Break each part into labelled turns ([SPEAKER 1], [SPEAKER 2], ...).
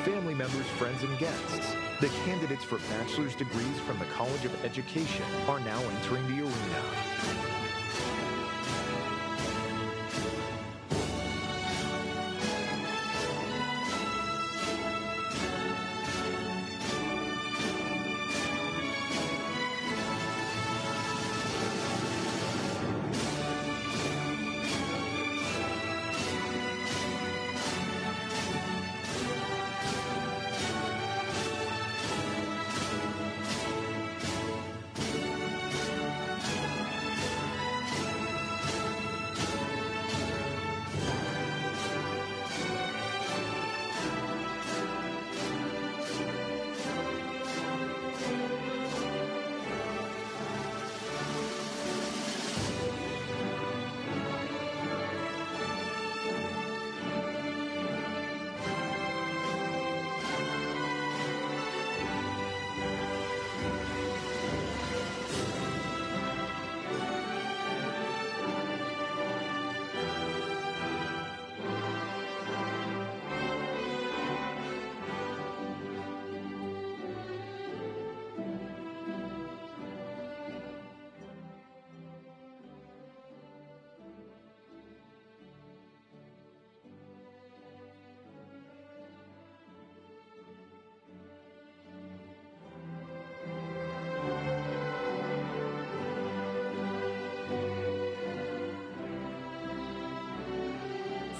[SPEAKER 1] family members, friends, and guests. The candidates for bachelor's degrees from the College of Education are now entering the arena.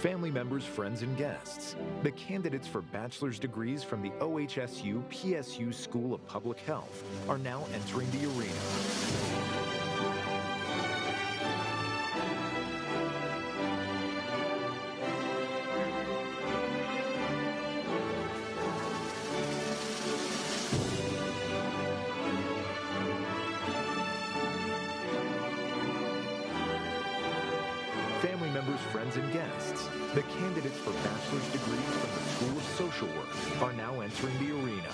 [SPEAKER 1] Family members, friends, and guests. The candidates for bachelor's degrees from the OHSU-PSU School of Public Health are now entering the arena. Family members, friends, and guests. The candidates for bachelor's degrees from the School of Social Work are now entering the arena.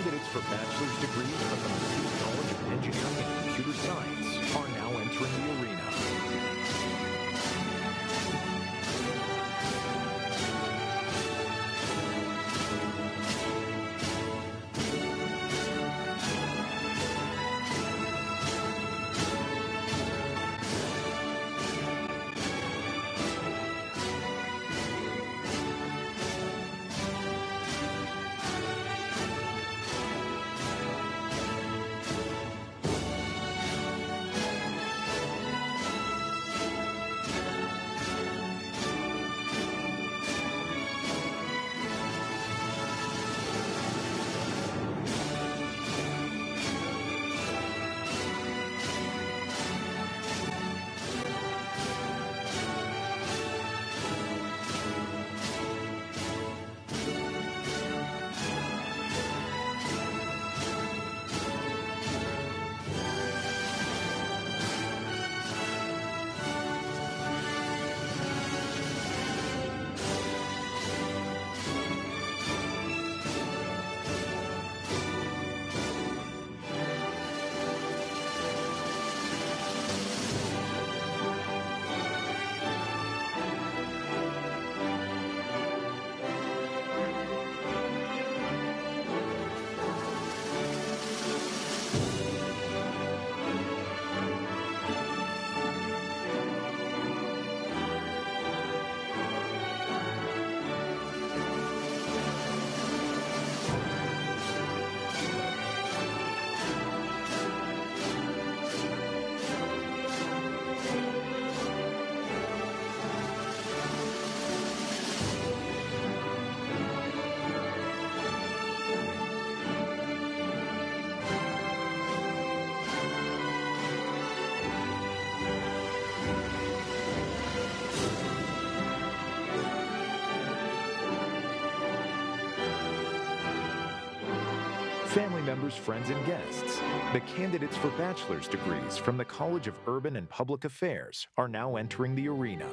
[SPEAKER 1] candidates for bachelor's degrees from the Maseeh College of Engineering and Computer Science are now entering the arena. Family members, friends, and guests, the candidates for bachelor's degrees from the College of Urban and Public Affairs are now entering the arena.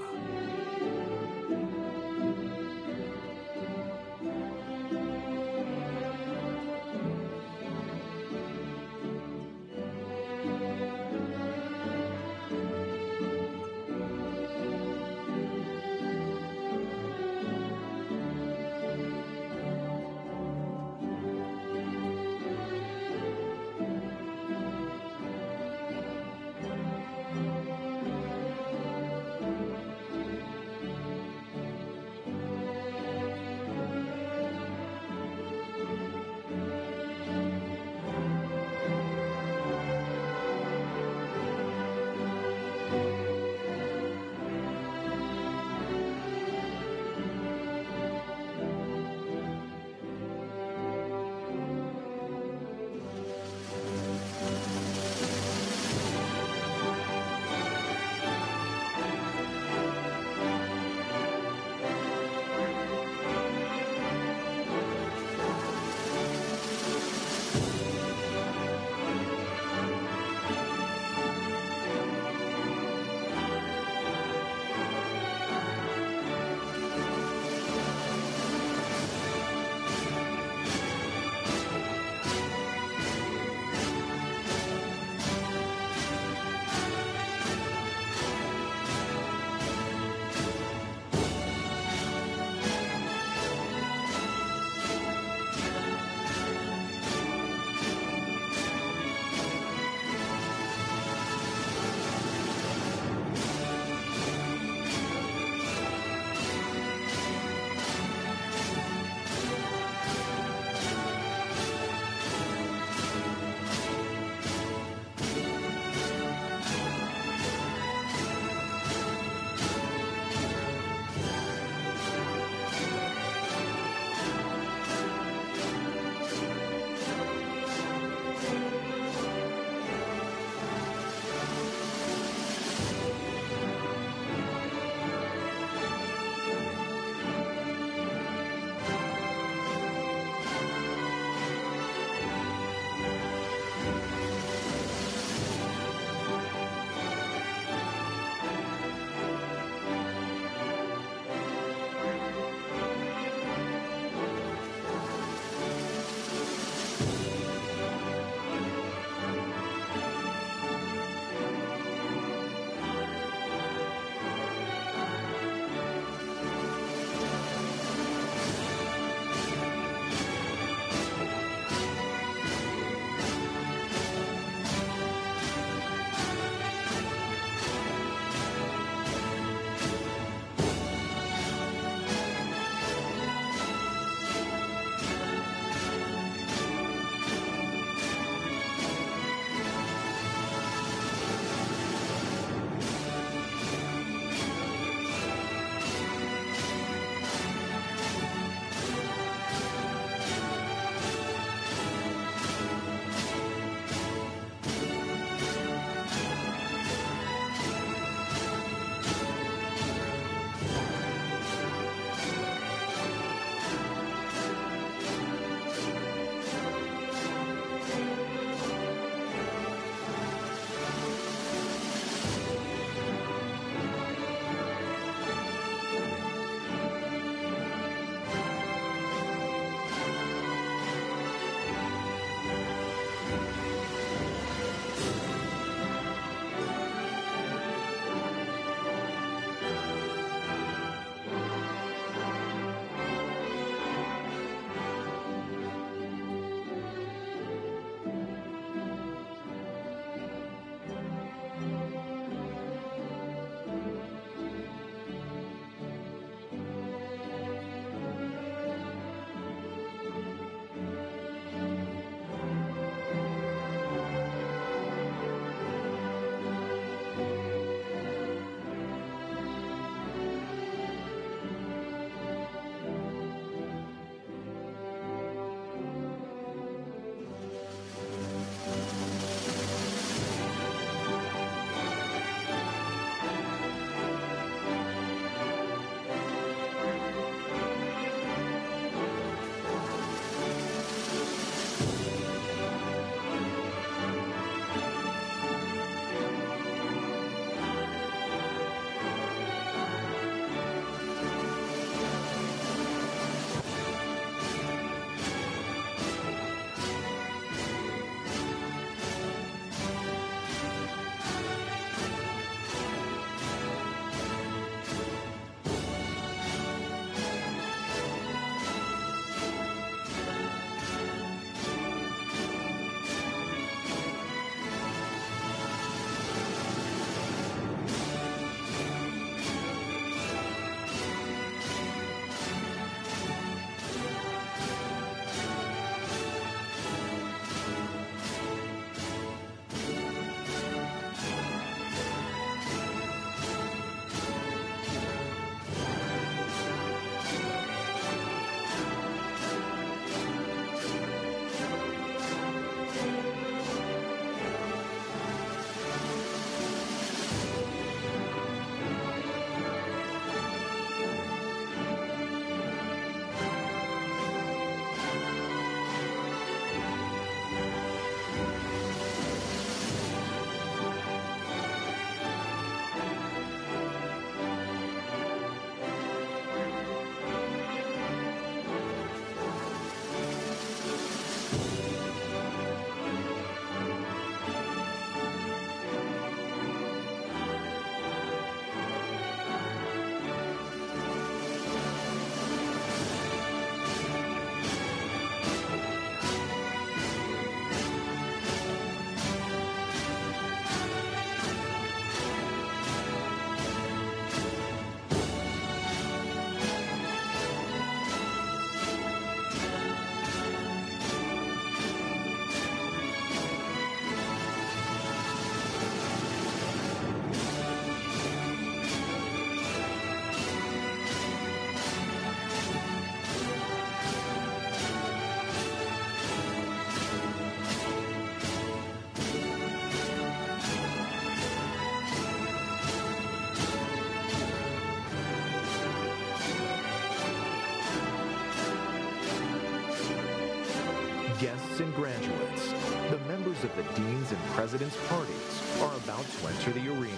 [SPEAKER 1] Guests and graduates, the members of the Deans and President's parties are about to enter the arena.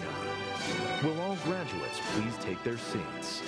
[SPEAKER 1] Will all graduates please take their seats?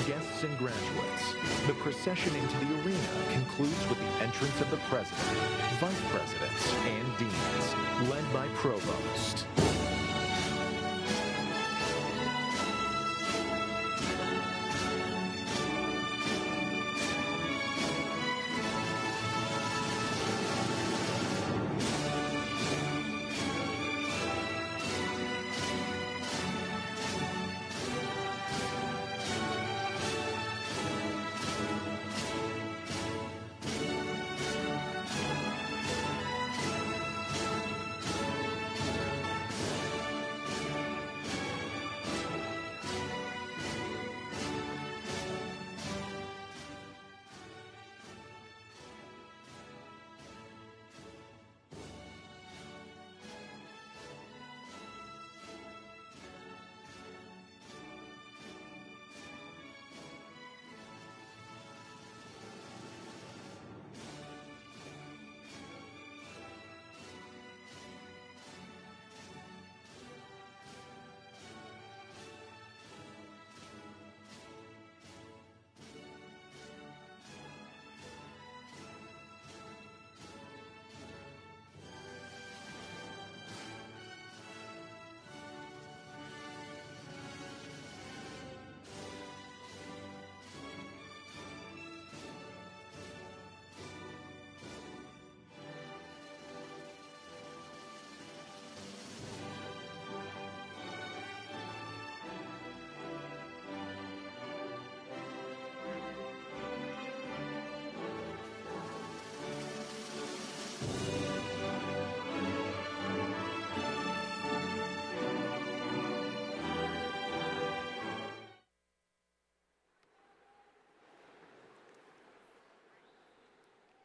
[SPEAKER 1] Guests and graduates, the procession into the arena concludes with the entrance of the President, Vice Presidents, and Deans, led by Provost.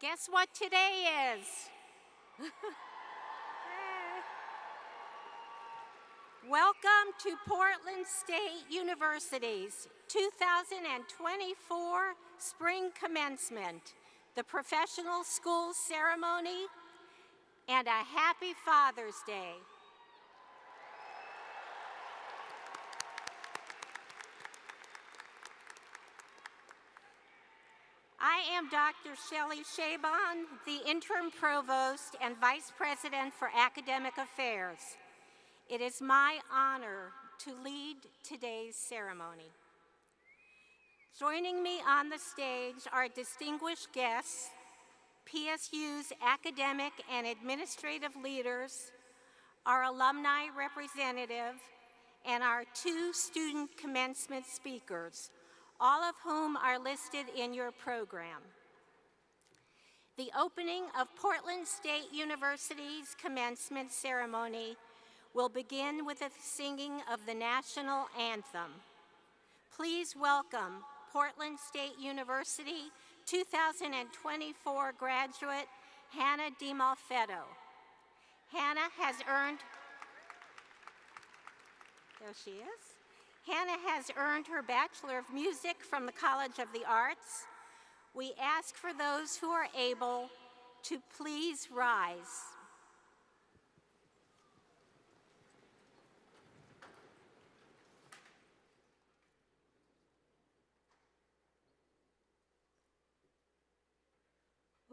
[SPEAKER 2] Guess what today is? Welcome to Portland State University's 2024 Spring Commencement, the Professional School Ceremony, and a happy Father's Day. I am Dr. Shelly Chabon, the Interim Provost and Vice President for Academic Affairs. It is my honor to lead today's ceremony. Joining me on the stage are distinguished guests, PSU's academic and administrative leaders, our alumni representative, and our two student commencement speakers, all of whom are listed in your program. The opening of Portland State University's commencement ceremony will begin with the singing of the national anthem. Please welcome Portland State University 2024 graduate Hannah DiMofetto. Hannah has earned, there she is. Hannah has earned her Bachelor of Music from the College of the Arts. We ask for those who are able to please rise.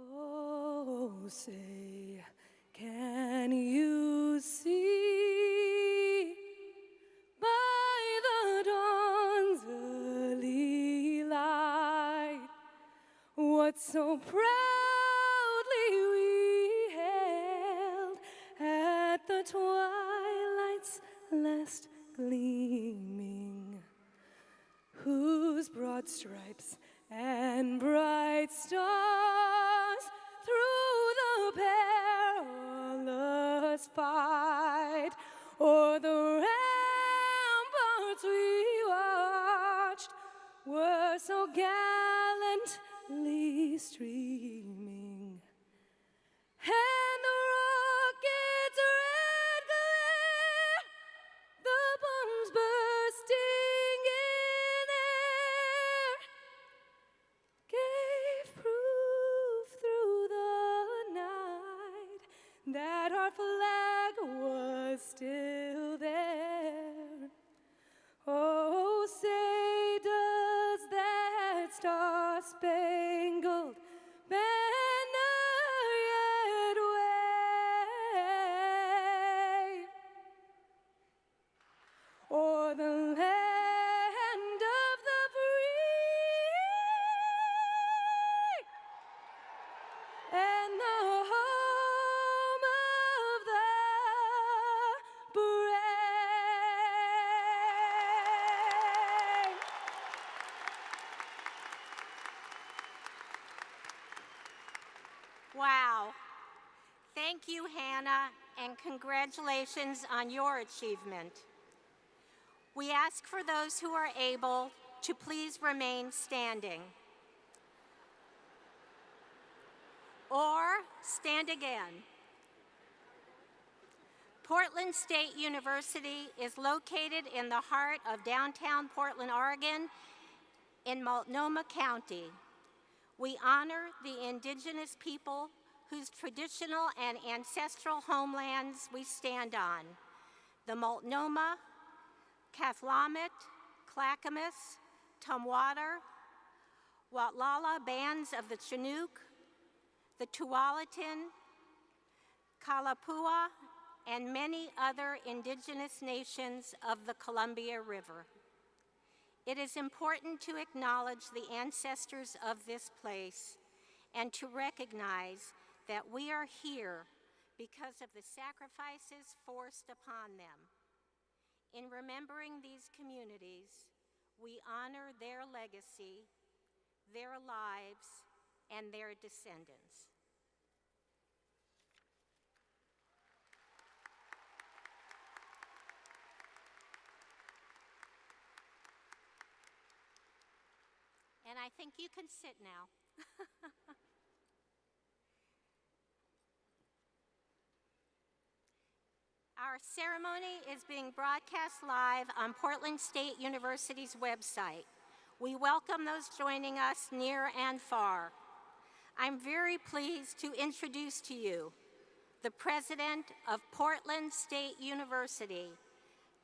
[SPEAKER 3] Oh, say, can you see by the dawn's early light what so proudly we hailed at the twilight's last gleaming, whose broad stripes and bright stars through the perilous fight o'er the ramparts we watched were so gallantly streaming, and the rocket's red glare, the bombs bursting in air, gave proof through the night that our flag was still there. Oh, say, does that star-spangled banner yet wave o'er the land of the free and the home of the brave?
[SPEAKER 2] Wow. Thank you, Hannah, and congratulations on your achievement. We ask for those who are able to please remain standing. Or stand again. Portland State University is located in the heart of downtown Portland, Oregon, in Multnomah County. We honor the indigenous people whose traditional and ancestral homelands we stand on: the Multnomah, Cathlamet, Clackamas, Tumwater, Watlala bands of the Chinook, the Tualatin, Kalapua, and many other indigenous nations of the Columbia River. It is important to acknowledge the ancestors of this place and to recognize that we are here because of the sacrifices forced upon them. In remembering these communities, we honor their legacy, their lives, and their descendants. And I think you can sit now. Our ceremony is being broadcast live on Portland State University's website. We welcome those joining us near and far. I'm very pleased to introduce to you the president of Portland State University,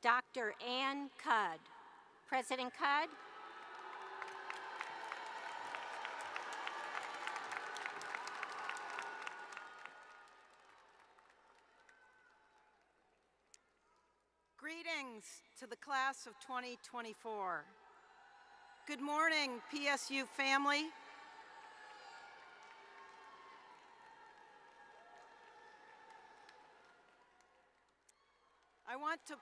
[SPEAKER 2] Dr. Ann Cudd. President Cudd.
[SPEAKER 4] Greetings to the class of 2024. Good morning, PSU family. I want to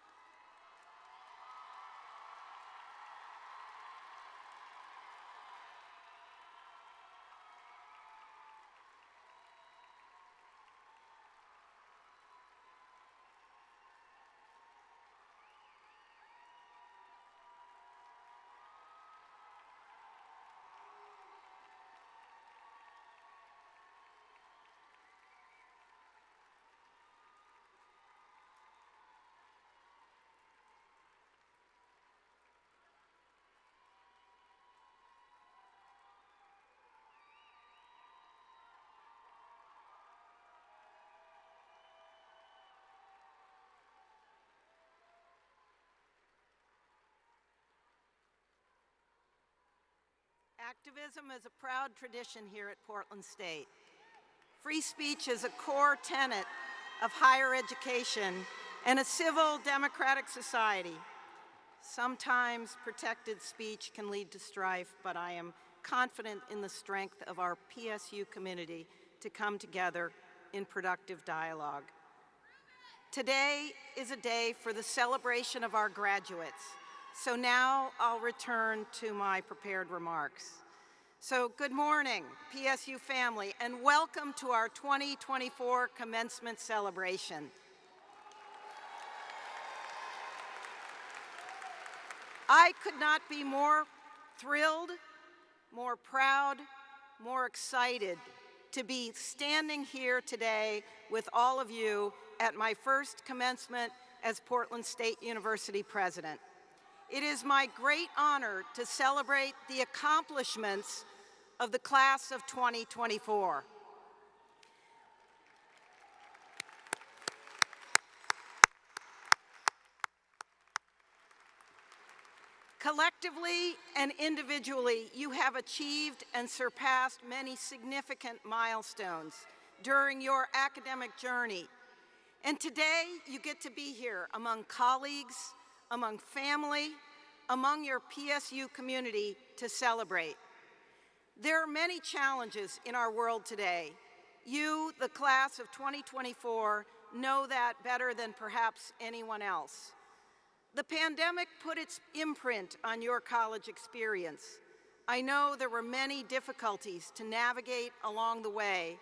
[SPEAKER 4] Activism is a proud tradition here at Portland State. Free speech is a core tenet of higher education and a civil democratic society. Sometimes protected speech can lead to strife, but I am confident in the strength of our PSU community to come together in productive dialogue. Today is a day for the celebration of our graduates. So now I'll return to my prepared remarks. So good morning, PSU family, and welcome to our 2024 commencement celebration. I could not be more thrilled, more proud, more excited to be standing here today with all of you at my first commencement as Portland State University president. It is my great honor to celebrate the accomplishments of the class of 2024. Collectively and individually, you have achieved and surpassed many significant milestones during your academic journey. And today, you get to be here among colleagues, among family, among your PSU community to celebrate. There are many challenges in our world today. You, the class of 2024, know that better than perhaps anyone else. The pandemic put its imprint on your college experience. I know there were many difficulties to navigate along the way,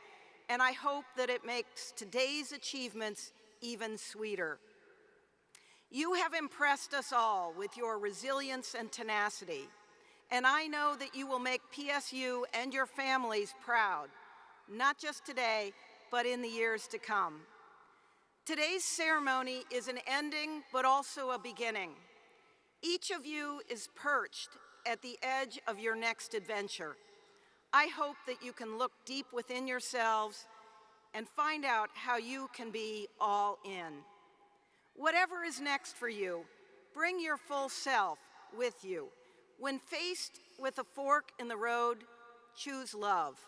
[SPEAKER 4] and I hope that it makes today's achievements even sweeter. You have impressed us all with your resilience and tenacity, and I know that you will make PSU and your families proud, not just today, but in the years to come. Today's ceremony is an ending, but also a beginning. Each of you is perched at the edge of your next adventure. I hope that you can look deep within yourselves and find out how you can be all in. Whatever is next for you, bring your full self with you. When faced with a fork in the road, choose love,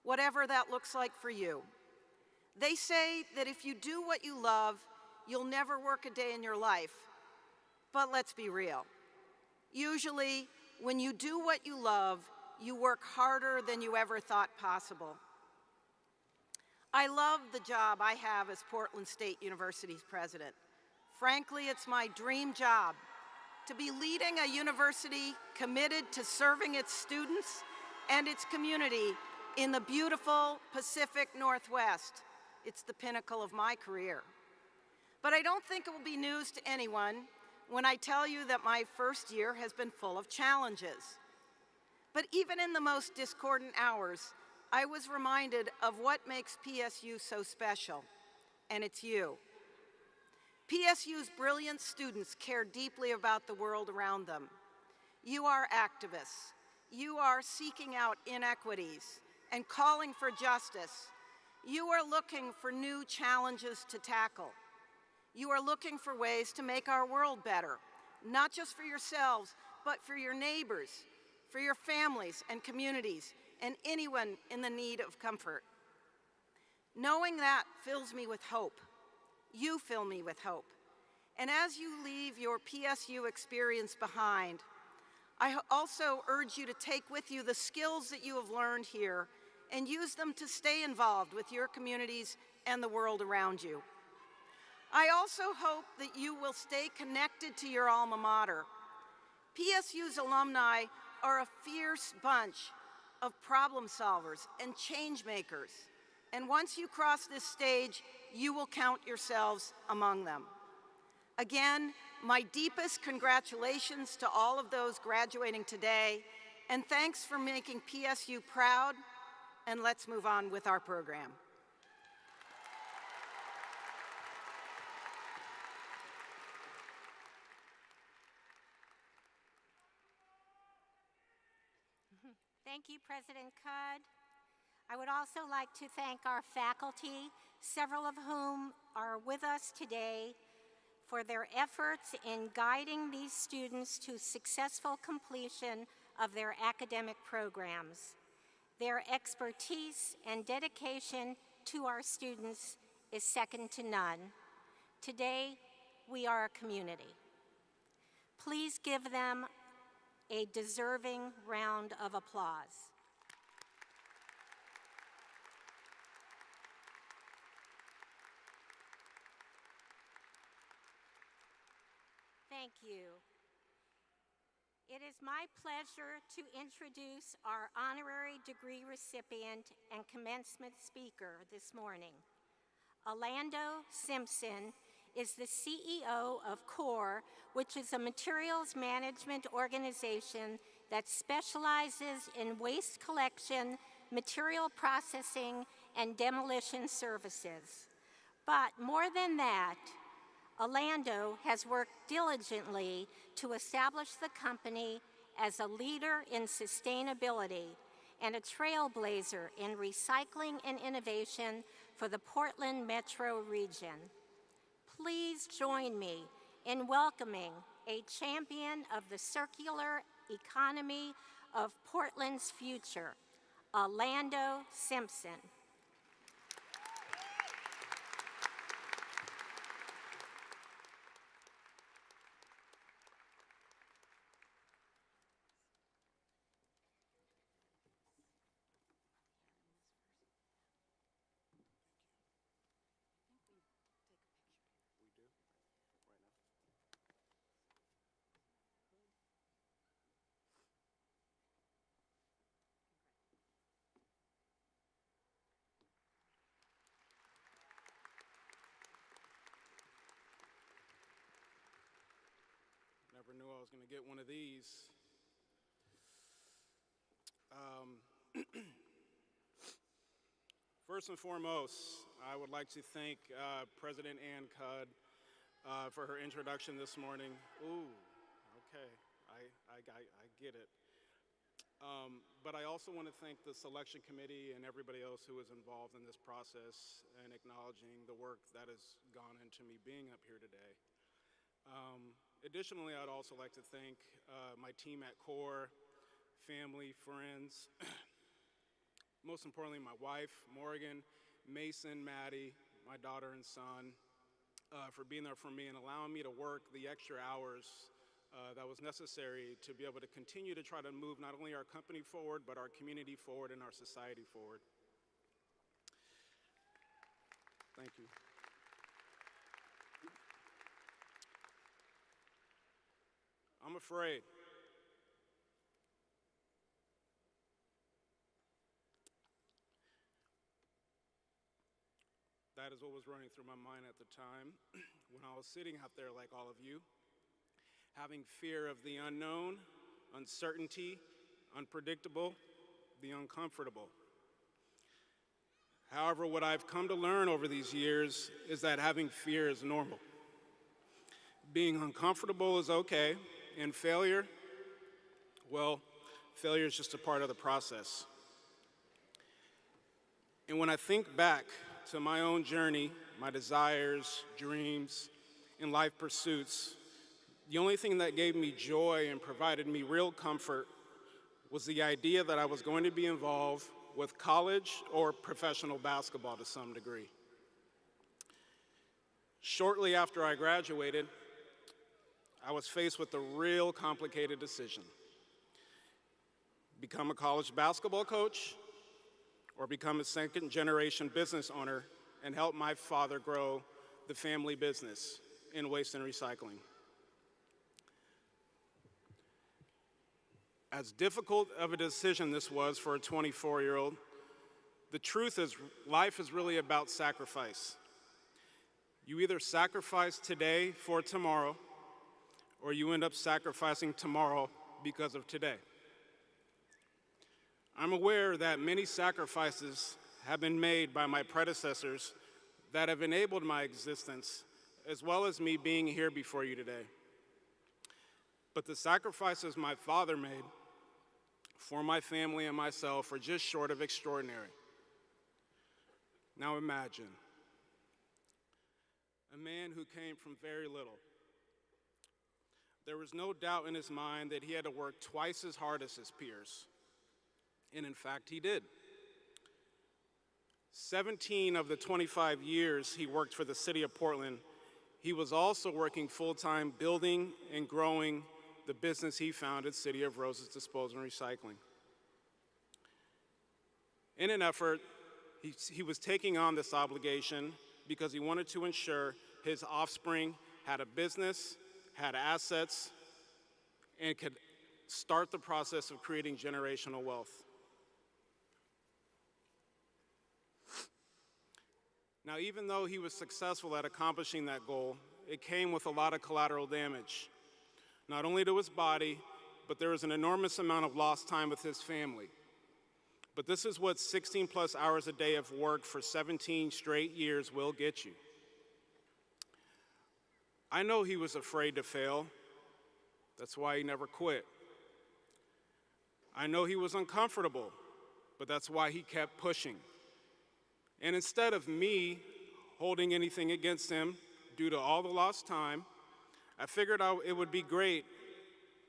[SPEAKER 4] whatever that looks like for you. They say that if you do what you love, you'll never work a day in your life. But let's be real. Usually, when you do what you love, you work harder than you ever thought possible. I love the job I have as Portland State University's president. Frankly, it's my dream job to be leading a university committed to serving its students and its community in the beautiful Pacific Northwest. It's the pinnacle of my career. But I don't think it will be news to anyone when I tell you that my first year has been full of challenges. But even in the most discordant hours, I was reminded of what makes PSU so special, and it's you. PSU's brilliant students care deeply about the world around them. You are activists. You are seeking out inequities and calling for justice. You are looking for new challenges to tackle. You are looking for ways to make our world better, not just for yourselves, but for your neighbors, for your families and communities, and anyone in the need of comfort. Knowing that fills me with hope. You fill me with hope. And as you leave your PSU experience behind, I also urge you to take with you the skills that you have learned here and use them to stay involved with your communities and the world around you. I also hope that you will stay connected to your alma mater. PSU's alumni are a fierce bunch of problem solvers and change makers. And once you cross this stage, you will count yourselves among them. Again, my deepest congratulations to all of those graduating today, and thanks for making PSU proud, and let's move on with our program.
[SPEAKER 2] Thank you, President Cudd. I would also like to thank our faculty, several of whom are with us today, for their efforts in guiding these students to successful completion of their academic programs. Their expertise and dedication to our students is second to none. Today, we are a community. Please give them a deserving round of applause. Thank you. It is my pleasure to introduce our honorary degree recipient and commencement speaker this morning. Alando Simpson is the CEO of CORE, which is a materials management organization that specializes in waste collection, material processing, and demolition services. But more than that, Alando has worked diligently to establish the company as a leader in sustainability and a trailblazer in recycling and innovation for the Portland metro region. Please join me in welcoming a champion of the circular economy of Portland's future, Alando Simpson.
[SPEAKER 5] Never knew I was going to get one of these. First and foremost, I would like to thank President Ann Cudd for her introduction this morning. Ooh, okay, I get it. But I also want to thank the selection committee and everybody else who was involved in this process and acknowledging the work that has gone into me being up here today. Additionally, I'd also like to thank my team at CORE, family, friends, most importantly, my wife, Morgan, Mason, Maddie, my daughter and son, for being there for me and allowing me to work the extra hours that was necessary to be able to continue to try to move not only our company forward, but our community forward and our society forward. Thank you. I'm afraid. That is what was running through my mind at the time when I was sitting out there like all of you, having fear of the unknown, uncertainty, unpredictable, the uncomfortable. However, what I've come to learn over these years is that having fear is normal. Being uncomfortable is okay, and failure, well, failure is just a part of the process. And when I think back to my own journey, my desires, dreams, and life pursuits, the only thing that gave me joy and provided me real comfort was the idea that I was going to be involved with college or professional basketball to some degree. Shortly after I graduated, I was faced with a real complicated decision: become a college basketball coach or become a second-generation business owner and help my father grow the family business in waste and recycling. As difficult of a decision this was for a 24-year-old, the truth is life is really about sacrifice. You either sacrifice today for tomorrow, or you end up sacrificing tomorrow because of today. I'm aware that many sacrifices have been made by my predecessors that have enabled my existence, as well as me being here before you today. But the sacrifices my father made for my family and myself are just short of extraordinary. Now imagine a man who came from very little. There was no doubt in his mind that he had to work twice as hard as his peers. And in fact, he did. 17 of the 25 years he worked for the city of Portland, he was also working full-time building and growing the business he founded, City of Roses Disposal and Recycling. In an effort, he was taking on this obligation because he wanted to ensure his offspring had a business, had assets, and could start the process of creating generational wealth. Now, even though he was successful at accomplishing that goal, it came with a lot of collateral damage, not only to his body, but there was an enormous amount of lost time with his family. But this is what 16 plus hours a day of work for 17 straight years will get you. I know he was afraid to fail. That's why he never quit. I know he was uncomfortable, but that's why he kept pushing. And instead of me holding anything against him due to all the lost time, I figured it would be great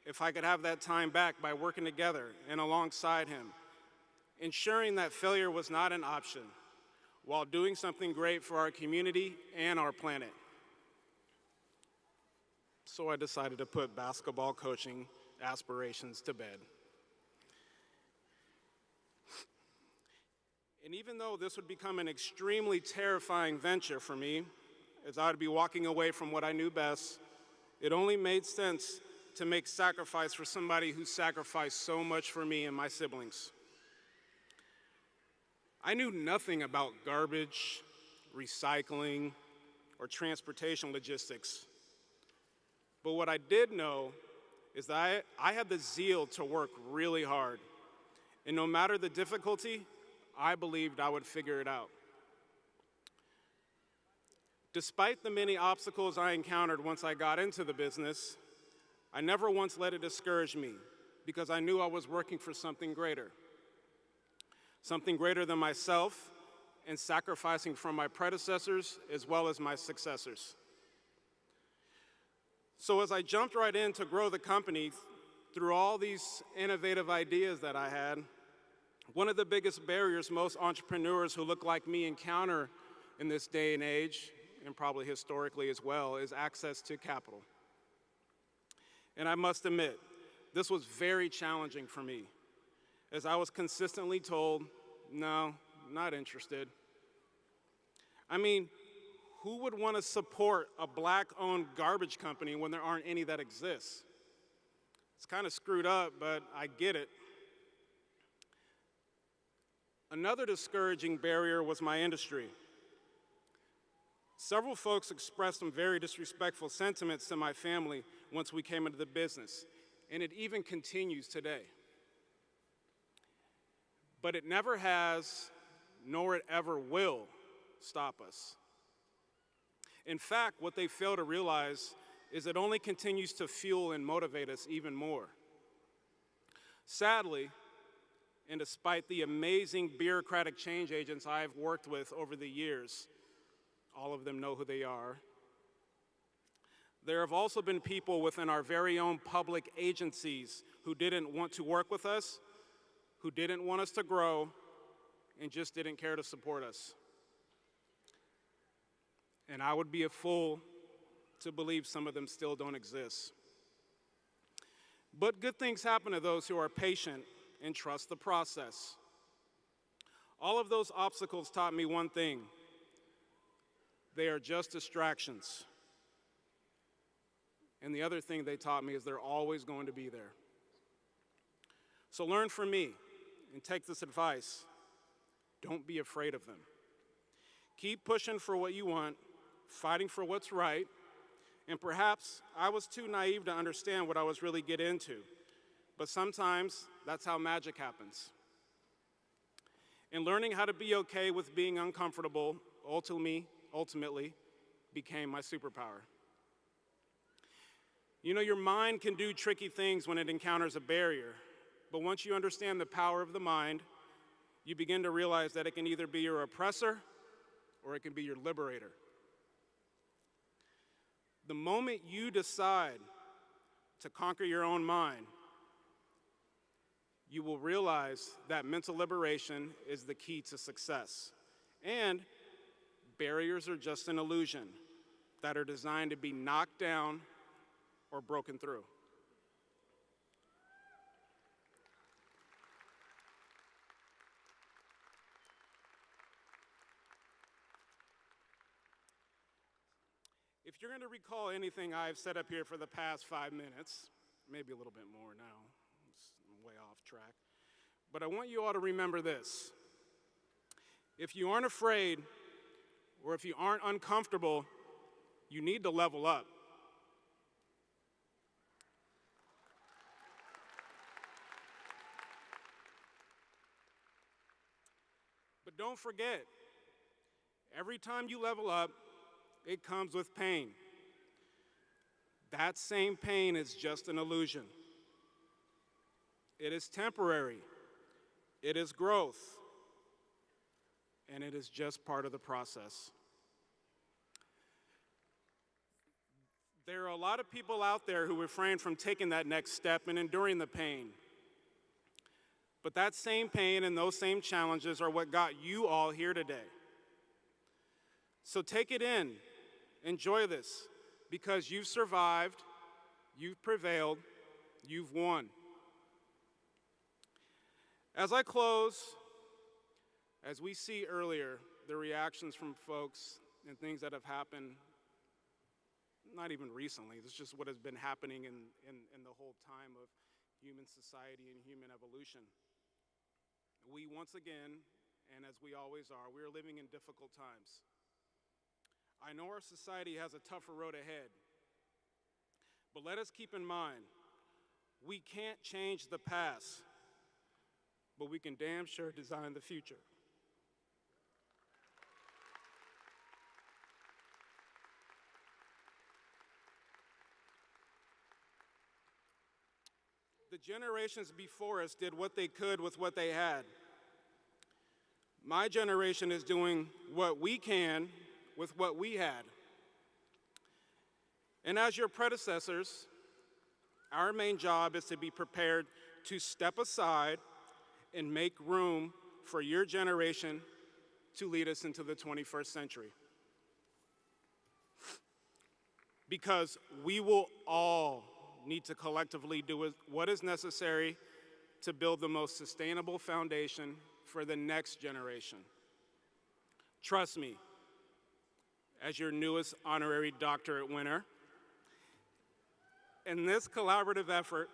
[SPEAKER 5] if I could have that time back by working together and alongside him, ensuring that failure was not an option while doing something great for our community and our planet. So I decided to put basketball coaching aspirations to bed. And even though this would become an extremely terrifying venture for me, as I would be walking away from what I knew best, it only made sense to make sacrifice for somebody who sacrificed so much for me and my siblings. I knew nothing about garbage, recycling, or transportation logistics. But what I did know is that I had the zeal to work really hard. And no matter the difficulty, I believed I would figure it out. Despite the many obstacles I encountered once I got into the business, I never once let it discourage me because I knew I was working for something greater than myself and sacrificing from my predecessors as well as my successors. So as I jumped right in to grow the company through all these innovative ideas that I had, one of the biggest barriers most entrepreneurs who look like me encounter in this day and age, and probably historically as well, is access to capital. And I must admit, this was very challenging for me, as I was consistently told, no, not interested. I mean, who would want to support a Black-owned garbage company when there aren't any that exist? It's kind of screwed up, but I get it. Another discouraging barrier was my industry. Several folks expressed some very disrespectful sentiments to my family once we came into the business, and it even continues today. But it never has, nor it ever will, stop us. In fact, what they fail to realize is it only continues to fuel and motivate us even more. Sadly, and despite the amazing bureaucratic change agents I've worked with over the years, all of them know who they are, there have also been people within our very own public agencies who didn't want to work with us, who didn't want us to grow, and just didn't care to support us. And I would be a fool to believe some of them still don't exist. But good things happen to those who are patient and trust the process. All of those obstacles taught me one thing: they are just distractions. And the other thing they taught me is they're always going to be there. So learn from me and take this advice. Don't be afraid of them. Keep pushing for what you want, fighting for what's right, and perhaps I was too naive to understand what I was really getting into, but sometimes that's how magic happens. And learning how to be okay with being uncomfortable ultimately became my superpower. You know, your mind can do tricky things when it encounters a barrier, but once you understand the power of the mind, you begin to realize that it can either be your oppressor or it can be your liberator. The moment you decide to conquer your own mind, you will realize that mental liberation is the key to success. And barriers are just an illusion that are designed to be knocked down or broken through. If you're going to recall anything I've said up here for the past 5 minutes, maybe a little bit more now, I'm way off track, but I want you all to remember this. If you aren't afraid, or if you aren't uncomfortable, you need to level up. But don't forget, every time you level up, it comes with pain. That same pain is just an illusion. It is temporary. It is growth. And it is just part of the process. There are a lot of people out there who refrain from taking that next step and enduring the pain. But that same pain and those same challenges are what got you all here today. So take it in. Enjoy this, because you've survived, you've prevailed, you've won. As I close, as we see earlier, the reactions from folks and things that have happened, not even recently, it's just what has been happening in the whole time of human society and human evolution. We once again, and as we always are, we are living in difficult times. I know our society has a tougher road ahead, but let us keep in mind, we can't change the past, but we can damn sure design the future. The generations before us did what they could with what they had. My generation is doing what we can with what we had. And as your predecessors, our main job is to be prepared to step aside and make room for your generation to lead us into the 21st century. Because we will all need to collectively do what is necessary to build the most sustainable foundation for the next generation. Trust me, as your newest honorary doctorate winner, in this collaborative effort,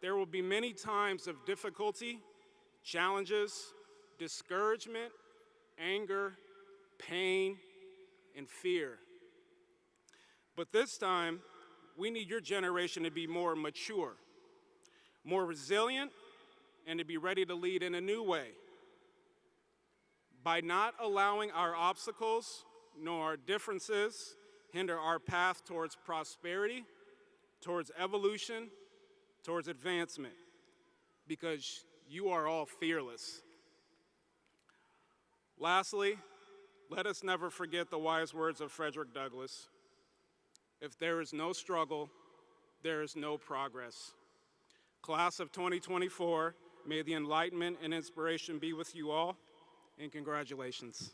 [SPEAKER 5] there will be many times of difficulty, challenges, discouragement, anger, pain, and fear. But this time, we need your generation to be more mature, more resilient, and to be ready to lead in a new way. By not allowing our obstacles nor our differences hinder our path towards prosperity, towards evolution, towards advancement, because you are all fearless. Lastly, let us never forget the wise words of Frederick Douglass. If there is no struggle, there is no progress. Class of 2024, may the enlightenment and inspiration be with you all, and congratulations.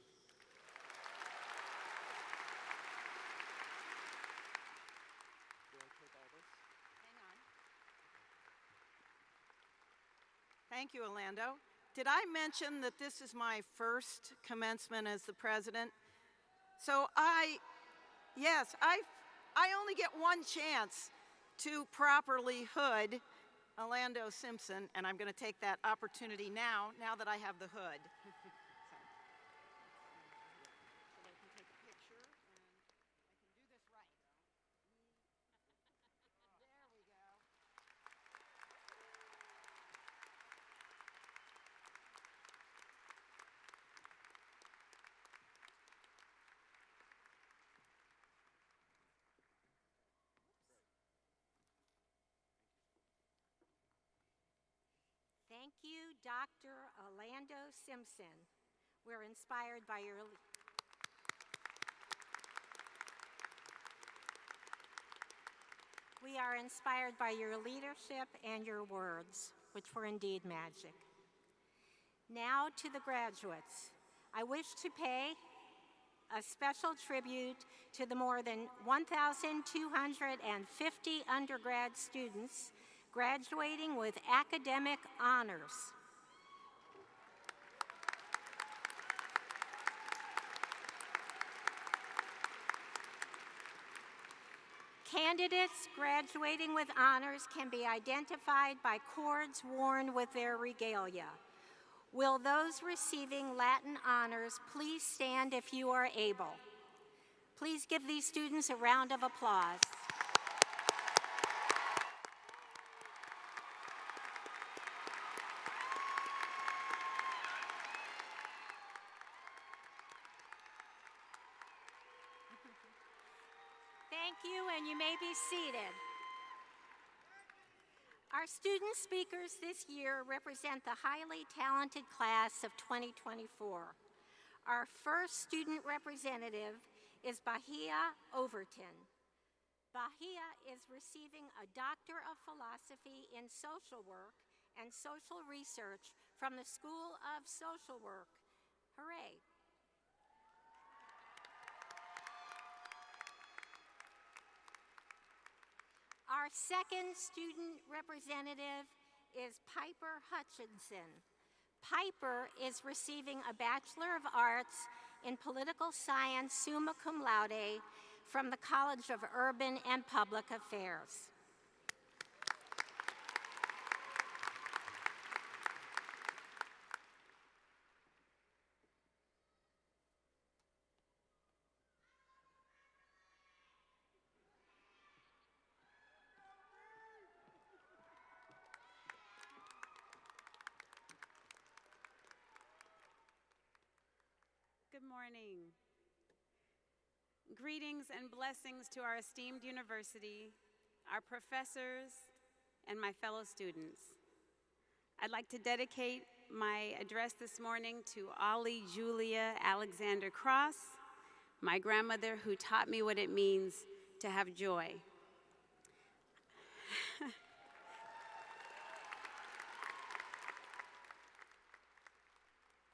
[SPEAKER 4] Thank you, Alando. Did I mention that this is my first commencement as the president? So I only get one chance to properly hood Alando Simpson, and I'm going to take that opportunity now that I have the hood.
[SPEAKER 2] Thank you, Dr. Alando Simpson. We're inspired by your We are inspired by your leadership and your words, which were indeed magic. Now to the graduates. I wish to pay a special tribute to the more than 1,250 undergrad students graduating with academic honors. Candidates graduating with honors can be identified by cords worn with their regalia. Will those receiving Latin honors please stand if you are able? Please give these students a round of applause. Thank you, and you may be seated. Our student speakers this year represent the highly talented class of 2024. Our first student representative is Bahia Overton. Bahia is receiving a Doctor of Philosophy in Social Work and Social Research from the School of Social Work. Hooray! Our second student representative is Piper Hutchinson. Piper is receiving a Bachelor of Arts in Political Science, summa cum laude, from the College of Urban and Public Affairs.
[SPEAKER 6] Good morning. Greetings and blessings to our esteemed university, our professors, and my fellow students. I'd like to dedicate my address this morning to Ollie Julia Alexander Cross, my grandmother who taught me what it means to have joy.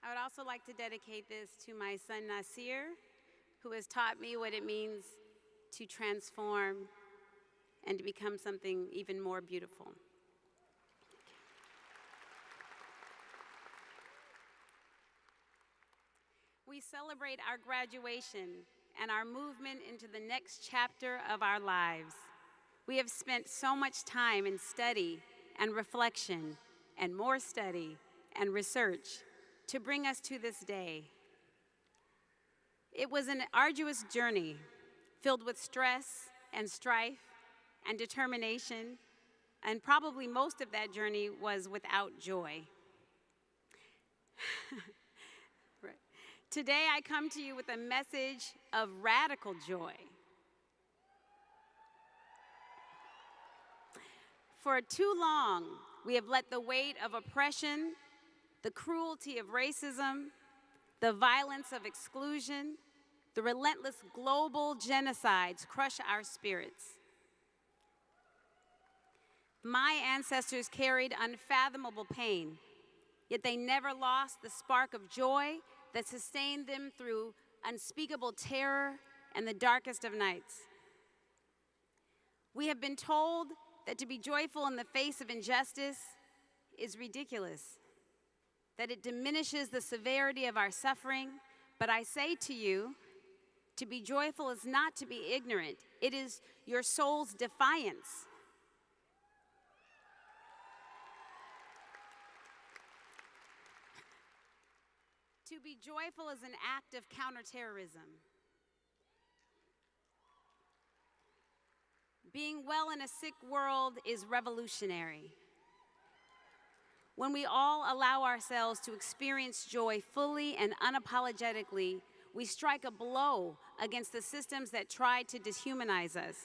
[SPEAKER 6] I would also like to dedicate this to my son Nasir, who has taught me what it means to transform and to become something even more beautiful. We celebrate our graduation and our movement into the next chapter of our lives. We have spent so much time in study and reflection and more study and research to bring us to this day. It was an arduous journey filled with stress and strife and determination, and probably most of that journey was without joy. Right. Today I come to you with a message of radical joy. For too long, we have let the weight of oppression, the cruelty of racism, the violence of exclusion, the relentless global genocides crush our spirits. My ancestors carried unfathomable pain, yet they never lost the spark of joy that sustained them through unspeakable terror and the darkest of nights. We have been told that to be joyful in the face of injustice is ridiculous, that it diminishes the severity of our suffering, but I say to you, to be joyful is not to be ignorant. It is your soul's defiance. To be joyful is an act of counterterrorism. Being well in a sick world is revolutionary. When we all allow ourselves to experience joy fully and unapologetically, we strike a blow against the systems that try to dehumanize us.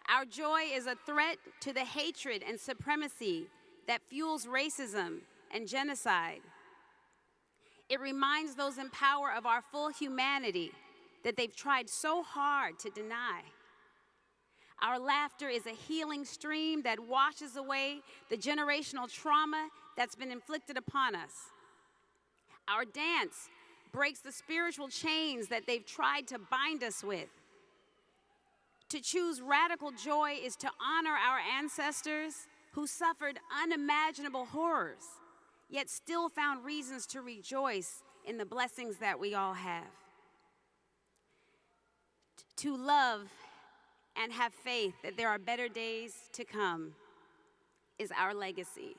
[SPEAKER 6] Our joy is a threat to the hatred and supremacy that fuels racism and genocide. It reminds those in power of our full humanity that they've tried so hard to deny. Our laughter is a healing stream that washes away the generational trauma that's been inflicted upon us. Our dance breaks the spiritual chains that they've tried to bind us with. To choose radical joy is to honor our ancestors who suffered unimaginable horrors, yet still found reasons to rejoice in the blessings that we all have. To love and have faith that there are better days to come is our legacy.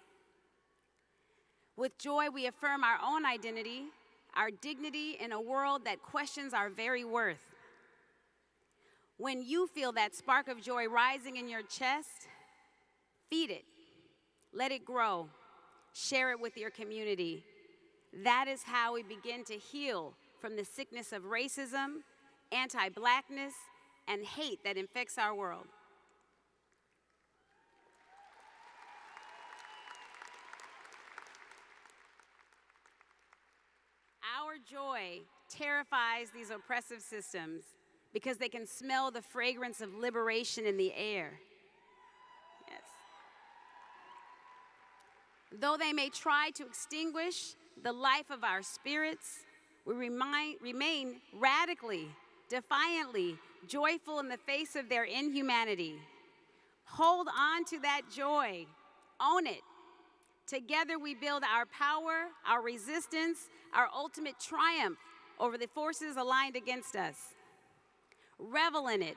[SPEAKER 6] With joy, we affirm our own identity, our dignity in a world that questions our very worth. When you feel that spark of joy rising in your chest, feed it, let it grow, share it with your community. That is how we begin to heal from the sickness of racism, anti-Blackness, and hate that infects our world. Our joy terrifies these oppressive systems because they can smell the fragrance of liberation in the air. Yes. Though they may try to extinguish the life of our spirits, we remain radically, defiantly joyful in the face of their inhumanity. Hold on to that joy. Own it. Together we build our power, our resistance, our ultimate triumph over the forces aligned against us. Revel in it.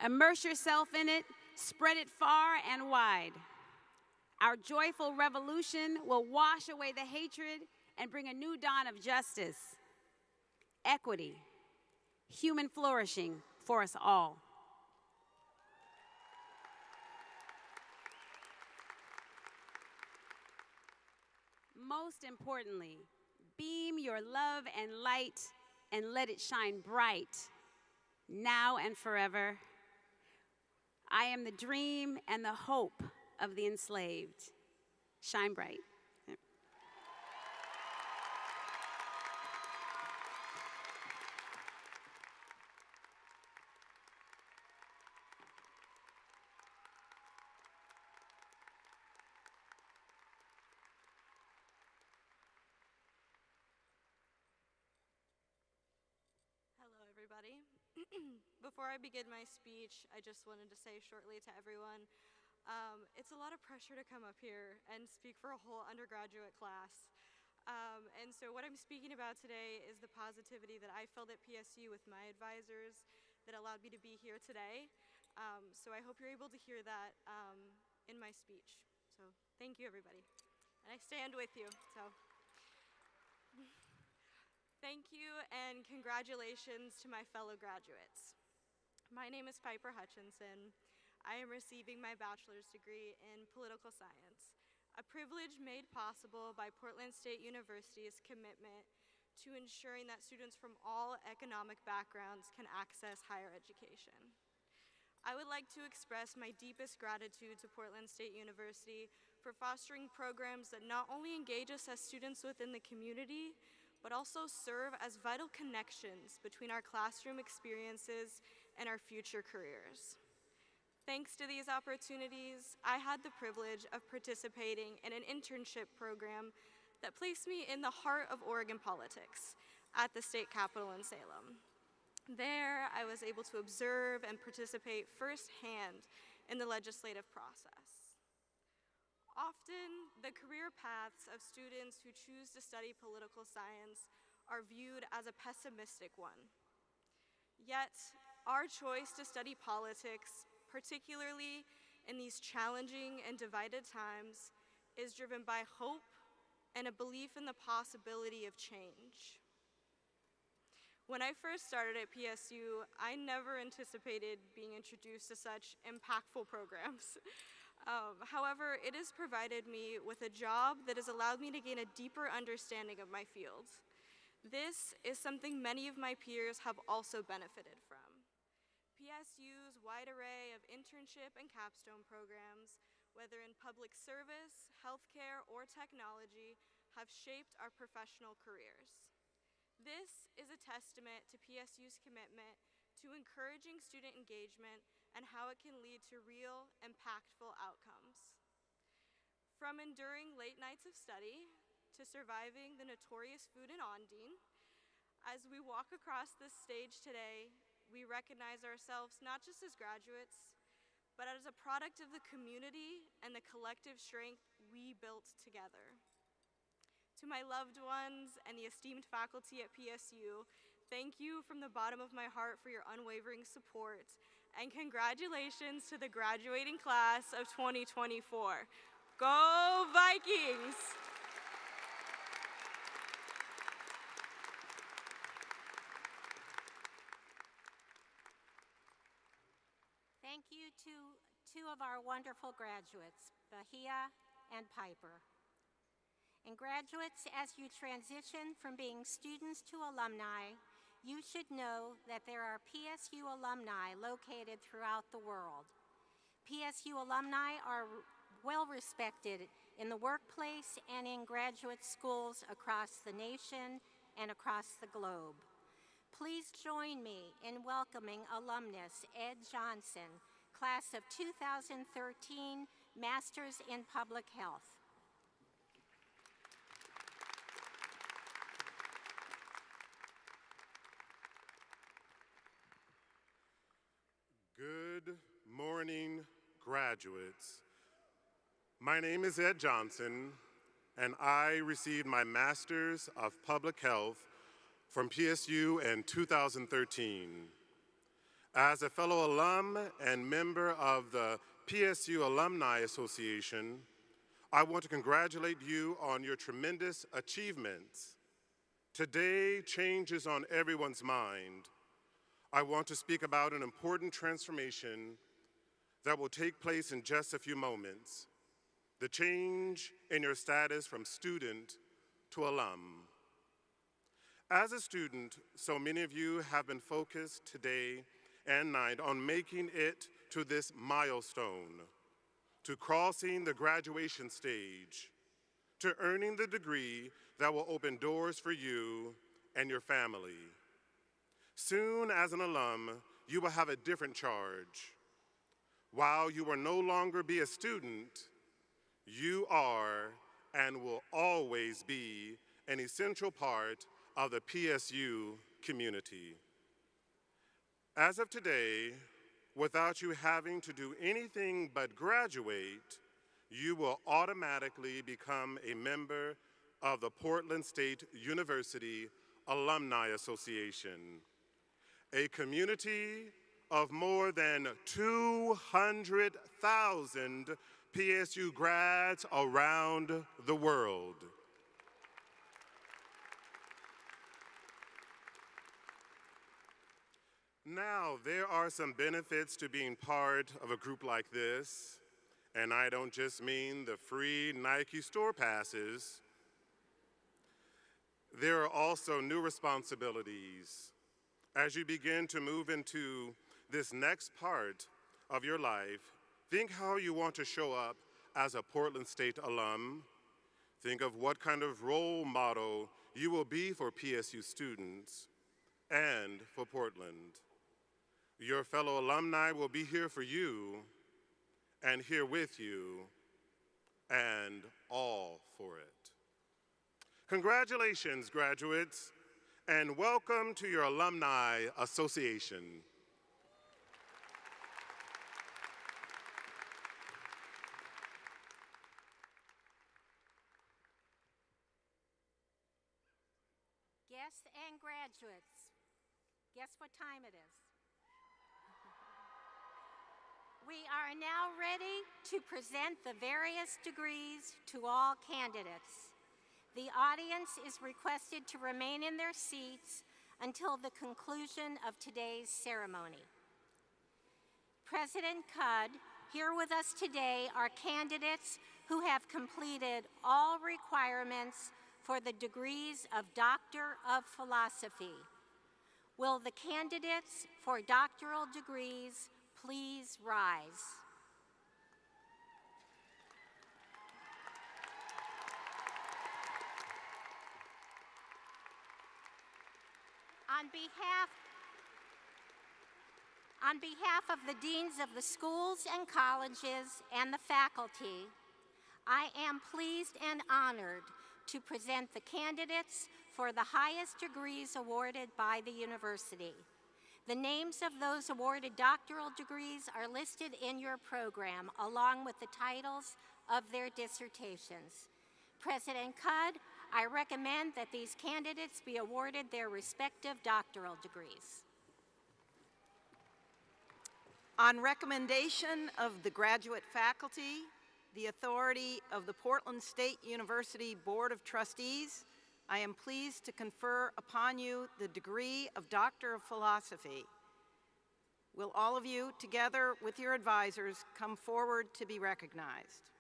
[SPEAKER 6] Immerse yourself in it. Spread it far and wide. Our joyful revolution will wash away the hatred and bring a new dawn of justice, equity, human flourishing for us all. Most importantly, beam your love and light and let it shine bright, now and forever. I am the dream and the hope of the enslaved. Shine bright.
[SPEAKER 3] Hello, everybody. Before I begin my speech, I just wanted to say shortly to everyone, it's a lot of pressure to come up here and speak for a whole undergraduate class. And so what I'm speaking about today is the positivity that I felt at PSU with my advisors that allowed me to be here today. So I hope you're able to hear that in my speech. So thank you, everybody. And I stand with you. So. Thank you and congratulations to my fellow graduates. My name is Piper Hutchinson. I am receiving my bachelor's degree in political science, a privilege made possible by Portland State University's commitment to ensuring that students from all economic backgrounds can access higher education. I would like to express my deepest gratitude to Portland State University for fostering programs that not only engage us as students within the community, but also serve as vital connections between our classroom experiences and our future careers. Thanks to these opportunities, I had the privilege of participating in an internship program that placed me in the heart of Oregon politics at the state capitol in Salem. There, I was able to observe and participate firsthand in the legislative process. Often, the career paths of students who choose to study political science are viewed as a pessimistic one. Yet, our choice to study politics, particularly in these challenging and divided times, is driven by hope and a belief in the possibility of change. When I first started at PSU, I never anticipated being introduced to such impactful programs. However, it has provided me with a job that has allowed me to gain a deeper understanding of my field. This is something many of my peers have also benefited from. PSU's wide array of internship and capstone programs, whether in public service, healthcare, or technology, have shaped our professional careers. This is a testament to PSU's commitment to encouraging student engagement and how it can lead to real, impactful outcomes. From enduring late nights of study to surviving the notorious food in Ondine, as we walk across this stage today, we recognize ourselves not just as graduates, but as a product of the community and the collective strength we built together. To my loved ones and the esteemed faculty at PSU, thank you from the bottom of my heart for your unwavering support, and congratulations to the graduating class of 2024. Go Vikings!
[SPEAKER 2] Thank you to two of our wonderful graduates, Bahia and Piper. And graduates, as you transition from being students to alumni, you should know that there are PSU alumni located throughout the world. PSU alumni are well respected in the workplace and in graduate schools across the nation and across the globe. Please join me in welcoming alumnus Ed Johnson, class of 2013, Masters in Public Health.
[SPEAKER 7] Good morning, graduates. My name is Ed Johnson, and I received my Master's of Public Health from PSU in 2013. As a fellow alum and member of the PSU Alumni Association, I want to congratulate you on your tremendous achievements. Today, change is on everyone's mind. I want to speak about an important transformation that will take place in just a few moments, the change in your status from student to alum. As a student, so many of you have been focused today and night on making it to this milestone, to crossing the graduation stage, to earning the degree that will open doors for you and your family. Soon, as an alum, you will have a different charge. While you will no longer be a student, you are and will always be an essential part of the PSU community. As of today, without you having to do anything but graduate, you will automatically become a member of the Portland State University Alumni Association, a community of more than 200,000 PSU grads around the world. Now, there are some benefits to being part of a group like this, and I don't just mean the free Nike store passes. There are also new responsibilities. As you begin to move into this next part of your life, think how you want to show up as a Portland State alum. Think of what kind of role model you will be for PSU students and for Portland. Your fellow alumni will be here for you and here with you and all for it. Congratulations, graduates, and welcome to your Alumni Association.
[SPEAKER 2] Guests and graduates, guess what time it is? We are now ready to present the various degrees to all candidates. The audience is requested to remain in their seats until the conclusion of today's ceremony. President Cudd, here with us today are candidates who have completed all requirements for the degrees of Doctor of Philosophy. Will the candidates for doctoral degrees please rise? On behalf of the deans of the schools and colleges and the faculty, I am pleased and honored to present the candidates for the highest degrees awarded by the university. The names of those awarded doctoral degrees are listed in your program, along with the titles of their dissertations. President Cudd, I recommend that these candidates be awarded their respective doctoral degrees.
[SPEAKER 4] On recommendation of the graduate faculty, the authority of the Portland State University Board of Trustees, I am pleased to confer upon you the degree of Doctor of Philosophy. Will all of you, together with your advisors, come forward to be recognized?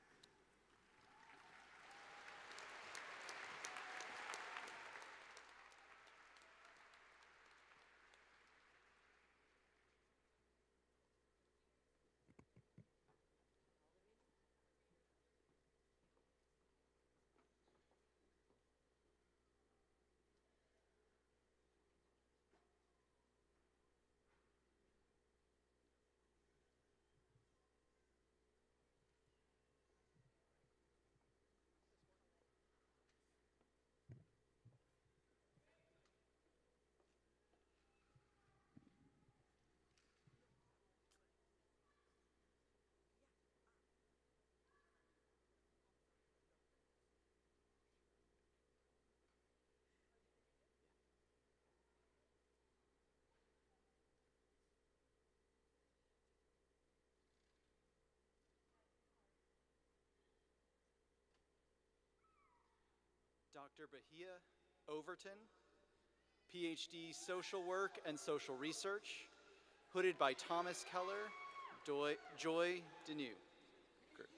[SPEAKER 8] Dr. Bahia Overton, Ph.D. Social Work and Social Research, hooded by Thomas Keller, Joy Denew. Great.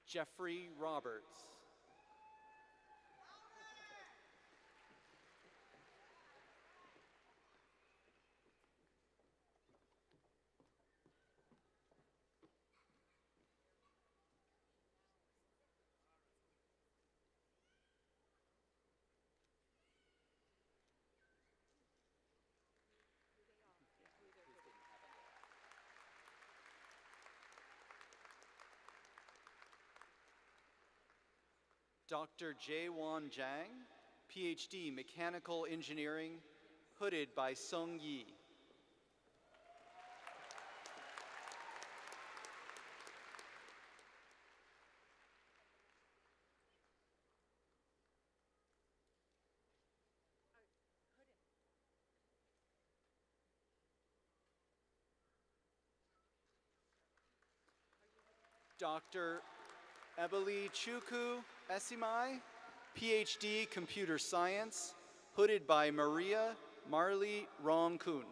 [SPEAKER 8] Jeffrey Roberts. Dr. Jaewon Jang, Ph.D. Mechanical Engineering, hooded by Sung Yi. Dr. Ebeli Chukwu Esimai, Ph.D. Computer Science, hooded by Maria Marley Rong-kun.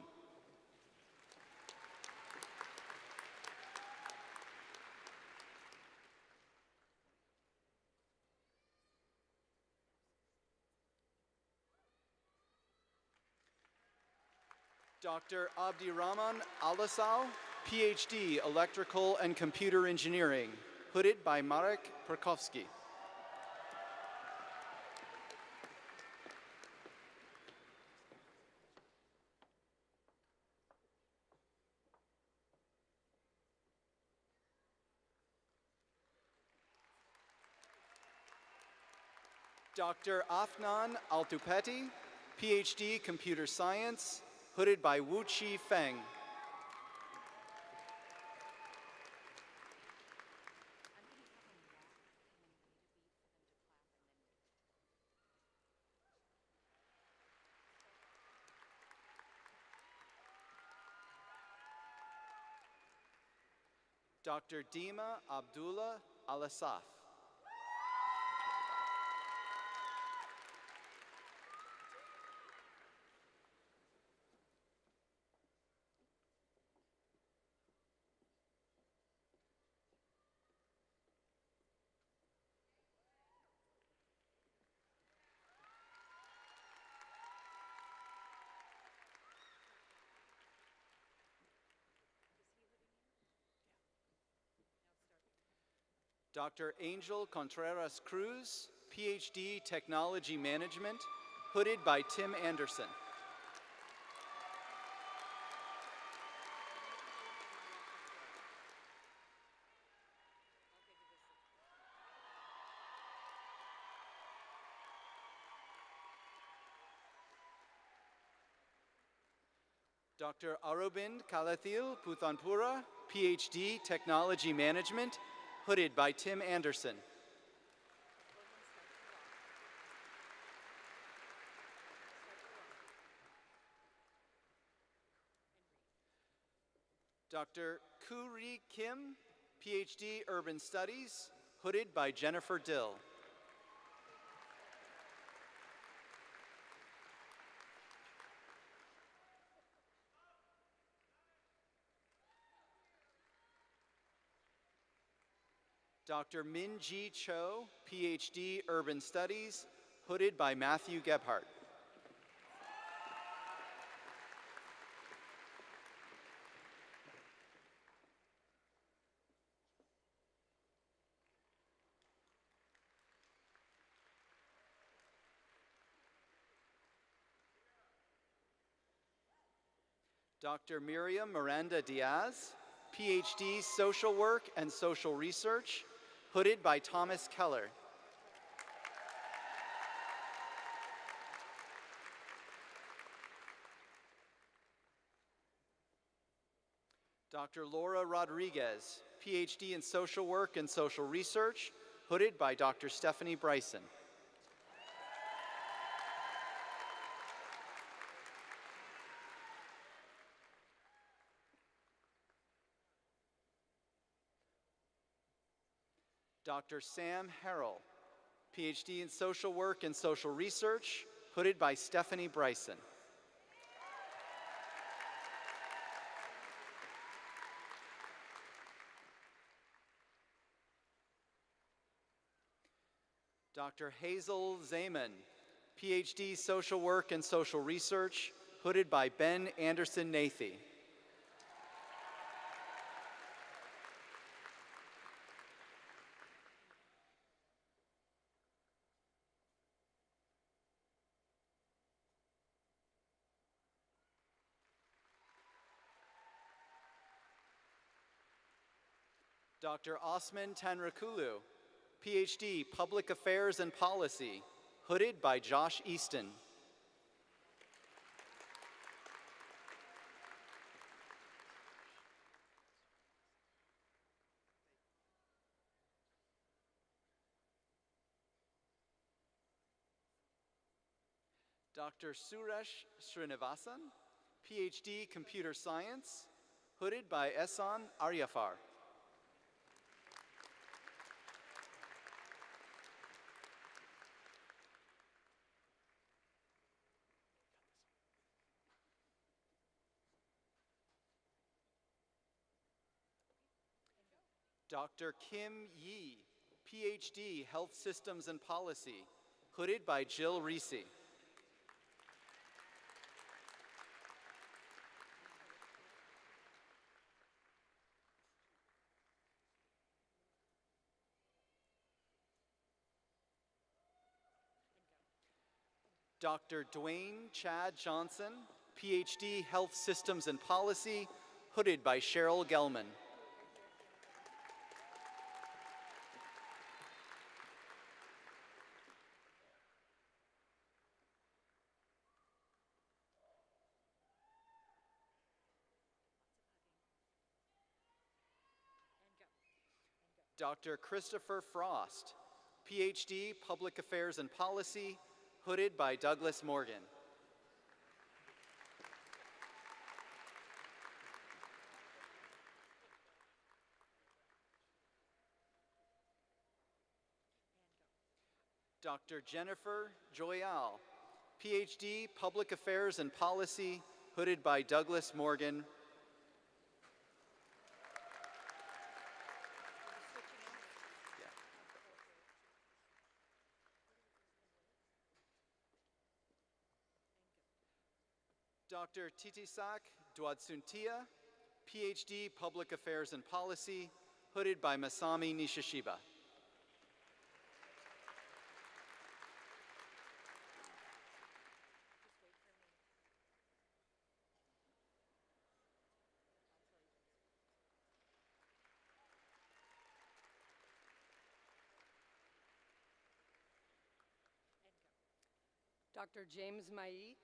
[SPEAKER 8] Dr. Abdirahman Alasal, Ph.D. Electrical and Computer Engineering, hooded by Marek Perkowski. Dr. Afnan Altupeti, Ph.D. Computer Science, hooded by Wuqi Feng. Dr. Dima Abdullah Al-Asaf. Dr. Angel Contreras Cruz, Ph.D. Technology Management, hooded by Tim Anderson. Dr. Aurobind Kalathil Puthanpura, Ph.D. Technology Management, hooded by Tim Anderson. Dr. Koo-Ri Kim, Ph.D. Urban Studies, hooded by Jennifer Dill. Dr. Min-Ji Cho, Ph.D. Urban Studies, hooded by Matthew Gebhardt. Dr. Miriam Miranda Diaz, Ph.D. Social Work and Social Research, hooded by Thomas Keller. Dr. Laura Rodriguez, Ph.D. in Social Work and Social Research, hooded by Dr. Stephanie Bryson. Dr. Sam Harrell, Ph.D. in Social Work and Social Research, hooded by Stephanie Bryson. Dr. Hazel Zaman, Ph.D. Social Work and Social Research, hooded by Ben Anderson Nathy. Dr. Osman Tanrakulu, Ph.D. Public Affairs and Policy, hooded by Josh Easton. Dr. Suresh Srinivasan, Ph.D. Computer Science, hooded by Ehsan Aryafar. Dr. Kim Yi, Ph.D. Health Systems and Policy, hooded by Jill Reese. Dr. Dwayne Chad Johnson, Ph.D. Health Systems and Policy, hooded by Cheryl Gelman. Dr. Christopher Frost, Ph.D. Public Affairs and Policy, hooded by Douglas Morgan. Dr. Jennifer Joyal, Ph.D., Public Affairs and Policy, hooded by Douglas Morgan. Dr. Titisak Dwadsuntia, Ph.D., Public Affairs and Policy, hooded by Masami Nishishiba.
[SPEAKER 9] Dr. James Maik,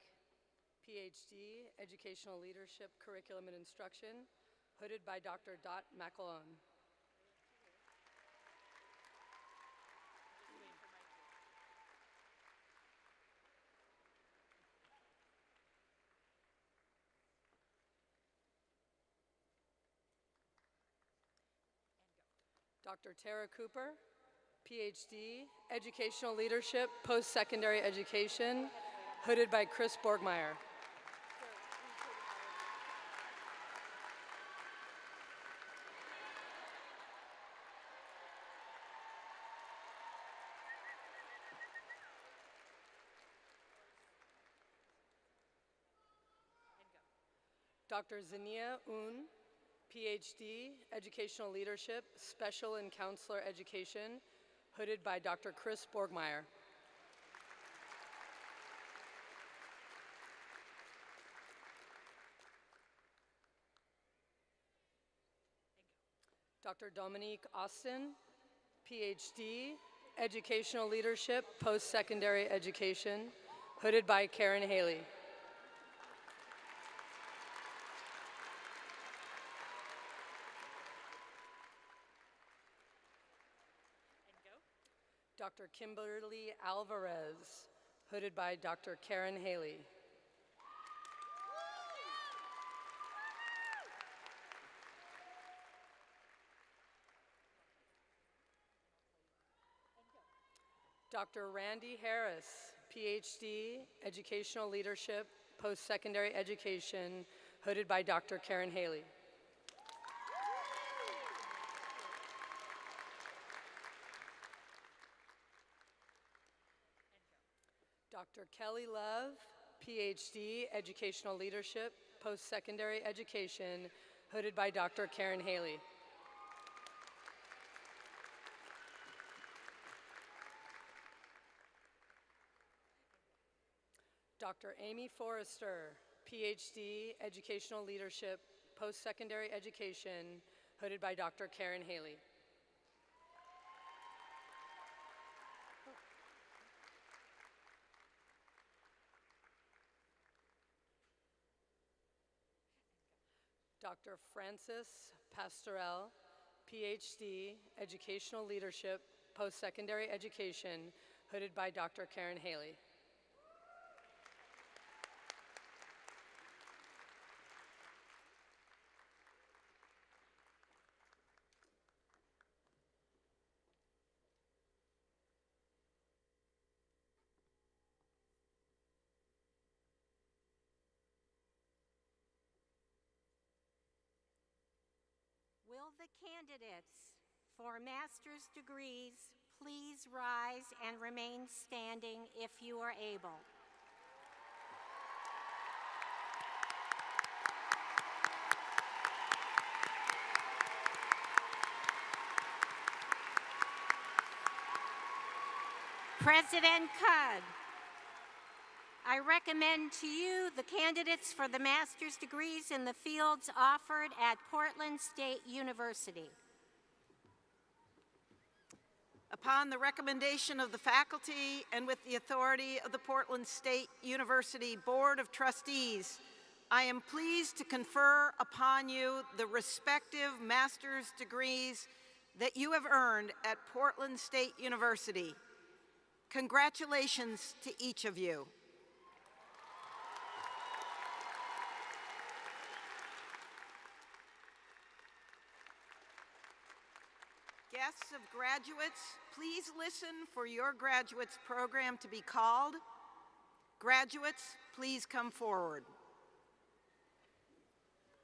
[SPEAKER 9] Ph.D., Educational Leadership, Curriculum and Instruction, hooded by Dr. Dot McAlone. Dr. Tara Cooper, Ph.D., Educational Leadership, Post-Secondary Education, hooded by Chris Borgmeyer. Dr. Zania Un, Ph.D., Educational Leadership, Special and Counselor Education, hooded by Dr. Chris Borgmeyer. Dr. Dominique Austin, Ph.D., Educational Leadership, Post-Secondary Education, hooded by Karen Haley. Dr. Kimberly Alvarez, hooded by Dr. Karen Haley. Dr. Randy Harris, Ph.D., Educational Leadership, Post-Secondary Education, hooded by Dr. Karen Haley. Dr. Kelly Love, Ph.D., Educational Leadership, Post-Secondary Education, hooded by Dr. Karen Haley. Dr. Amy Forrester, Ph.D., Educational Leadership, Post-Secondary Education, hooded by Dr. Karen Haley. Dr. Francis Pastorell, Ph.D., Educational Leadership, Post-Secondary Education, hooded by Dr. Karen Haley.
[SPEAKER 2] Will the candidates for master's degrees please rise and remain standing if you are able? President Cudd, I recommend to you the candidates for the master's degrees in the fields offered at Portland State University.
[SPEAKER 4] Upon the recommendation of the faculty and with the authority of the Portland State University Board of Trustees, I am pleased to confer upon you the respective master's degrees that you have earned at Portland State University. Congratulations to each of you. guests of graduates, please listen for your graduates program to be called. Graduates, please come forward.
[SPEAKER 10] Speak now?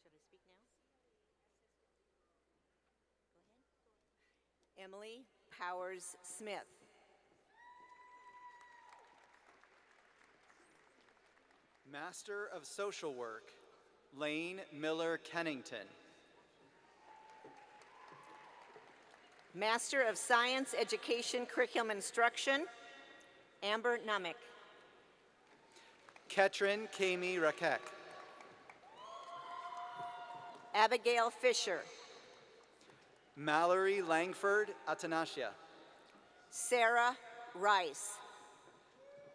[SPEAKER 10] Should I speak now? Go ahead. Emily Powers Smith.
[SPEAKER 8] Master of Social Work, Lane Miller Kennington.
[SPEAKER 10] Master of Science Education Curriculum Instruction, Amber Numick.
[SPEAKER 8] Ketrin Kami Rakek.
[SPEAKER 10] Abigail Fisher.
[SPEAKER 8] Mallory Langford Atanasio.
[SPEAKER 10] Sarah Rice.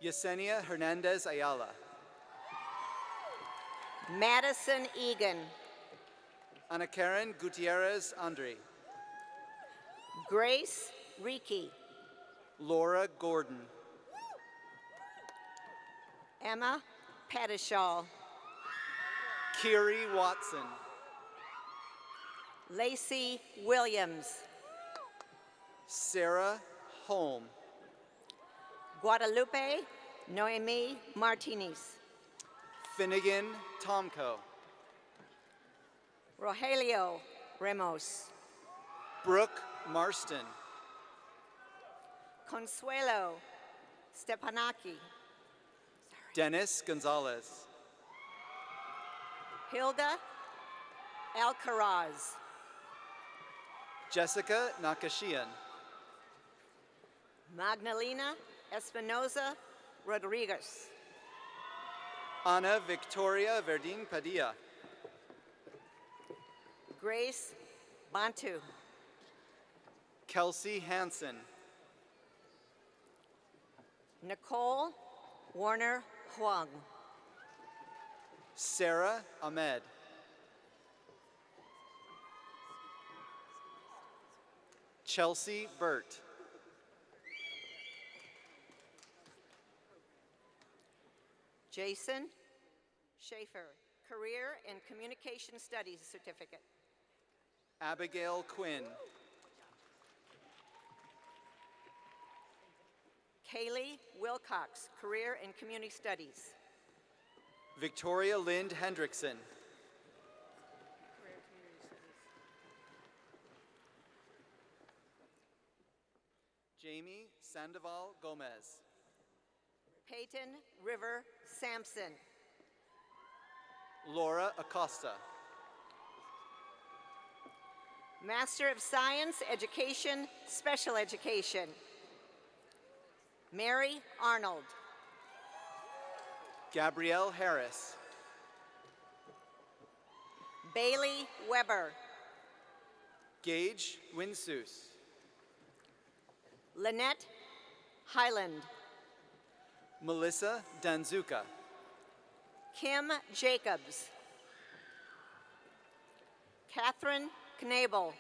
[SPEAKER 8] Yesenia Hernandez Ayala.
[SPEAKER 10] Madison Egan.
[SPEAKER 8] Ana Karen Gutierrez Andre.
[SPEAKER 10] Grace Reiki.
[SPEAKER 8] Laura Gordon.
[SPEAKER 10] Emma Padishall.
[SPEAKER 8] Kiri Watson.
[SPEAKER 10] Lacey Williams.
[SPEAKER 8] Sarah Holm.
[SPEAKER 10] Guadalupe Noemi Martinez.
[SPEAKER 8] Finnegan Tomko.
[SPEAKER 10] Rogelio Ramos.
[SPEAKER 8] Brooke Marston.
[SPEAKER 10] Consuelo Stepanaki.
[SPEAKER 8] Dennis Gonzalez.
[SPEAKER 10] Hilda Alcaraz.
[SPEAKER 8] Jessica Nakashian.
[SPEAKER 10] Magdalena Espinoza Rodriguez.
[SPEAKER 8] Ana Victoria Verdin Padilla.
[SPEAKER 10] Grace Bantu.
[SPEAKER 8] Kelsey Hansen.
[SPEAKER 10] Nicole Warner Huang.
[SPEAKER 8] Sarah Ahmed. Chelsea Burt.
[SPEAKER 10] Jason Schaefer, Career and Communication Studies Certificate.
[SPEAKER 8] Abigail Quinn.
[SPEAKER 10] Kaylee Wilcox, Career and Community Studies.
[SPEAKER 8] Victoria Lind Hendrickson. Jamie Sandoval Gomez.
[SPEAKER 10] Peyton River Sampson.
[SPEAKER 8] Laura Acosta.
[SPEAKER 10] Master of Science Education, Special Education. Mary Arnold.
[SPEAKER 8] Gabrielle Harris.
[SPEAKER 10] Bailey Weber.
[SPEAKER 8] Gage Winsus.
[SPEAKER 10] Lynette Highland.
[SPEAKER 8] Melissa Danzuka.
[SPEAKER 10] Kim Jacobs. Catherine Knabel.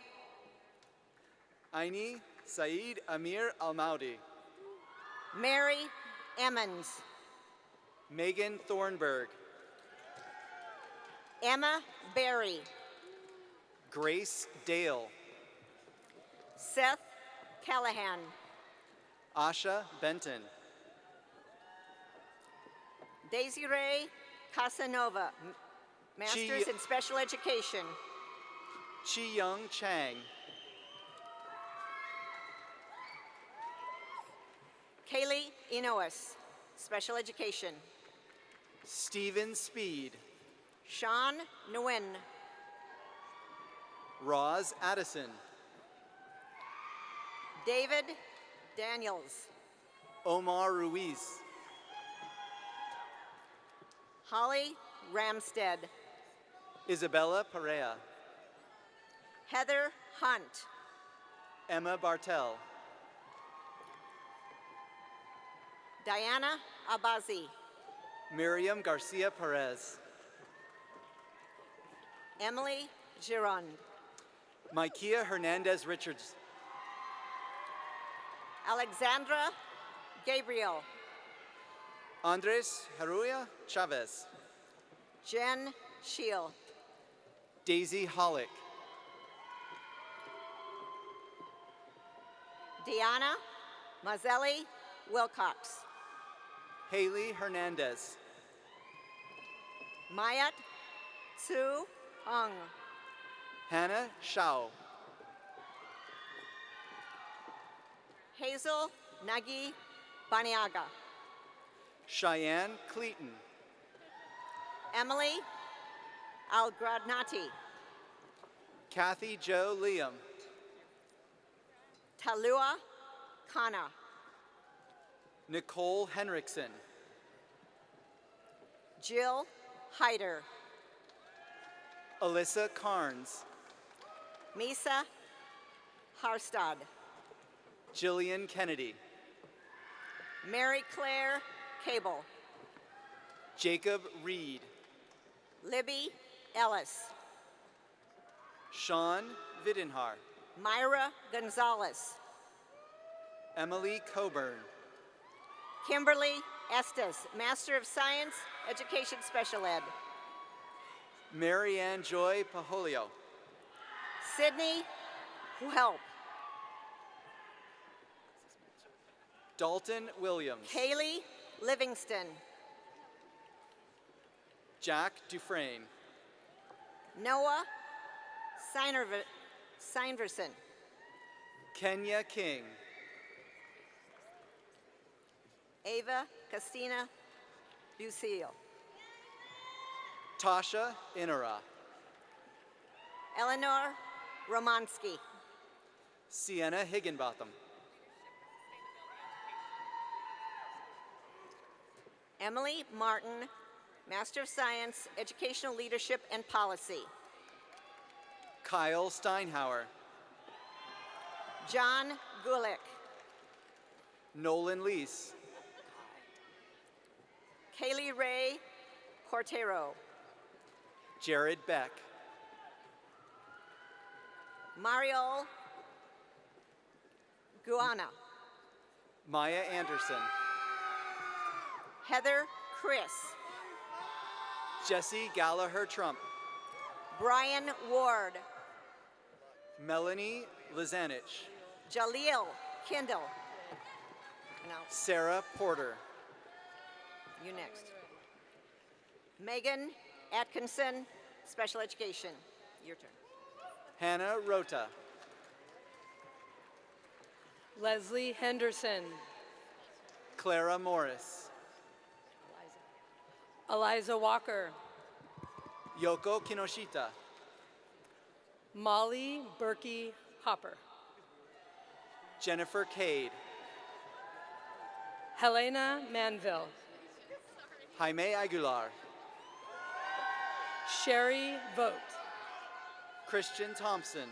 [SPEAKER 8] Aini Saeed Amir Almaudi.
[SPEAKER 10] Mary Emmons.
[SPEAKER 8] Megan Thornburg.
[SPEAKER 10] Emma Berry.
[SPEAKER 8] Grace Dale.
[SPEAKER 10] Seth Callahan.
[SPEAKER 8] Asha Benton.
[SPEAKER 10] Desiree Casanova, Masters in Special Education.
[SPEAKER 8] Chi Young Chang.
[SPEAKER 10] Kaylee Inois, Special Education.
[SPEAKER 8] Stephen Speed.
[SPEAKER 10] Sean Nguyen.
[SPEAKER 8] Roz Addison.
[SPEAKER 10] David Daniels.
[SPEAKER 8] Omar Ruiz.
[SPEAKER 10] Holly Ramstead.
[SPEAKER 8] Isabella Perea.
[SPEAKER 10] Heather Hunt.
[SPEAKER 8] Emma Bartel.
[SPEAKER 10] Diana Abazi.
[SPEAKER 8] Miriam Garcia Perez.
[SPEAKER 10] Emily Giron.
[SPEAKER 8] Maikia Hernandez Richards.
[SPEAKER 10] Alexandra Gabriel.
[SPEAKER 8] Andres Heruya Chavez.
[SPEAKER 10] Jen Scheel.
[SPEAKER 8] Daisy Hollick.
[SPEAKER 10] Deanna Mazelli Wilcox.
[SPEAKER 8] Haley Hernandez.
[SPEAKER 10] Mayat Tsu Hung.
[SPEAKER 8] Hannah Shao.
[SPEAKER 10] Hazel Nagi Baniaga.
[SPEAKER 8] Cheyenne Cleaton.
[SPEAKER 10] Emily Algradnati.
[SPEAKER 8] Kathy Jo Liam.
[SPEAKER 10] Talua Kana.
[SPEAKER 8] Nicole Henriksen.
[SPEAKER 10] Jill Hyder.
[SPEAKER 8] Alyssa Carnes.
[SPEAKER 10] Misa Harstad.
[SPEAKER 8] Jillian Kennedy.
[SPEAKER 10] Mary Claire Cable.
[SPEAKER 8] Jacob Reed.
[SPEAKER 10] Libby Ellis.
[SPEAKER 8] Sean Videnhar.
[SPEAKER 10] Myra Gonzalez.
[SPEAKER 8] Emily Coburn.
[SPEAKER 10] Kimberly Estes, Master of Science, Education Special Ed.
[SPEAKER 8] Marianne Joy Paholio.
[SPEAKER 10] Sydney Help.
[SPEAKER 8] Dalton Williams.
[SPEAKER 10] Kaylee Livingston.
[SPEAKER 8] Jack Dufresne.
[SPEAKER 10] Noah Seinerson.
[SPEAKER 8] Kenya King.
[SPEAKER 10] Ava Castina Lucille.
[SPEAKER 8] Tasha Inara.
[SPEAKER 10] Eleanor Romansky.
[SPEAKER 8] Sienna Higginbotham.
[SPEAKER 10] Emily Martin, Master of Science, Educational Leadership and Policy.
[SPEAKER 8] Kyle Steinhauer.
[SPEAKER 10] John Gulick.
[SPEAKER 8] Nolan Leese.
[SPEAKER 10] Kaylee Ray Cortero.
[SPEAKER 8] Jared Beck.
[SPEAKER 10] Mario Guana.
[SPEAKER 8] Maya Anderson.
[SPEAKER 10] Heather Chris.
[SPEAKER 8] Jesse Gallagher Trump.
[SPEAKER 10] Brian Ward.
[SPEAKER 8] Melanie Lizanich.
[SPEAKER 10] Jaleel Kindle. No,
[SPEAKER 8] Sarah Porter.
[SPEAKER 10] you next. Megan Atkinson, Special Education. Your turn.
[SPEAKER 8] Hannah Rota.
[SPEAKER 9] Leslie Henderson.
[SPEAKER 8] Clara Morris.
[SPEAKER 9] Eliza Walker.
[SPEAKER 8] Yoko Kinoshita.
[SPEAKER 9] Molly Berkey Hopper.
[SPEAKER 8] Jennifer Cade.
[SPEAKER 9] Helena Manville.
[SPEAKER 8] Jaime Aguilar.
[SPEAKER 9] Sherry Vogt.
[SPEAKER 8] Christian Thompson.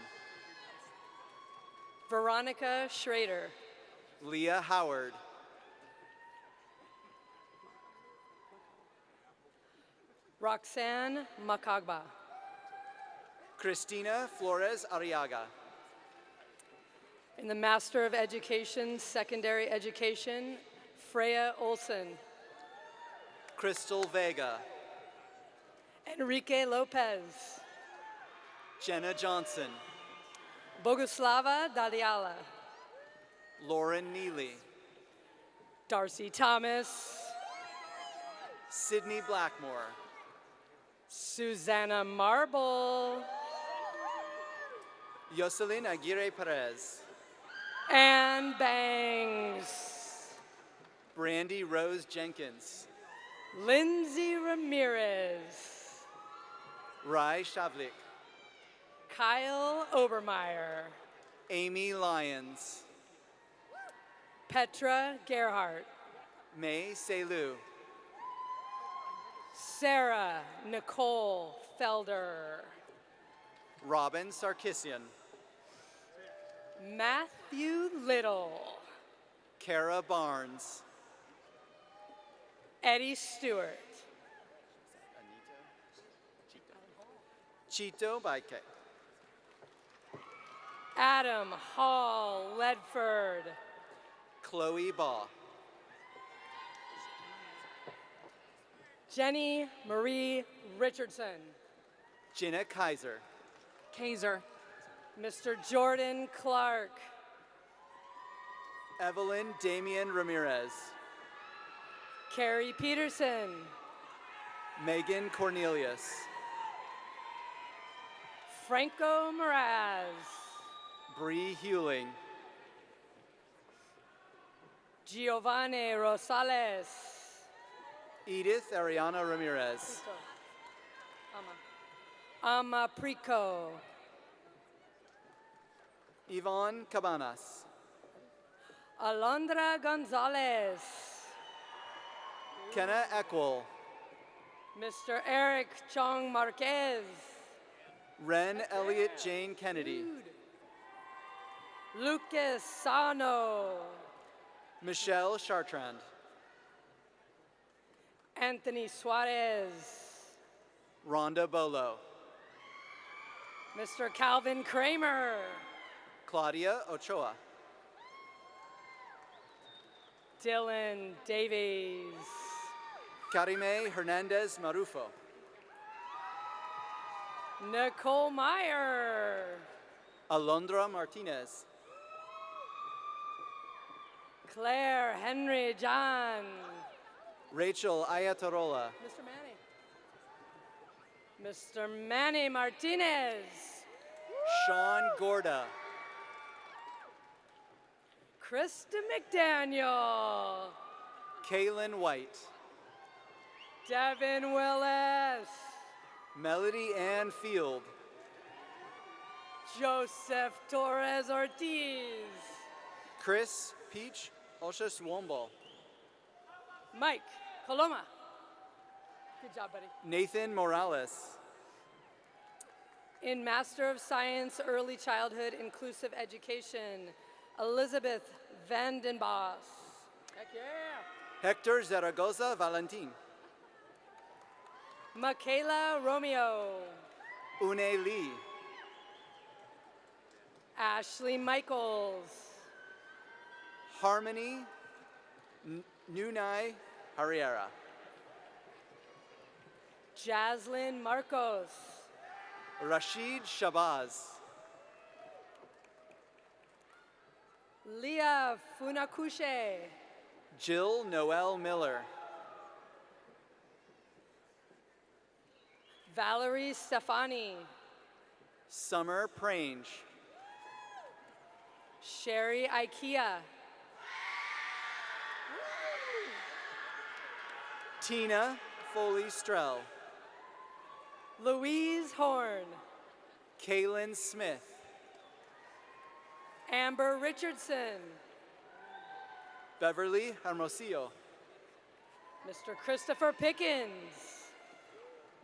[SPEAKER 9] Veronica Schrader.
[SPEAKER 8] Leah Howard.
[SPEAKER 9] Roxanne Macagba.
[SPEAKER 8] Cristina Flores Arriaga.
[SPEAKER 9] In the Master of Education, Secondary Education, Freya Olson.
[SPEAKER 8] Crystal Vega.
[SPEAKER 9] Enrique Lopez.
[SPEAKER 8] Jenna Johnson.
[SPEAKER 9] Boguslava Daliala.
[SPEAKER 8] Lauren Neely.
[SPEAKER 9] Darcy Thomas.
[SPEAKER 8] Sydney Blackmore.
[SPEAKER 9] Susanna Marble.
[SPEAKER 8] Jocelyn Aguirre Perez.
[SPEAKER 9] Ann Bangs.
[SPEAKER 8] Brandy Rose Jenkins.
[SPEAKER 9] Lindsay Ramirez.
[SPEAKER 8] Rai Shavlik.
[SPEAKER 9] Kyle Obermeyer.
[SPEAKER 8] Amy Lyons.
[SPEAKER 9] Petra Gerhardt.
[SPEAKER 8] May Selu.
[SPEAKER 9] Sarah Nicole Felder.
[SPEAKER 8] Robin Sarkisian.
[SPEAKER 9] Matthew Little.
[SPEAKER 8] Kara Barnes.
[SPEAKER 9] Eddie Stewart.
[SPEAKER 8] Chito Baike.
[SPEAKER 9] Adam Hall Ledford.
[SPEAKER 8] Chloe Baugh.
[SPEAKER 9] Jenny Marie Richardson.
[SPEAKER 8] Jenna Kaiser.
[SPEAKER 9] Kaiser. Mr. Jordan Clark.
[SPEAKER 8] Evelyn Damian Ramirez.
[SPEAKER 9] Carrie Peterson.
[SPEAKER 8] Megan Cornelius.
[SPEAKER 9] Franco Moraz.
[SPEAKER 8] Bree Hewling.
[SPEAKER 9] Giovanni Rosales.
[SPEAKER 8] Edith Ariana Ramirez.
[SPEAKER 9] Ama Prico.
[SPEAKER 8] Yvonne Cabanas.
[SPEAKER 9] Alondra Gonzalez.
[SPEAKER 8] Kenna Ekwell.
[SPEAKER 9] Mr. Eric Chong Marquez.
[SPEAKER 8] Ren Elliott Jane Kennedy.
[SPEAKER 9] Lucas Sano.
[SPEAKER 8] Michelle Chartrand.
[SPEAKER 9] Anthony Suarez.
[SPEAKER 8] Rhonda Bolo.
[SPEAKER 9] Mr. Calvin Kramer.
[SPEAKER 8] Claudia Ochoa.
[SPEAKER 9] Dylan Davies.
[SPEAKER 8] Karime Hernandez Marufo.
[SPEAKER 9] Nicole Meyer.
[SPEAKER 8] Alondra Martinez.
[SPEAKER 9] Claire Henry John.
[SPEAKER 8] Rachel Ayatarola.
[SPEAKER 9] Mr. Manny. Mr. Manny Martinez.
[SPEAKER 8] Sean Gorda.
[SPEAKER 9] Krista McDaniel.
[SPEAKER 8] Kaylin White.
[SPEAKER 9] Devin Willis.
[SPEAKER 8] Melody Ann Field.
[SPEAKER 9] Joseph Torres Ortiz.
[SPEAKER 8] Chris Peach Oshaswombo.
[SPEAKER 9] Mike Coloma. Good job, buddy.
[SPEAKER 8] Nathan Morales.
[SPEAKER 9] In Master of Science, Early Childhood Inclusive Education, Elizabeth Vandenbos. Heck yeah.
[SPEAKER 8] Hector Zaragoza Valentin.
[SPEAKER 9] Michaela Romeo.
[SPEAKER 8] Une Lee.
[SPEAKER 9] Ashley Michaels.
[SPEAKER 8] Harmony Nunai Harriera.
[SPEAKER 9] Jaslyn Marcos.
[SPEAKER 8] Rashid Shabazz.
[SPEAKER 9] Leah Funakushe.
[SPEAKER 8] Jill Noel Miller.
[SPEAKER 9] Valerie Stefani.
[SPEAKER 8] Summer Prange.
[SPEAKER 9] Sherry Ikea.
[SPEAKER 8] Tina Foley Strell.
[SPEAKER 9] Louise Horn.
[SPEAKER 8] Kaylin Smith.
[SPEAKER 9] Amber Richardson.
[SPEAKER 8] Beverly Hermosillo.
[SPEAKER 9] Mr. Christopher Pickens.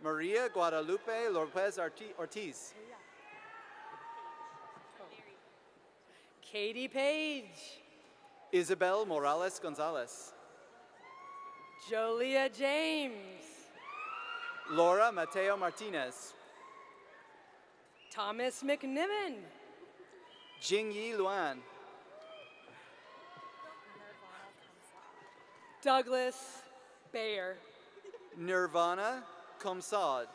[SPEAKER 8] Maria Guadalupe Lopez Ortiz.
[SPEAKER 9] Katie Page.
[SPEAKER 8] Isabel Morales Gonzalez.
[SPEAKER 9] Jolia James.
[SPEAKER 8] Laura Mateo Martinez.
[SPEAKER 9] Thomas McNiven.
[SPEAKER 8] Jingyi Luan.
[SPEAKER 9] Douglas Bayer.
[SPEAKER 8] Nirvana Komsad.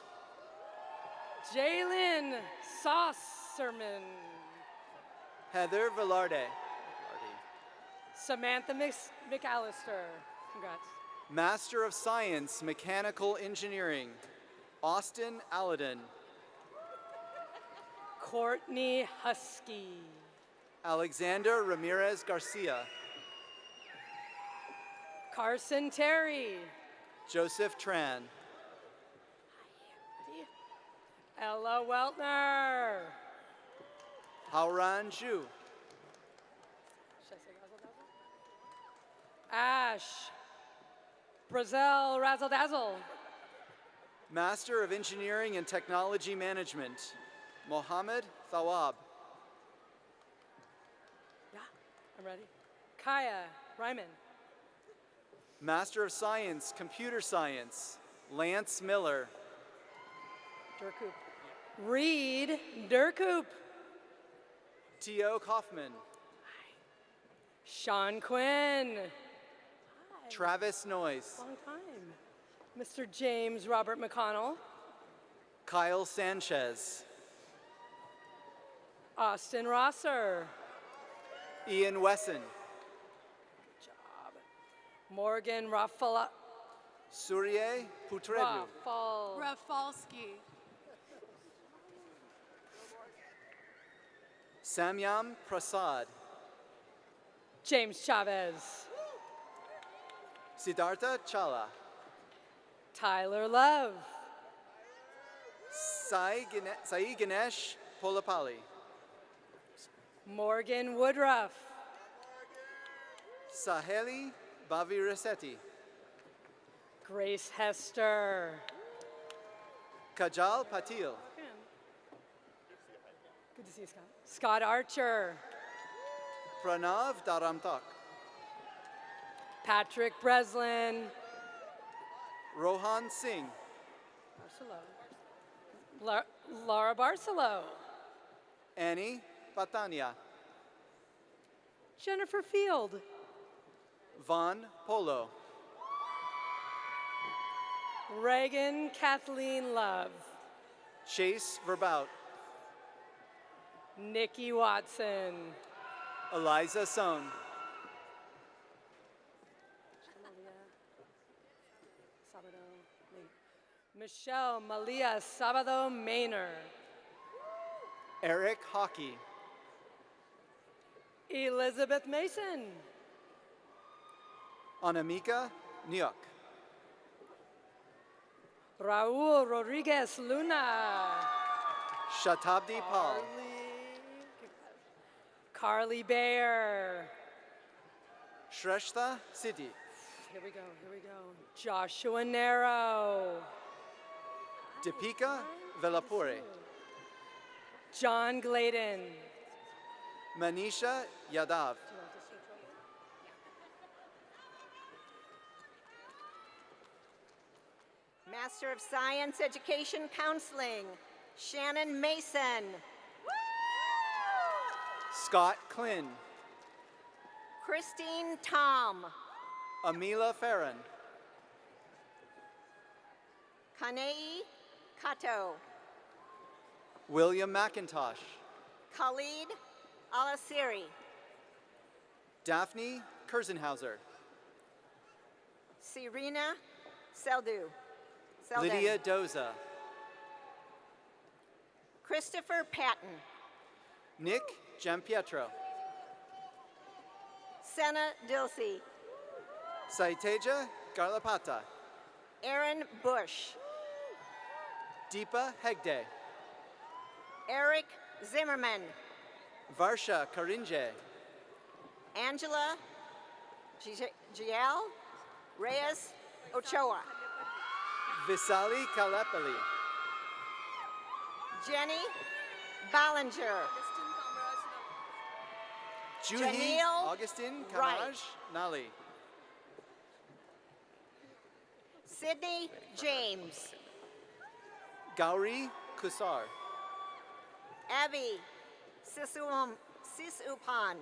[SPEAKER 9] Jalen Saucerman.
[SPEAKER 8] Heather Velarde.
[SPEAKER 9] Samantha McAllister. Congrats.
[SPEAKER 8] Master of Science, Mechanical Engineering, Austin Aladdin.
[SPEAKER 9] Courtney Husky.
[SPEAKER 8] Alexander Ramirez Garcia.
[SPEAKER 9] Carson Terry.
[SPEAKER 8] Joseph Tran.
[SPEAKER 9] Ella Weltner.
[SPEAKER 8] Hauran Zhu.
[SPEAKER 9] Ash. Brazil Razzle Dazzle.
[SPEAKER 8] Master of Engineering and Technology Management, Mohammed Thawab.
[SPEAKER 9] Yeah, I'm ready. Kaya Ryman.
[SPEAKER 8] Master of Science, Computer Science, Lance Miller.
[SPEAKER 9] Durkoop. Reed Durkoop.
[SPEAKER 8] T.O. Kaufman.
[SPEAKER 9] Sean Quinn.
[SPEAKER 8] Travis Noyes.
[SPEAKER 9] Long time. Mr. James Robert McConnell.
[SPEAKER 8] Kyle Sanchez.
[SPEAKER 9] Austin Rosser.
[SPEAKER 8] Ian Wesson.
[SPEAKER 9] Job. Morgan Rafala.
[SPEAKER 8] Surye Putrevu.
[SPEAKER 11] Rafalski.
[SPEAKER 8] Samyam Prasad.
[SPEAKER 9] James Chavez.
[SPEAKER 8] Siddhartha Chala.
[SPEAKER 9] Tyler Love.
[SPEAKER 8] Sai Ganesh Polapali.
[SPEAKER 9] Morgan Woodruff.
[SPEAKER 8] Saheli Bavirasetti.
[SPEAKER 9] Grace Hester.
[SPEAKER 8] Kajal Patil.
[SPEAKER 9] Good to see you, Scott. Scott Archer.
[SPEAKER 8] Pranav Dharamtak.
[SPEAKER 9] Patrick Breslin.
[SPEAKER 8] Rohan Singh.
[SPEAKER 9] Laura Barcelo.
[SPEAKER 8] Annie Patania.
[SPEAKER 9] Jennifer Field.
[SPEAKER 8] Von Polo.
[SPEAKER 9] Reagan Kathleen Love.
[SPEAKER 8] Chase Verbout.
[SPEAKER 9] Nikki Watson.
[SPEAKER 8] Eliza Sohn.
[SPEAKER 9] Michelle Malia Sabado Maynor.
[SPEAKER 8] Eric Hockey.
[SPEAKER 9] Elizabeth Mason.
[SPEAKER 8] Anamika Nyuk.
[SPEAKER 9] Raul Rodriguez Luna.
[SPEAKER 8] Shatabdi Paul.
[SPEAKER 9] Carly Bayer.
[SPEAKER 8] Shrestha Siddhi.
[SPEAKER 9] Here we go, here we go. Joshua Narrow.
[SPEAKER 8] Deepika Velapure.
[SPEAKER 9] John Gladen.
[SPEAKER 8] Manisha Yadav.
[SPEAKER 10] Master of Science Education Counseling, Shannon Mason.
[SPEAKER 8] Scott Klin.
[SPEAKER 10] Christine Tom.
[SPEAKER 8] Amila Farron.
[SPEAKER 10] Kanei Kato.
[SPEAKER 8] William McIntosh.
[SPEAKER 10] Khalid Alasiri.
[SPEAKER 8] Daphne Kurzenhauser.
[SPEAKER 10] Serena Selden.
[SPEAKER 8] Lydia Doza.
[SPEAKER 10] Christopher Patton.
[SPEAKER 8] Nick Giampietro.
[SPEAKER 10] Senna Dilsey.
[SPEAKER 8] Saiteja Garlapata.
[SPEAKER 10] Aaron Bush.
[SPEAKER 8] Deepa Hegde.
[SPEAKER 10] Eric Zimmerman.
[SPEAKER 8] Varsha Karinje.
[SPEAKER 10] Angela Gial Reyes Ochoa.
[SPEAKER 8] Visali Kalepali.
[SPEAKER 10] Jenny Ballinger.
[SPEAKER 8] Juhi
[SPEAKER 10] Janelle
[SPEAKER 8] Augustine
[SPEAKER 10] Wright.
[SPEAKER 8] Kamaraj Nali.
[SPEAKER 10] Sydney James.
[SPEAKER 8] Gauri Kusar.
[SPEAKER 10] Abby Sisupan.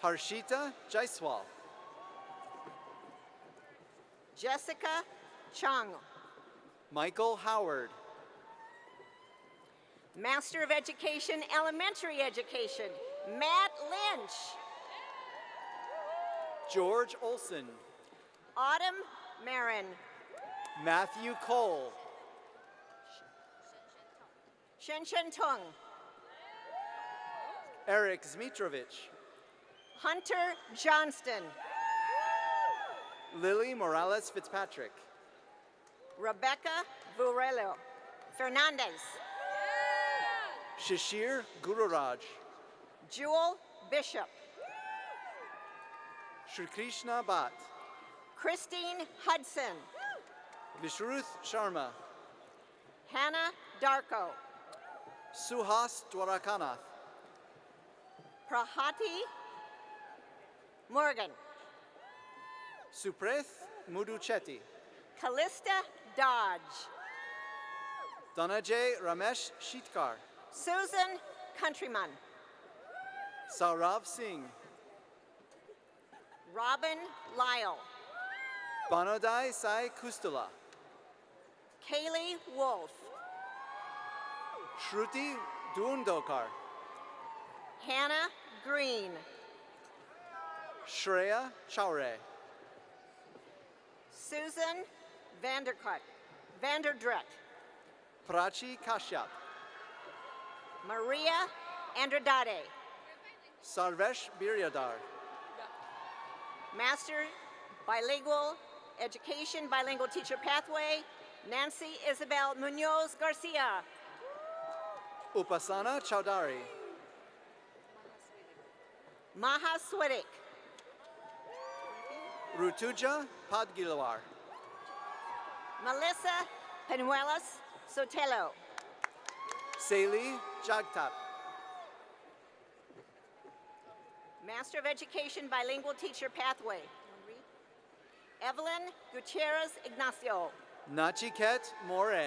[SPEAKER 8] Harshita Jaiswal.
[SPEAKER 10] Jessica Chung.
[SPEAKER 8] Michael Howard.
[SPEAKER 10] Master of Education, Elementary Education, Matt Lynch.
[SPEAKER 8] George Olson.
[SPEAKER 10] Autumn Marin.
[SPEAKER 8] Matthew Cole.
[SPEAKER 10] Shen Shen Tung.
[SPEAKER 8] Eric Zmitrovich.
[SPEAKER 10] Hunter Johnston.
[SPEAKER 8] Lily Morales Fitzpatrick.
[SPEAKER 10] Rebecca Burello. Fernandez.
[SPEAKER 8] Shashir Gururaj.
[SPEAKER 10] Jewel Bishop.
[SPEAKER 8] Shri Krishna Bhatt.
[SPEAKER 10] Christine Hudson.
[SPEAKER 8] Vishruth Sharma.
[SPEAKER 10] Hannah Darko.
[SPEAKER 8] Suhas Dwarakanath.
[SPEAKER 10] Prahati Morgan.
[SPEAKER 8] Supreth Muduchetti.
[SPEAKER 10] Callista Dodge.
[SPEAKER 8] Dhanajay Ramesh Sheetkar.
[SPEAKER 10] Susan Countryman.
[SPEAKER 8] Saurav Singh.
[SPEAKER 10] Robin Lyle.
[SPEAKER 8] Banodai Sai Kustula.
[SPEAKER 10] Kaylee Wolf.
[SPEAKER 8] Shruti Dundokar.
[SPEAKER 10] Hannah Green.
[SPEAKER 8] Shreya Chaure.
[SPEAKER 10] Susan Vanderdrecht.
[SPEAKER 8] Prachi Kashyap.
[SPEAKER 10] Maria Andrade.
[SPEAKER 8] Sarvesh Biryadar.
[SPEAKER 10] Master Bilingual Education, Bilingual Teacher Pathway, Nancy Isabel Munoz Garcia.
[SPEAKER 8] Upasana Chowdhury.
[SPEAKER 10] Maha Swidik.
[SPEAKER 8] Rutuja Padgilawar.
[SPEAKER 10] Melissa Penuelas Sotelo.
[SPEAKER 8] Saili Jagtap.
[SPEAKER 10] Master of Education, Bilingual Teacher Pathway. Evelyn Gutierrez Ignacio.
[SPEAKER 8] Nachiket More.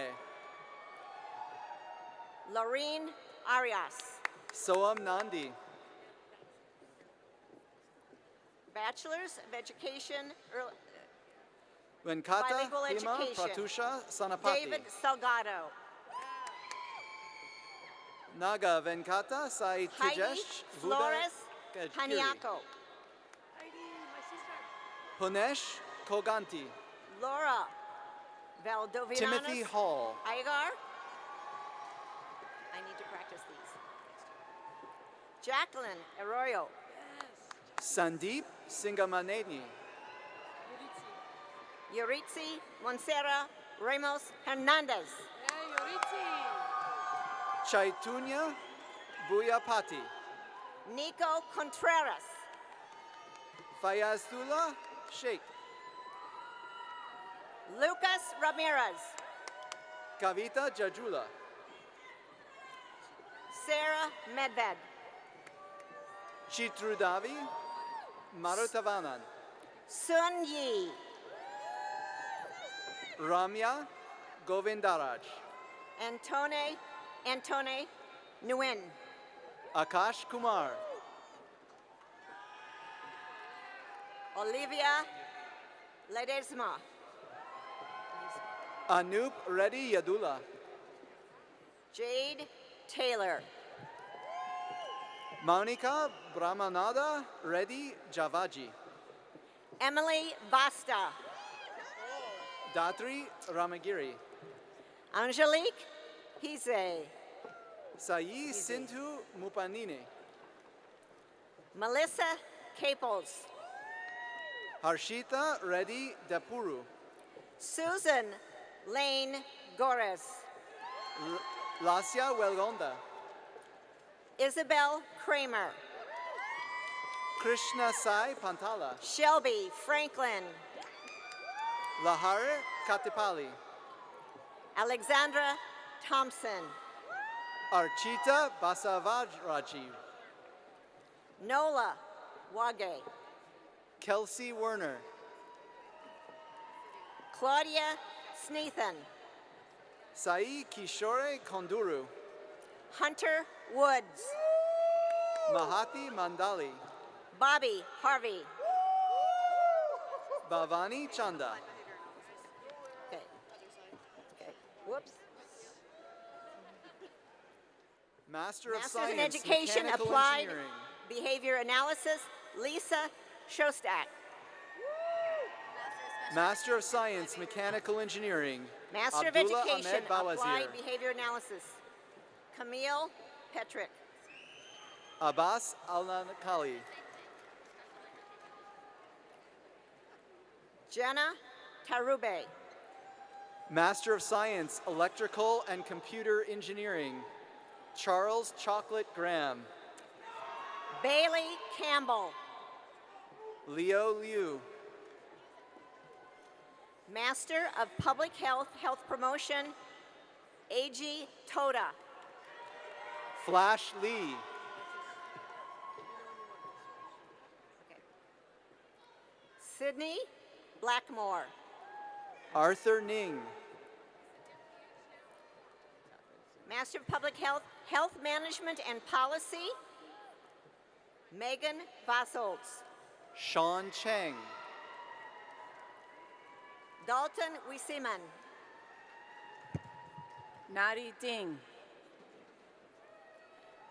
[SPEAKER 10] Laureen Arias.
[SPEAKER 8] Soam Nandi.
[SPEAKER 10] Bachelors of Education,
[SPEAKER 8] Venkata
[SPEAKER 10] Bilingual
[SPEAKER 8] Hima
[SPEAKER 10] Education.
[SPEAKER 8] Pratusha Sanapati.
[SPEAKER 10] David Salgado.
[SPEAKER 8] Naga Venkata Sai
[SPEAKER 10] Heidi
[SPEAKER 8] Tijesh
[SPEAKER 10] Flores
[SPEAKER 8] Kiri.
[SPEAKER 10] Paniaco.
[SPEAKER 8] Punesh Koganti.
[SPEAKER 10] Laura Valdovinanos.
[SPEAKER 8] Timothy Hall.
[SPEAKER 10] Igar. I need to practice these. Jacqueline Arroyo.
[SPEAKER 8] Sandeep Singamaneni.
[SPEAKER 10] Yuritsi Monsera Ramos Hernandez.
[SPEAKER 8] Chaitunya Buyapati.
[SPEAKER 10] Nico Contreras.
[SPEAKER 8] Fayazullah Sheikh.
[SPEAKER 10] Lucas Ramirez.
[SPEAKER 8] Kavita Jajula.
[SPEAKER 10] Sarah Medved.
[SPEAKER 8] Chitrudavi Marutavanan.
[SPEAKER 10] Sun Yi.
[SPEAKER 8] Ramya Govindaraj.
[SPEAKER 10] Antone Nguyen.
[SPEAKER 8] Akash Kumar.
[SPEAKER 10] Olivia Ledesma.
[SPEAKER 8] Anup Reddy Yadula.
[SPEAKER 10] Jade Taylor.
[SPEAKER 8] Monica Brahmanada Reddy Javaji.
[SPEAKER 10] Emily Vasta.
[SPEAKER 8] Datri Ramagiri.
[SPEAKER 10] Angelique Hize.
[SPEAKER 8] Sai Sindhu Mupanine.
[SPEAKER 10] Melissa Caples.
[SPEAKER 8] Harshita Reddy Dapuru.
[SPEAKER 10] Susan Lane Gores.
[SPEAKER 8] Lasya Welgonda.
[SPEAKER 10] Isabel Kramer.
[SPEAKER 8] Krishna Sai Pantala.
[SPEAKER 10] Shelby Franklin.
[SPEAKER 8] Lahare Katipali.
[SPEAKER 10] Alexandra Thompson.
[SPEAKER 8] Archita Basavaraji.
[SPEAKER 10] Nola Wage.
[SPEAKER 8] Kelsey Werner.
[SPEAKER 10] Claudia Sneathan.
[SPEAKER 8] Sai Kishore Konduru.
[SPEAKER 10] Hunter Woods.
[SPEAKER 8] Mahati Mandali.
[SPEAKER 10] Bobby Harvey.
[SPEAKER 8] Bhavani Chanda.
[SPEAKER 10] Okay. Whoops.
[SPEAKER 8] Master of
[SPEAKER 10] Masters
[SPEAKER 8] Science,
[SPEAKER 10] in Education,
[SPEAKER 8] Mechanical
[SPEAKER 10] Applied
[SPEAKER 8] Engineering.
[SPEAKER 10] Behavior Analysis, Lisa Shostak.
[SPEAKER 8] Master of Science, Mechanical Engineering.
[SPEAKER 10] Master
[SPEAKER 8] Abdullah
[SPEAKER 10] of Education,
[SPEAKER 8] Ahmed Bawazir.
[SPEAKER 10] Applied Behavior Analysis, Camille Petrick.
[SPEAKER 8] Abbas Al-Nakali.
[SPEAKER 10] Jenna Tarube.
[SPEAKER 8] Master of Science, Electrical and Computer Engineering. Charles Chocolate Graham.
[SPEAKER 10] Bailey Campbell.
[SPEAKER 8] Leo Liu.
[SPEAKER 10] Master of Public Health, Health Promotion, A.G. Toda.
[SPEAKER 8] Flash Lee.
[SPEAKER 10] Sydney Blackmore.
[SPEAKER 8] Arthur Ning.
[SPEAKER 10] Master of Public Health, Health Management and Policy, Megan Vosholtz.
[SPEAKER 8] Sean Cheng.
[SPEAKER 10] Dalton Wisiman.
[SPEAKER 12] Nari Ding.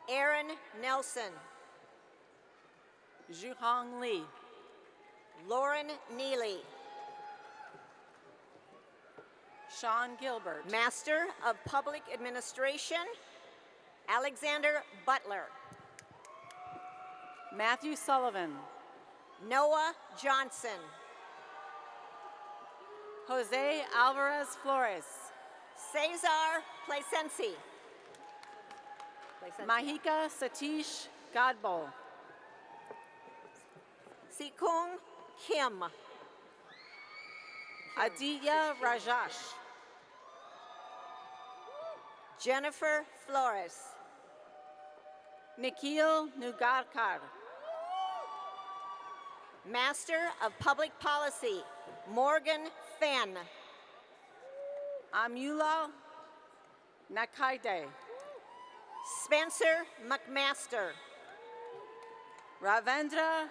[SPEAKER 10] Aaron Nelson.
[SPEAKER 12] Zhuhong Li.
[SPEAKER 10] Lauren Neely.
[SPEAKER 12] Sean Gilbert.
[SPEAKER 10] Master of Public Administration, Alexander Butler.
[SPEAKER 12] Matthew Sullivan.
[SPEAKER 10] Noah Johnson.
[SPEAKER 12] Jose Alvarez Flores.
[SPEAKER 10] Cesar Placensi.
[SPEAKER 12] Mahika Satish Godbol.
[SPEAKER 10] Sikung Kim.
[SPEAKER 12] Aditya Rajesh.
[SPEAKER 10] Jennifer Flores.
[SPEAKER 12] Nikhil Nugarkar.
[SPEAKER 10] Master of Public Policy, Morgan Fenn.
[SPEAKER 12] Amula Nakaide.
[SPEAKER 10] Spencer McMaster.
[SPEAKER 12] Ravendra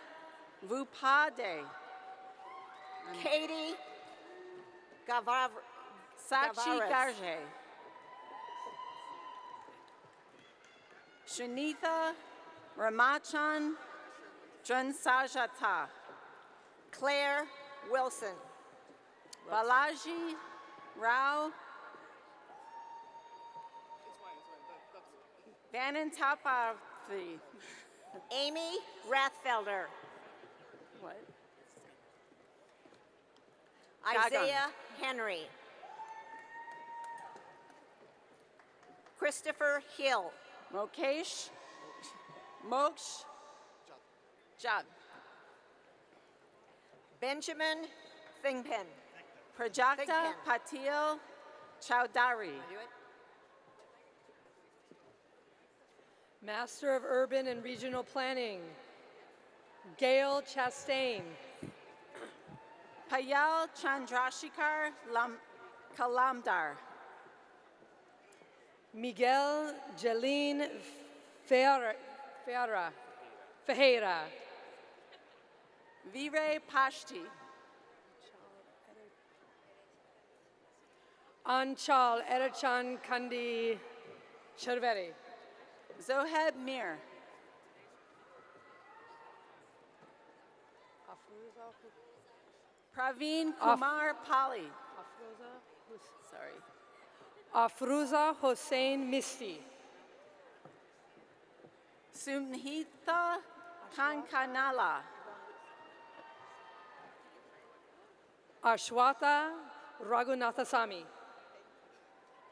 [SPEAKER 12] Vupade.
[SPEAKER 10] Katie
[SPEAKER 12] Sakshi
[SPEAKER 10] Gavaras.
[SPEAKER 12] Garge. Shanitha Ramachan Dransajata.
[SPEAKER 10] Claire Wilson.
[SPEAKER 12] Balaji Rao Vanantapathi.
[SPEAKER 10] Amy Rathfelder.
[SPEAKER 12] What?
[SPEAKER 10] Isaiah Henry. Christopher Hill.
[SPEAKER 12] Mokesh Moksh Jug.
[SPEAKER 10] Benjamin Thingpen.
[SPEAKER 12] Prajakta
[SPEAKER 10] Thigpen.
[SPEAKER 12] Patil Chowdhury.
[SPEAKER 9] Master of Urban and Regional Planning, Gail Chastain.
[SPEAKER 12] Payal Chandrashikar Kalamdar.
[SPEAKER 9] Miguel Jeline Ferreira.
[SPEAKER 12] Vire Pashti.
[SPEAKER 9] Anchal Erachan Kandi Charveri.
[SPEAKER 12] Zoheb Mir. Praveen Kumar Pali. Sorry.
[SPEAKER 9] Afruza Hossein Misti.
[SPEAKER 12] Sumhita Kankanala.
[SPEAKER 9] Ashwata Raghunathasamy.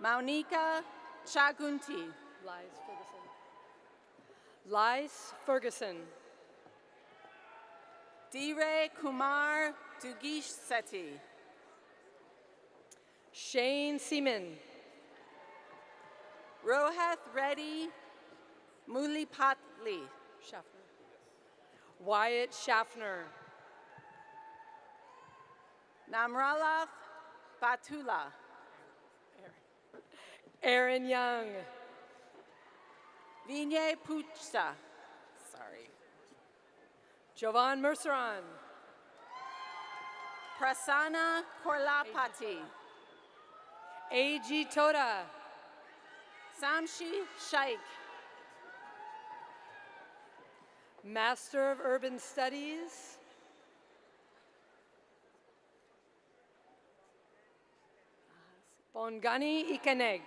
[SPEAKER 12] Maunika Chagunti.
[SPEAKER 9] Lies Ferguson.
[SPEAKER 12] Dire Kumar Dugish Seti.
[SPEAKER 9] Shane Seaman.
[SPEAKER 12] Rohath Reddy Mulipatli.
[SPEAKER 9] Schaffner. Wyatt Schaffner.
[SPEAKER 12] Namralath Batula.
[SPEAKER 9] Aaron Young.
[SPEAKER 12] Vinay Puchta. Sorry.
[SPEAKER 9] Jovan Merceron.
[SPEAKER 12] Prasanna Korlapati.
[SPEAKER 9] A.G. Toda.
[SPEAKER 12] Samshi Shaikh.
[SPEAKER 9] Master of Urban Studies, Bongani Ikeneg.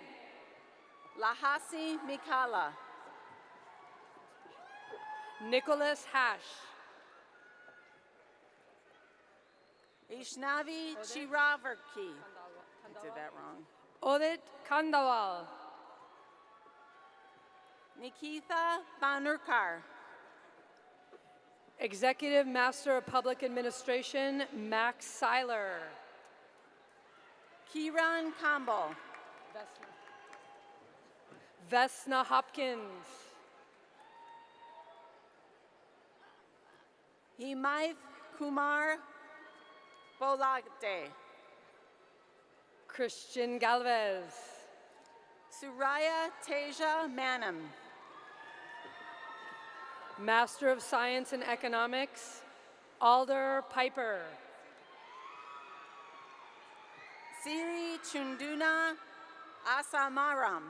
[SPEAKER 12] Lahasi Mikala.
[SPEAKER 9] Nicholas Hash.
[SPEAKER 12] Ishnavi Chiravarki. I did that wrong.
[SPEAKER 9] Odit Kandawal.
[SPEAKER 12] Nikitha Banurkar.
[SPEAKER 9] Executive Master of Public Administration, Max Seiler.
[SPEAKER 12] Kiran Kambal.
[SPEAKER 9] Vesna Hopkins.
[SPEAKER 12] Himaith Kumar Bolagde.
[SPEAKER 9] Christian Galvez.
[SPEAKER 12] Suraya Teja Manam.
[SPEAKER 9] Master of Science in Economics, Alder Piper.
[SPEAKER 12] Siri Chunduna Asamaram.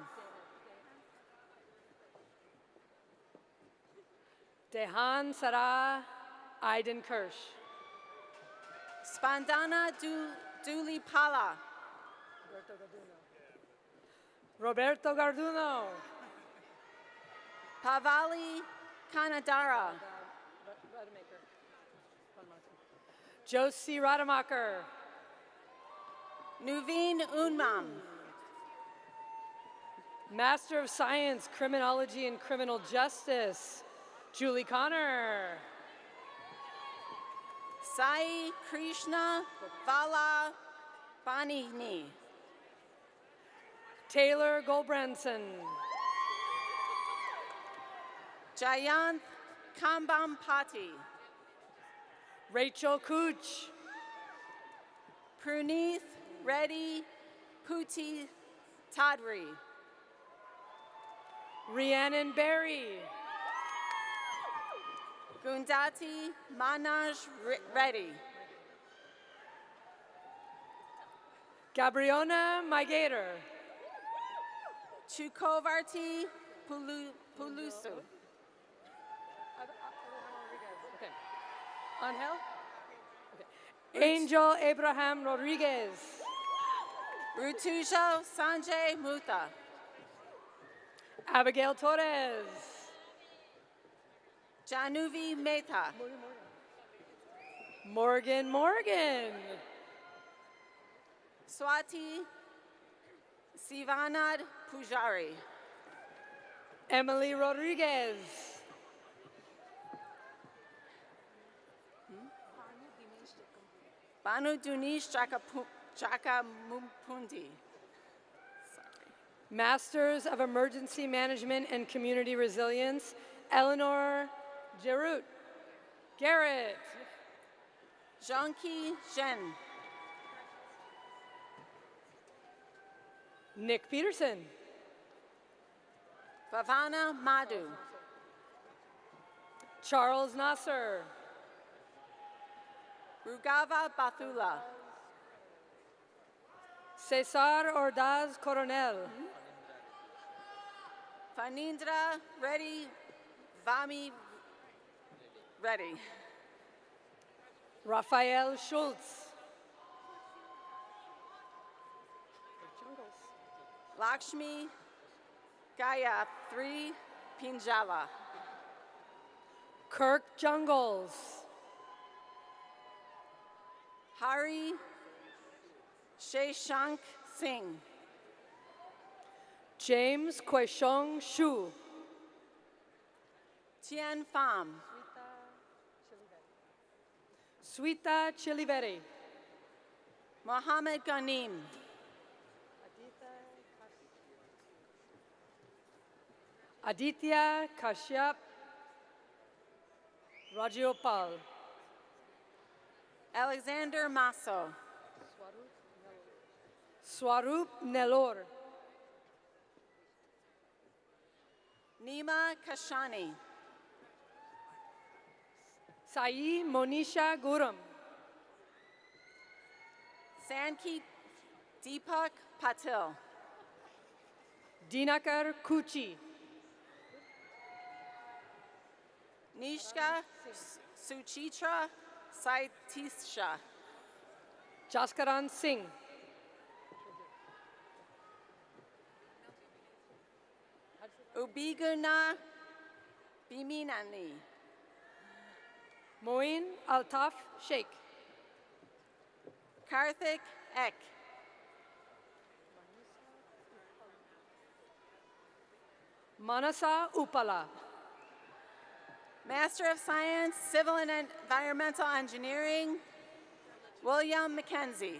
[SPEAKER 9] Dehan Sarah Aiden Kirsch.
[SPEAKER 12] Spandana Dulipala.
[SPEAKER 9] Roberto Garduno.
[SPEAKER 12] Pavali Kanadara.
[SPEAKER 9] Josie Rademacher.
[SPEAKER 12] Nuveen Unmam.
[SPEAKER 9] Master of Science, Criminology and Criminal Justice, Julie Connor.
[SPEAKER 12] Sai Krishna Vala Banini.
[SPEAKER 9] Taylor Goldbranson.
[SPEAKER 12] Jayanth Kambampati.
[SPEAKER 9] Rachel Cooch.
[SPEAKER 12] Pruneeth Reddy Puti Tadri.
[SPEAKER 9] Rhiannon Berry.
[SPEAKER 12] Gundati Manaj Reddy.
[SPEAKER 9] Gabriona Mygator.
[SPEAKER 12] Chukovarti Pulusu.
[SPEAKER 9] Okay. Angel? Okay. Angel Abraham Rodriguez.
[SPEAKER 12] Rutujo Sanjay Mutha.
[SPEAKER 9] Abigail Torres.
[SPEAKER 12] Januvi Mehta.
[SPEAKER 9] Morgan Morgan.
[SPEAKER 12] Swati Sivanad Pujari.
[SPEAKER 9] Emily Rodriguez.
[SPEAKER 12] Banu Dunish Chakamumpundi.
[SPEAKER 9] Masters of Emergency Management and Community Resilience, Eleanor Jarut. Garrett.
[SPEAKER 12] Zhangqi Zhen.
[SPEAKER 9] Nick Peterson.
[SPEAKER 12] Bhavana Madhu.
[SPEAKER 9] Charles Nasser.
[SPEAKER 12] Rugava Bathula.
[SPEAKER 9] Cesar Ordaz Coronel.
[SPEAKER 12] Fanindra Reddy Vami Reddy.
[SPEAKER 9] Raphael Schultz.
[SPEAKER 12] Lakshmi Gaya 3 Pinjala.
[SPEAKER 9] Kirk Jungles.
[SPEAKER 12] Hari Sheshank Singh.
[SPEAKER 9] James Kweshong Shu.
[SPEAKER 12] Tien Pham.
[SPEAKER 9] Suita Chiliveri.
[SPEAKER 12] Mohammed Ghanim.
[SPEAKER 9] Aditya Kashyap Rajyopal.
[SPEAKER 12] Alexander Maso.
[SPEAKER 9] Swarup Nelor.
[SPEAKER 12] Nima Kashani.
[SPEAKER 9] Sai Monisha Guram.
[SPEAKER 12] Sankit Deepak Patil.
[SPEAKER 9] Dinakar Kuchi.
[SPEAKER 12] Nishka Suchitra Saitisha.
[SPEAKER 9] Jaskaran Singh.
[SPEAKER 12] Ubiguna Biminani.
[SPEAKER 9] Moin Altaf Sheikh.
[SPEAKER 12] Karthik Ek.
[SPEAKER 9] Manasa Upala.
[SPEAKER 12] Master of Science, Civil and Environmental Engineering, William Mackenzie.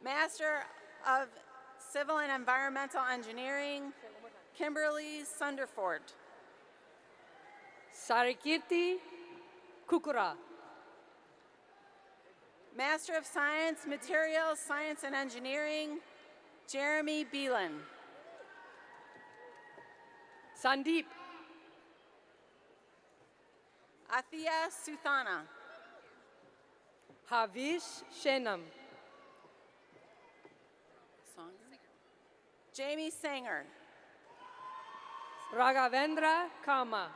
[SPEAKER 12] Master of Civil and Environmental Engineering, Kimberly Sunderfort.
[SPEAKER 9] Sarikirti Kukura.
[SPEAKER 12] Master of Science, Materials, Science and Engineering, Jeremy Beelan.
[SPEAKER 9] Sandeep.
[SPEAKER 12] Athia Suthana.
[SPEAKER 9] Havish Shenam.
[SPEAKER 12] Jamie Sanger.
[SPEAKER 9] Raghavendra Kama.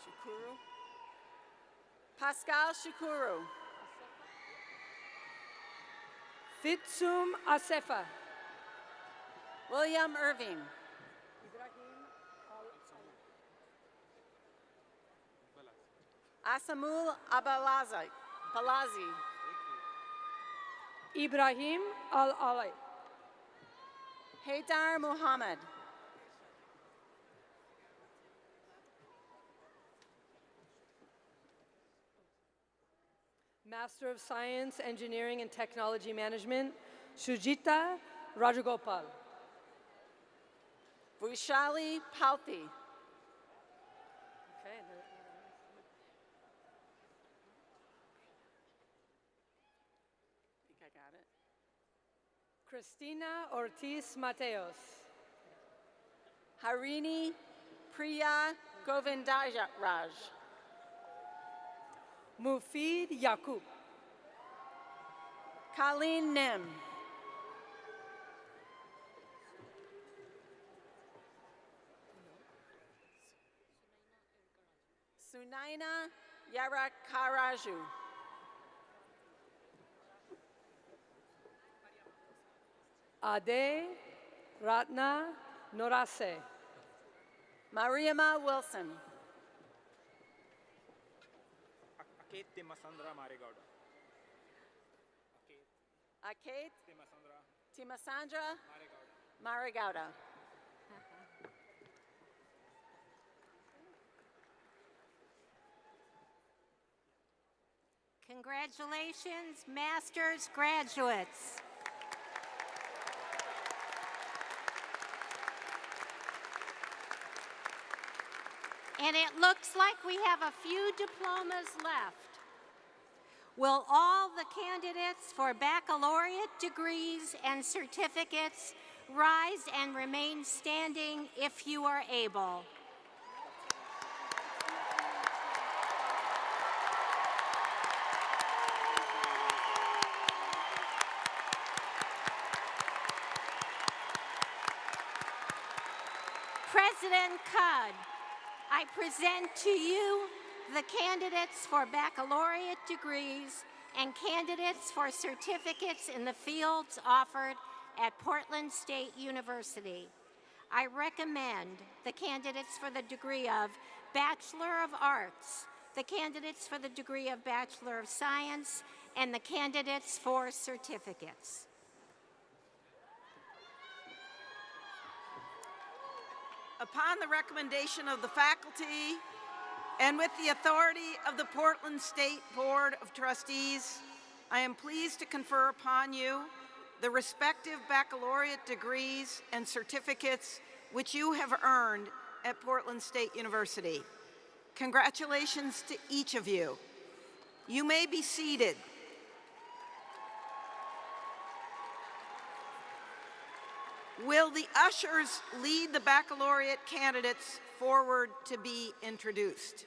[SPEAKER 12] Shukuru. Pascal Shukuru.
[SPEAKER 9] Fitsum Asefa.
[SPEAKER 12] William Irving. Asamul Abalazi.
[SPEAKER 9] Ibrahim Al-Ali.
[SPEAKER 12] Haydar Muhammad.
[SPEAKER 9] Master of Science, Engineering and Technology Management, Sujita Rajagopal.
[SPEAKER 12] Vaishali Palthi.
[SPEAKER 9] Okay.
[SPEAKER 12] I think I got it.
[SPEAKER 9] Cristina Ortiz Mateos.
[SPEAKER 12] Harini Priya Govindaraj.
[SPEAKER 9] Mufid Yaqub.
[SPEAKER 12] Colleen Nim. Sunaina Yarakaraju.
[SPEAKER 9] Ade Ratna Norase.
[SPEAKER 12] Mariama Wilson.
[SPEAKER 13] Akate Timasandra Marigauda.
[SPEAKER 12] Akate Timasandra Marigauda.
[SPEAKER 2] Congratulations, master's graduates. And it looks like we have a few diplomas left. Will all the candidates for baccalaureate degrees and certificates rise and remain standing if you are able? President Cudd, I present to you the candidates for baccalaureate degrees and candidates for certificates in the fields offered at Portland State University. I recommend the candidates for the degree of Bachelor of Arts, the candidates for the degree of Bachelor of Science, and the candidates for certificates.
[SPEAKER 4] Upon the recommendation of the faculty and with the authority of the Portland State Board of Trustees, I am pleased to confer upon you the respective baccalaureate degrees and certificates which you have earned at Portland State University. Congratulations to each of you. You may be seated. Will the ushers lead the baccalaureate candidates forward to be introduced?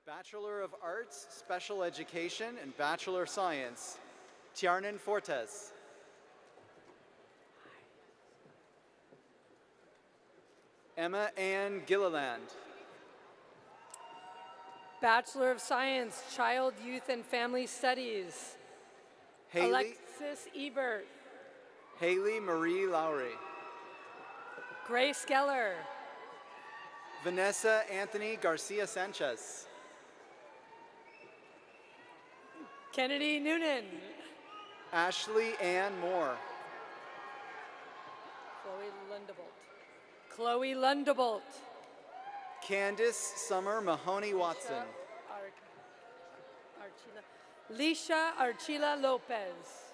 [SPEAKER 8] Bachelor of Arts, Special Education, and Bachelor of Science, Tiarnan Fortes. Emma Ann Gilliland.
[SPEAKER 9] Bachelor of Science, Child, Youth, and Family Studies, Alexis Ebert.
[SPEAKER 8] Haley Marie Lowry.
[SPEAKER 9] Grace Geller.
[SPEAKER 8] Vanessa Anthony Garcia Sanchez.
[SPEAKER 9] Kennedy Noonan.
[SPEAKER 8] Ashley Ann Moore.
[SPEAKER 9] Chloe Lundebolt. Chloe Lundebolt.
[SPEAKER 8] Candace Summer Mahoney Watson.
[SPEAKER 9] Lisha Archila Lopez.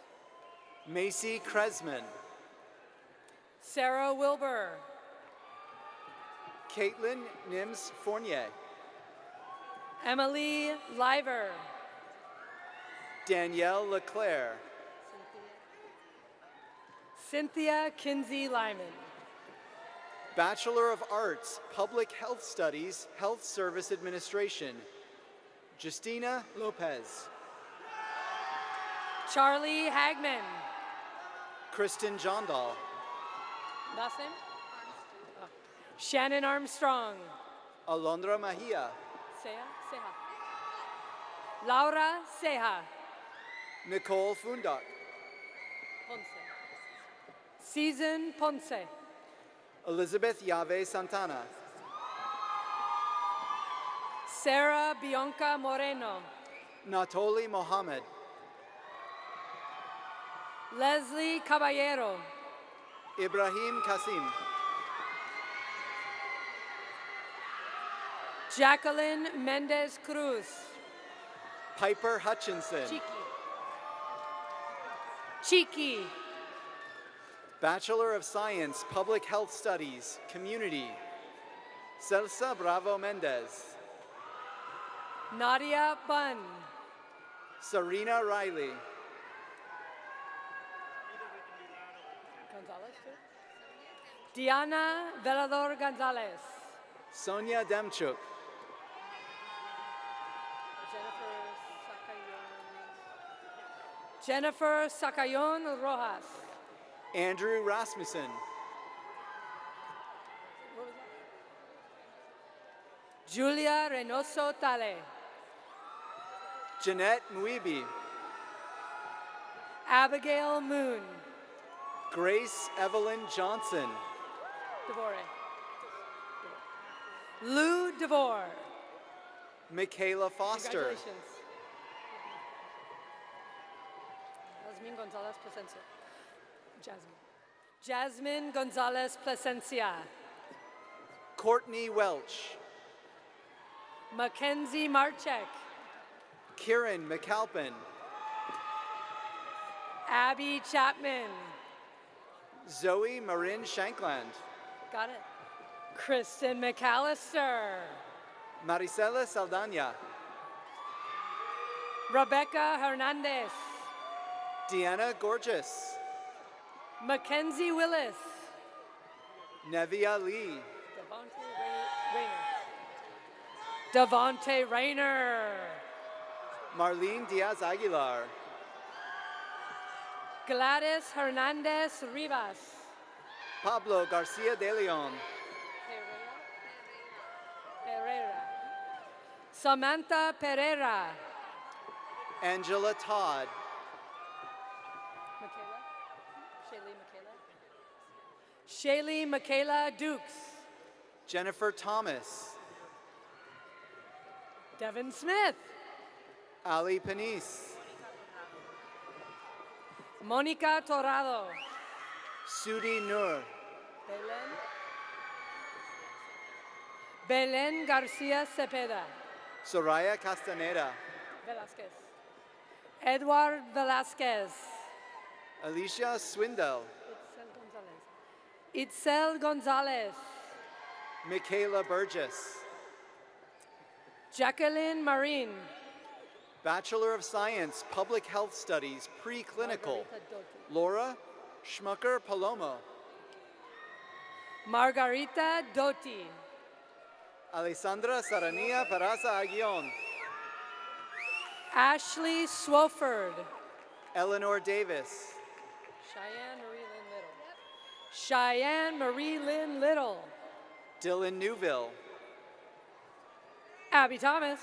[SPEAKER 8] Macy Kresman.
[SPEAKER 9] Sarah Wilbur.
[SPEAKER 8] Caitlin Nims Fournier.
[SPEAKER 9] Emily Liver.
[SPEAKER 8] Danielle Leclerc.
[SPEAKER 9] Cynthia Kinsey Lyman.
[SPEAKER 8] Bachelor of Arts, Public Health Studies, Health Service Administration. Justina Lopez.
[SPEAKER 9] Charlie Hagman.
[SPEAKER 8] Kristen Jondal.
[SPEAKER 9] Last name? Oh. Shannon Armstrong.
[SPEAKER 8] Alondra Mahia.
[SPEAKER 9] Seha. Laura Seha.
[SPEAKER 8] Nicole Fundak.
[SPEAKER 9] Ponce. Season Ponce.
[SPEAKER 8] Elizabeth Yave Santana.
[SPEAKER 9] Sarah Bianca Moreno.
[SPEAKER 8] Natoli Mohammed.
[SPEAKER 9] Leslie Caballero.
[SPEAKER 8] Ibrahim Kasim.
[SPEAKER 9] Jacqueline Mendez Cruz.
[SPEAKER 8] Piper Hutchinson.
[SPEAKER 9] Cheeky.
[SPEAKER 8] Bachelor of Science, Public Health Studies, Community. Celsa Bravo Mendez.
[SPEAKER 9] Nadia Bunn.
[SPEAKER 8] Serena Riley.
[SPEAKER 9] Gonzalez, too? Diana Velador Gonzalez.
[SPEAKER 8] Sonia Demchuk.
[SPEAKER 9] Jennifer Sacayon Rojas.
[SPEAKER 8] Andrew Rasmussen.
[SPEAKER 9] Julia Reynoso Tale.
[SPEAKER 8] Jeanette Muibi.
[SPEAKER 9] Abigail Moon.
[SPEAKER 8] Grace Evelyn Johnson.
[SPEAKER 9] Devore. Lou Devore.
[SPEAKER 8] Michaela Foster.
[SPEAKER 9] Congratulations. Jasmine Gonzalez Plasencia. Jasmine Gonzalez Plasencia.
[SPEAKER 8] Courtney Welch.
[SPEAKER 9] Mackenzie Marchek.
[SPEAKER 8] Kieran McAlpin.
[SPEAKER 9] Abby Chapman.
[SPEAKER 8] Zoe Marin Shankland.
[SPEAKER 9] Got it. Kristen McAllister.
[SPEAKER 8] Maricela Saldana.
[SPEAKER 9] Rebecca Hernandez.
[SPEAKER 8] Deanna Gorgeous.
[SPEAKER 9] Mackenzie Willis.
[SPEAKER 8] Nevia Lee.
[SPEAKER 9] Devontae Rayner.
[SPEAKER 8] Marlene Diaz Aguilar.
[SPEAKER 9] Gladys Hernandez Rivas.
[SPEAKER 8] Pablo Garcia de Leon.
[SPEAKER 9] Pereira. Samantha Pereira.
[SPEAKER 8] Angela Todd.
[SPEAKER 9] Shaylee Michaela Dukes.
[SPEAKER 8] Jennifer Thomas.
[SPEAKER 9] Devin Smith.
[SPEAKER 8] Ali Panis.
[SPEAKER 9] Monica Torrado.
[SPEAKER 8] Sudi Nur.
[SPEAKER 9] Belen Garcia Cepeda.
[SPEAKER 8] Soraya Castaneda.
[SPEAKER 9] Velasquez. Edward Velasquez.
[SPEAKER 8] Alicia Swindell.
[SPEAKER 9] Itzel Gonzalez.
[SPEAKER 8] Michaela Burgess.
[SPEAKER 9] Jacqueline Marin.
[SPEAKER 8] Bachelor of Science, Public Health Studies, Preclinical. Laura Schmucker Palomo.
[SPEAKER 9] Margarita Doty.
[SPEAKER 8] Alessandra Sarania Peraza Aguillon.
[SPEAKER 9] Ashley Swofford.
[SPEAKER 8] Eleanor Davis.
[SPEAKER 9] Cheyenne Marie Lynn Little.
[SPEAKER 8] Dylan Newville.
[SPEAKER 9] Abby Thomas.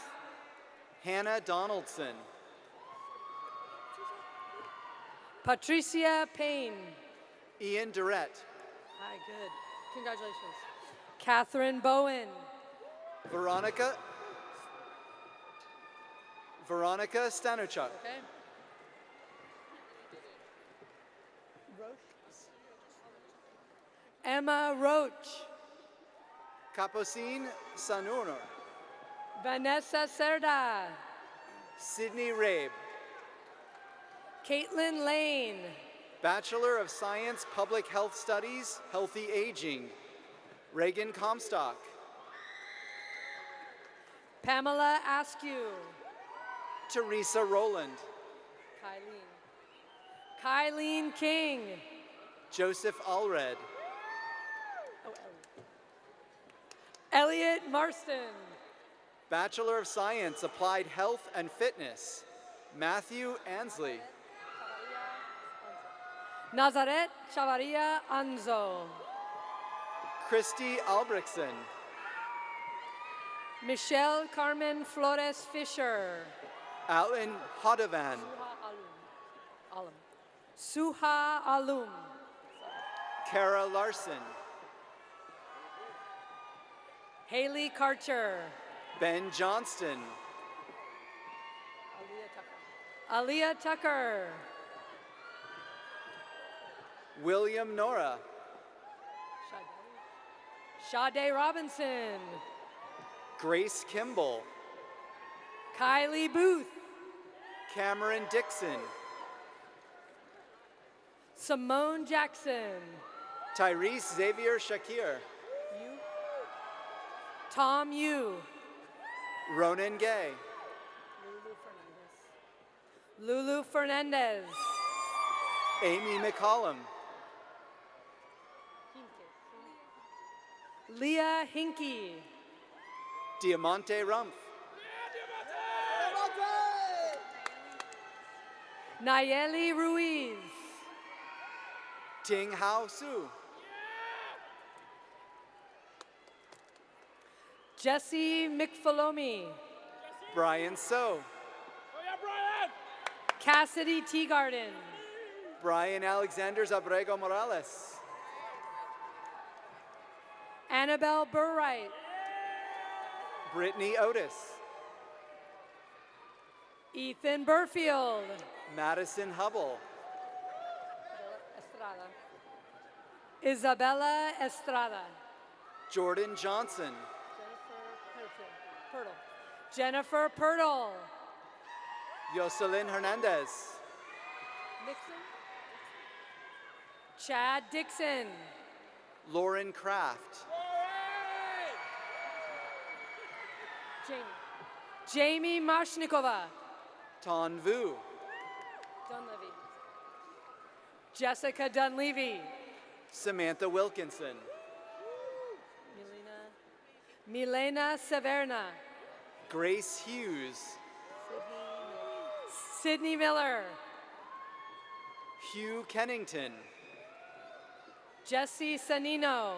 [SPEAKER 8] Hannah Donaldson.
[SPEAKER 9] Patricia Payne.
[SPEAKER 8] Ian Durrett.
[SPEAKER 9] Hi, good. Congratulations. Catherine Bowen.
[SPEAKER 8] Veronica Stanuchuk.
[SPEAKER 9] Okay. Emma Roach.
[SPEAKER 8] Capucine Sanunor.
[SPEAKER 9] Vanessa Cerda.
[SPEAKER 8] Sydney Rabe.
[SPEAKER 9] Caitlin Lane.
[SPEAKER 8] Bachelor of Science, Public Health Studies, Healthy Aging, Reagan Comstock.
[SPEAKER 9] Pamela Askew.
[SPEAKER 8] Teresa Rowland.
[SPEAKER 9] Kylene King.
[SPEAKER 8] Joseph Allred.
[SPEAKER 9] Elliot Marston.
[SPEAKER 8] Bachelor of Science, Applied Health and Fitness, Matthew Ansley.
[SPEAKER 9] Nazaret Chavaria Anzo.
[SPEAKER 8] Christy Albrechtson.
[SPEAKER 9] Michelle Carmen Flores Fisher.
[SPEAKER 8] Alan Hodovan.
[SPEAKER 9] Suha Alum.
[SPEAKER 8] Kara Larson.
[SPEAKER 9] Haley Karcher.
[SPEAKER 8] Ben Johnston.
[SPEAKER 9] Aaliyah Tucker.
[SPEAKER 8] William Nora.
[SPEAKER 9] Sade Robinson.
[SPEAKER 8] Grace Kimball.
[SPEAKER 9] Kylie Booth.
[SPEAKER 8] Cameron Dixon.
[SPEAKER 9] Simone Jackson.
[SPEAKER 8] Tyrese Xavier Shakir.
[SPEAKER 9] Tom Yu.
[SPEAKER 8] Ronan Gay.
[SPEAKER 9] Lulu Fernandez.
[SPEAKER 8] Amy McCollum.
[SPEAKER 9] Leah Hinkey.
[SPEAKER 8] Diamante Rumpf.
[SPEAKER 9] Nayeli Ruiz.
[SPEAKER 8] Ting Hao Su.
[SPEAKER 9] Jesse McFolomi.
[SPEAKER 8] Brian So.
[SPEAKER 9] Cassidy Teagarden.
[SPEAKER 8] Brian Alexander Zabrego Morales.
[SPEAKER 9] Annabelle Burright.
[SPEAKER 8] Brittany Otis.
[SPEAKER 9] Ethan Burfield.
[SPEAKER 8] Madison Hubble.
[SPEAKER 9] Isabella Estrada.
[SPEAKER 8] Jordan Johnson.
[SPEAKER 9] Jennifer Pirtle.
[SPEAKER 8] Jocelyn Hernandez.
[SPEAKER 9] Chad Dixon.
[SPEAKER 8] Lauren Kraft.
[SPEAKER 9] Jamie Mashnikova.
[SPEAKER 8] Ton Vu.
[SPEAKER 9] Dunleavy. Jessica Dunleavy.
[SPEAKER 8] Samantha Wilkinson.
[SPEAKER 9] Milena Severna.
[SPEAKER 8] Grace Hughes.
[SPEAKER 9] Sydney Miller.
[SPEAKER 8] Hugh Kennington.
[SPEAKER 9] Jesse Sanino.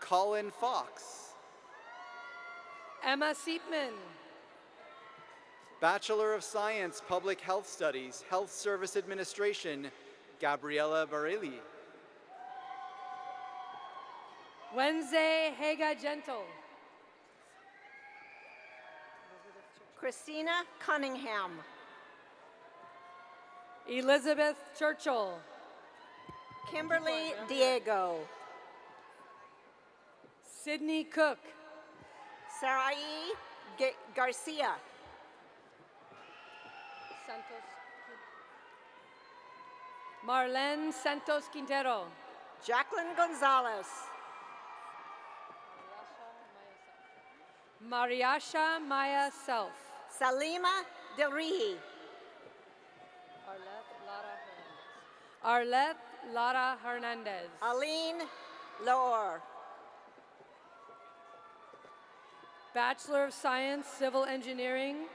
[SPEAKER 8] Colin Fox.
[SPEAKER 9] Emma Seepman.
[SPEAKER 8] Bachelor of Science, Public Health Studies, Health Service Administration, Gabriella Barelli.
[SPEAKER 9] Wednesday Haga Gentle.
[SPEAKER 10] Christina Cunningham.
[SPEAKER 9] Elizabeth Churchill.
[SPEAKER 10] Kimberly Diego.
[SPEAKER 9] Sydney Cook.
[SPEAKER 10] Sarai Garcia.
[SPEAKER 9] Marlene Santos Quintero.
[SPEAKER 10] Jacqueline Gonzalez.
[SPEAKER 9] Mariasha Maya Self.
[SPEAKER 10] Salima Delrihi.
[SPEAKER 9] Arlette Lara Hernandez.
[SPEAKER 10] Aline Laor.
[SPEAKER 9] Bachelor of Science, Civil Engineering,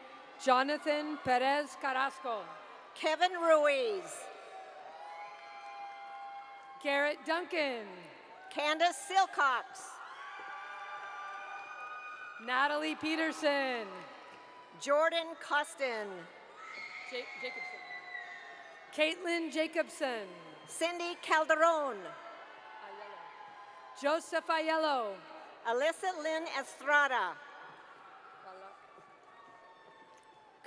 [SPEAKER 9] Jonathan Perez Carrasco.
[SPEAKER 10] Kevin Ruiz.
[SPEAKER 9] Garrett Duncan.
[SPEAKER 10] Candace Silcox.
[SPEAKER 9] Natalie Peterson.
[SPEAKER 10] Jordan Costin.
[SPEAKER 9] Jacobson. Caitlin Jacobson.
[SPEAKER 10] Cindy Calderon.
[SPEAKER 9] Joseph Aiello.
[SPEAKER 10] Alyssa Lynn Estrada.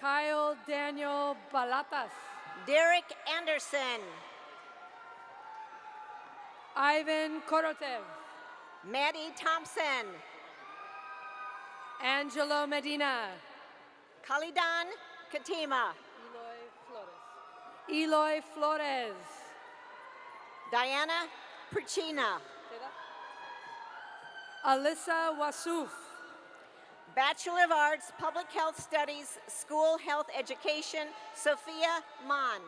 [SPEAKER 9] Kyle Daniel Balatas.
[SPEAKER 10] Derek Anderson.
[SPEAKER 9] Ivan Korotev.
[SPEAKER 10] Maddie Thompson.
[SPEAKER 9] Angelo Medina.
[SPEAKER 10] Khalidan Katima.
[SPEAKER 9] Eloy Flores.
[SPEAKER 10] Diana Pricina.
[SPEAKER 9] Alyssa Wassouf.
[SPEAKER 10] Bachelor of Arts, Public Health Studies, School Health Education, Sophia Mann.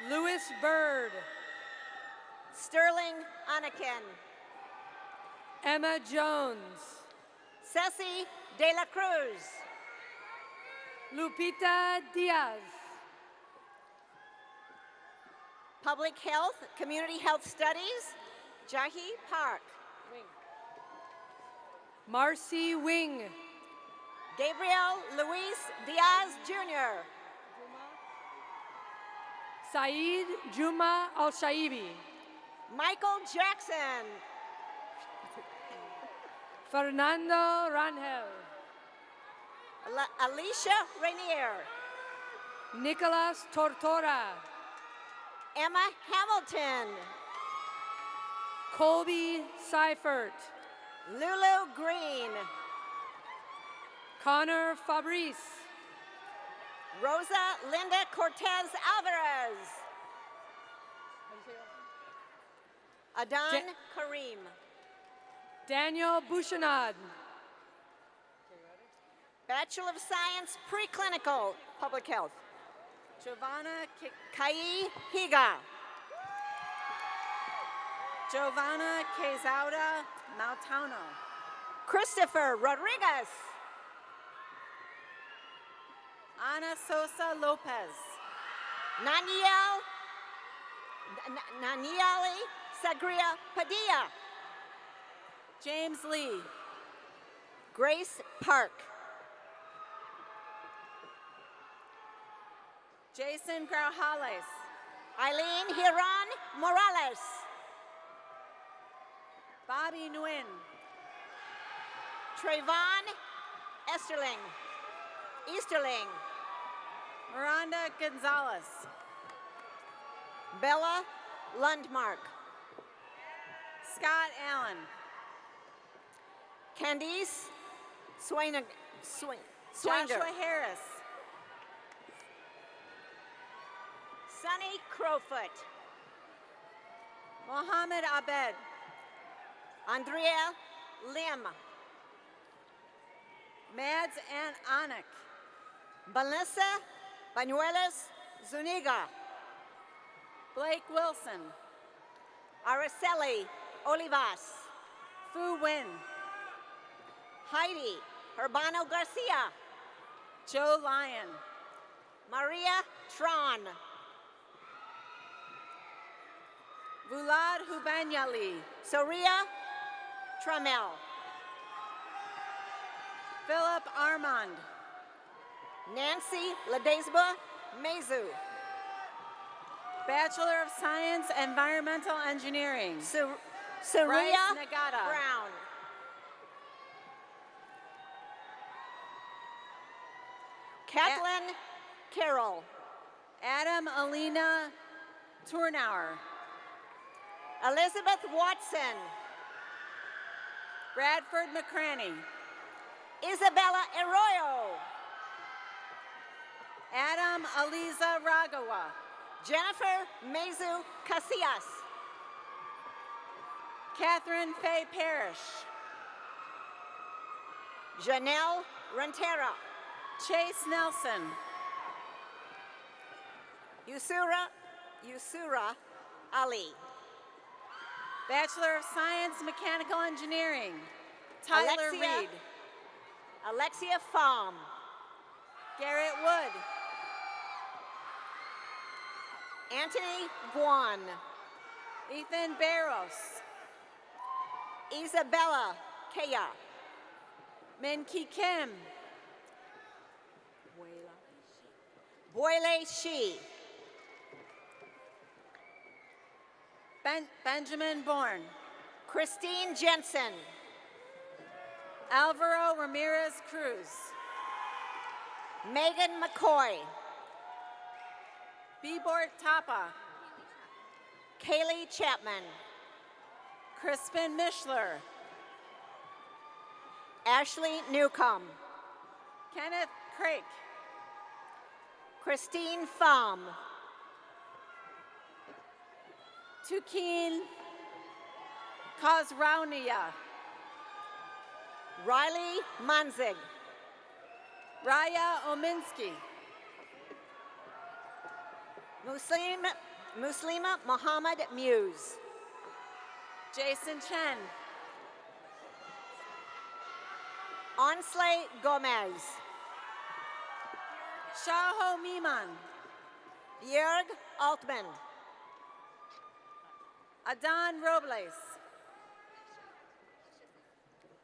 [SPEAKER 9] Louis Bird.
[SPEAKER 10] Sterling Anakin.
[SPEAKER 9] Emma Jones.
[SPEAKER 10] Ceci De La Cruz.
[SPEAKER 9] Lupita Diaz.
[SPEAKER 10] Public Health, Community Health Studies, Jahi Park.
[SPEAKER 9] Marcy Wing.
[SPEAKER 10] Gabriel Luis Diaz Jr.
[SPEAKER 9] Saeed Juma Al-Shaibi.
[SPEAKER 10] Michael Jackson.
[SPEAKER 9] Fernando Rangel.
[SPEAKER 10] Alicia Rainier.
[SPEAKER 9] Nicolas Tortora.
[SPEAKER 10] Emma Hamilton.
[SPEAKER 9] Colby Seifert.
[SPEAKER 10] Lulu Green.
[SPEAKER 9] Connor Fabrice.
[SPEAKER 10] Rosa Linda Cortez Alvarez. Adan Karim.
[SPEAKER 9] Daniel Bouchenard.
[SPEAKER 10] Bachelor of Science, Preclinical Public Health.
[SPEAKER 12] Giovanna
[SPEAKER 10] Kai Higa.
[SPEAKER 12] Giovanna Quezada Mautano.
[SPEAKER 10] Christopher Rodriguez.
[SPEAKER 12] Ana Sosa Lopez.
[SPEAKER 10] Nanieli Sagria Padilla.
[SPEAKER 12] James Lee.
[SPEAKER 10] Grace Park.
[SPEAKER 12] Jason Grajales.
[SPEAKER 10] Eileen Hiran Morales.
[SPEAKER 12] Bobby Nguyen.
[SPEAKER 10] Trayvon Easterling.
[SPEAKER 12] Miranda Gonzalez.
[SPEAKER 10] Bella Lundmark.
[SPEAKER 12] Scott Allen.
[SPEAKER 10] Candice Swanger.
[SPEAKER 12] Joshua Harris.
[SPEAKER 10] Sunny Crowfoot.
[SPEAKER 12] Mohammed Abed.
[SPEAKER 10] Andrea Lim.
[SPEAKER 12] Mads and Anik.
[SPEAKER 10] Vanessa Banuelos Zuniga.
[SPEAKER 12] Blake Wilson.
[SPEAKER 10] Araceli Olivas.
[SPEAKER 12] Fu Win.
[SPEAKER 10] Heidi Urbano Garcia.
[SPEAKER 12] Joe Lyon.
[SPEAKER 10] Maria Tron.
[SPEAKER 12] Vulad Hubanyali.
[SPEAKER 10] Soria Tramel.
[SPEAKER 12] Philip Armand.
[SPEAKER 10] Nancy Ledesba Mezu.
[SPEAKER 12] Bachelor of Science, Environmental Engineering.
[SPEAKER 10] Saria
[SPEAKER 12] Nagata.
[SPEAKER 10] Brown. Kathleen Carroll.
[SPEAKER 12] Adam Alina Turnauer.
[SPEAKER 10] Elizabeth Watson.
[SPEAKER 12] Bradford McCraney.
[SPEAKER 10] Isabella Arroyo.
[SPEAKER 12] Adam Aliza Ragawa.
[SPEAKER 10] Jennifer Mezu Casillas.
[SPEAKER 12] Catherine Faye Parrish.
[SPEAKER 10] Janelle Rentera.
[SPEAKER 12] Chase Nelson.
[SPEAKER 10] Yusura Ali.
[SPEAKER 12] Bachelor of Science, Mechanical Engineering. Tyler Reed.
[SPEAKER 10] Alexia Pham.
[SPEAKER 12] Garrett Wood.
[SPEAKER 10] Anthony Guan.
[SPEAKER 12] Ethan Barros.
[SPEAKER 10] Isabella Kea.
[SPEAKER 12] Minki Kim.
[SPEAKER 10] Boyle Shi.
[SPEAKER 12] Benjamin Bourne.
[SPEAKER 10] Christine Jensen.
[SPEAKER 12] Alvaro Ramirez Cruz.
[SPEAKER 10] Megan McCoy.
[SPEAKER 12] Bibort Tapa.
[SPEAKER 10] Kaylee Chapman.
[SPEAKER 12] Crispin Mishler.
[SPEAKER 10] Ashley Newcomb.
[SPEAKER 12] Kenneth Craik.
[SPEAKER 10] Christine Pham.
[SPEAKER 12] Tukeen Kozraunia.
[SPEAKER 10] Riley Manzig.
[SPEAKER 12] Raya Ominsky.
[SPEAKER 10] Muslima Mohammed Muse.
[SPEAKER 12] Jason Chen.
[SPEAKER 10] Onsley Gomez.
[SPEAKER 12] Shaho Miman.
[SPEAKER 10] Jörg Altman.
[SPEAKER 12] Adan Robles.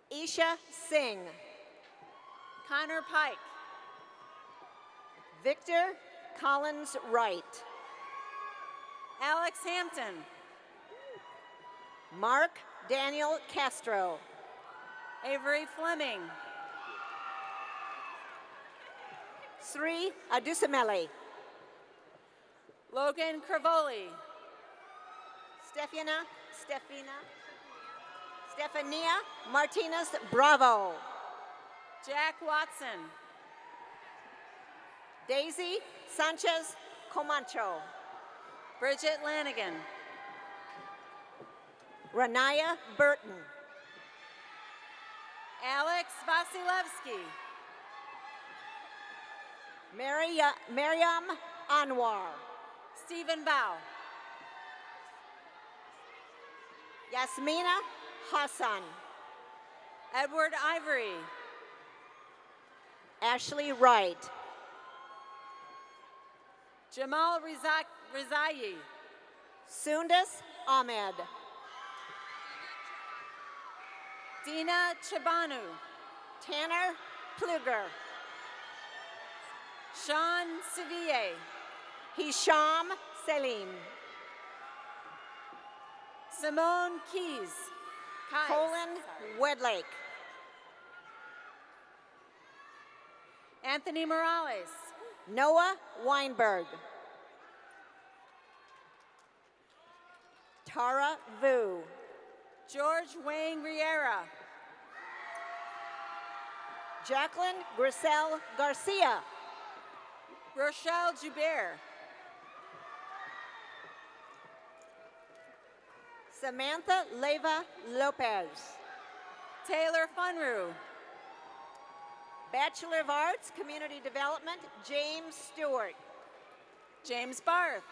[SPEAKER 10] Isha Singh.
[SPEAKER 12] Connor Pike.
[SPEAKER 10] Victor Collins Wright.
[SPEAKER 12] Alex Hampton.
[SPEAKER 10] Mark Daniel Castro.
[SPEAKER 12] Avery Fleming.
[SPEAKER 10] Sri Adusameli.
[SPEAKER 12] Logan Cravoli.
[SPEAKER 10] Stefania Martinez Bravo.
[SPEAKER 12] Jack Watson.
[SPEAKER 10] Daisy Sanchez Comancho.
[SPEAKER 12] Bridget Lanigan.
[SPEAKER 10] Ranaya Burton.
[SPEAKER 12] Alex Vasilevsky.
[SPEAKER 10] Miriam Anwar.
[SPEAKER 12] Stephen Bao.
[SPEAKER 10] Yasmina Hassan.
[SPEAKER 12] Edward Ivory.
[SPEAKER 10] Ashley Wright.
[SPEAKER 12] Jamal Rizai.
[SPEAKER 10] Sundus Ahmed.
[SPEAKER 12] Dina Chabanu.
[SPEAKER 10] Tanner Pluger.
[SPEAKER 12] Sean Seville.
[SPEAKER 10] Hisham Selim.
[SPEAKER 12] Simone Keys.
[SPEAKER 10] Colin Wedlake.
[SPEAKER 12] Anthony Morales.
[SPEAKER 10] Noah Weinberg. Tara Vu.
[SPEAKER 12] George Wayne Riera.
[SPEAKER 10] Jacqueline Grisel Garcia.
[SPEAKER 12] Rochelle Joubert.
[SPEAKER 10] Samantha Leva Lopez.
[SPEAKER 12] Taylor Funru.
[SPEAKER 10] Bachelor of Arts, Community Development, James Stewart.
[SPEAKER 12] James Barth.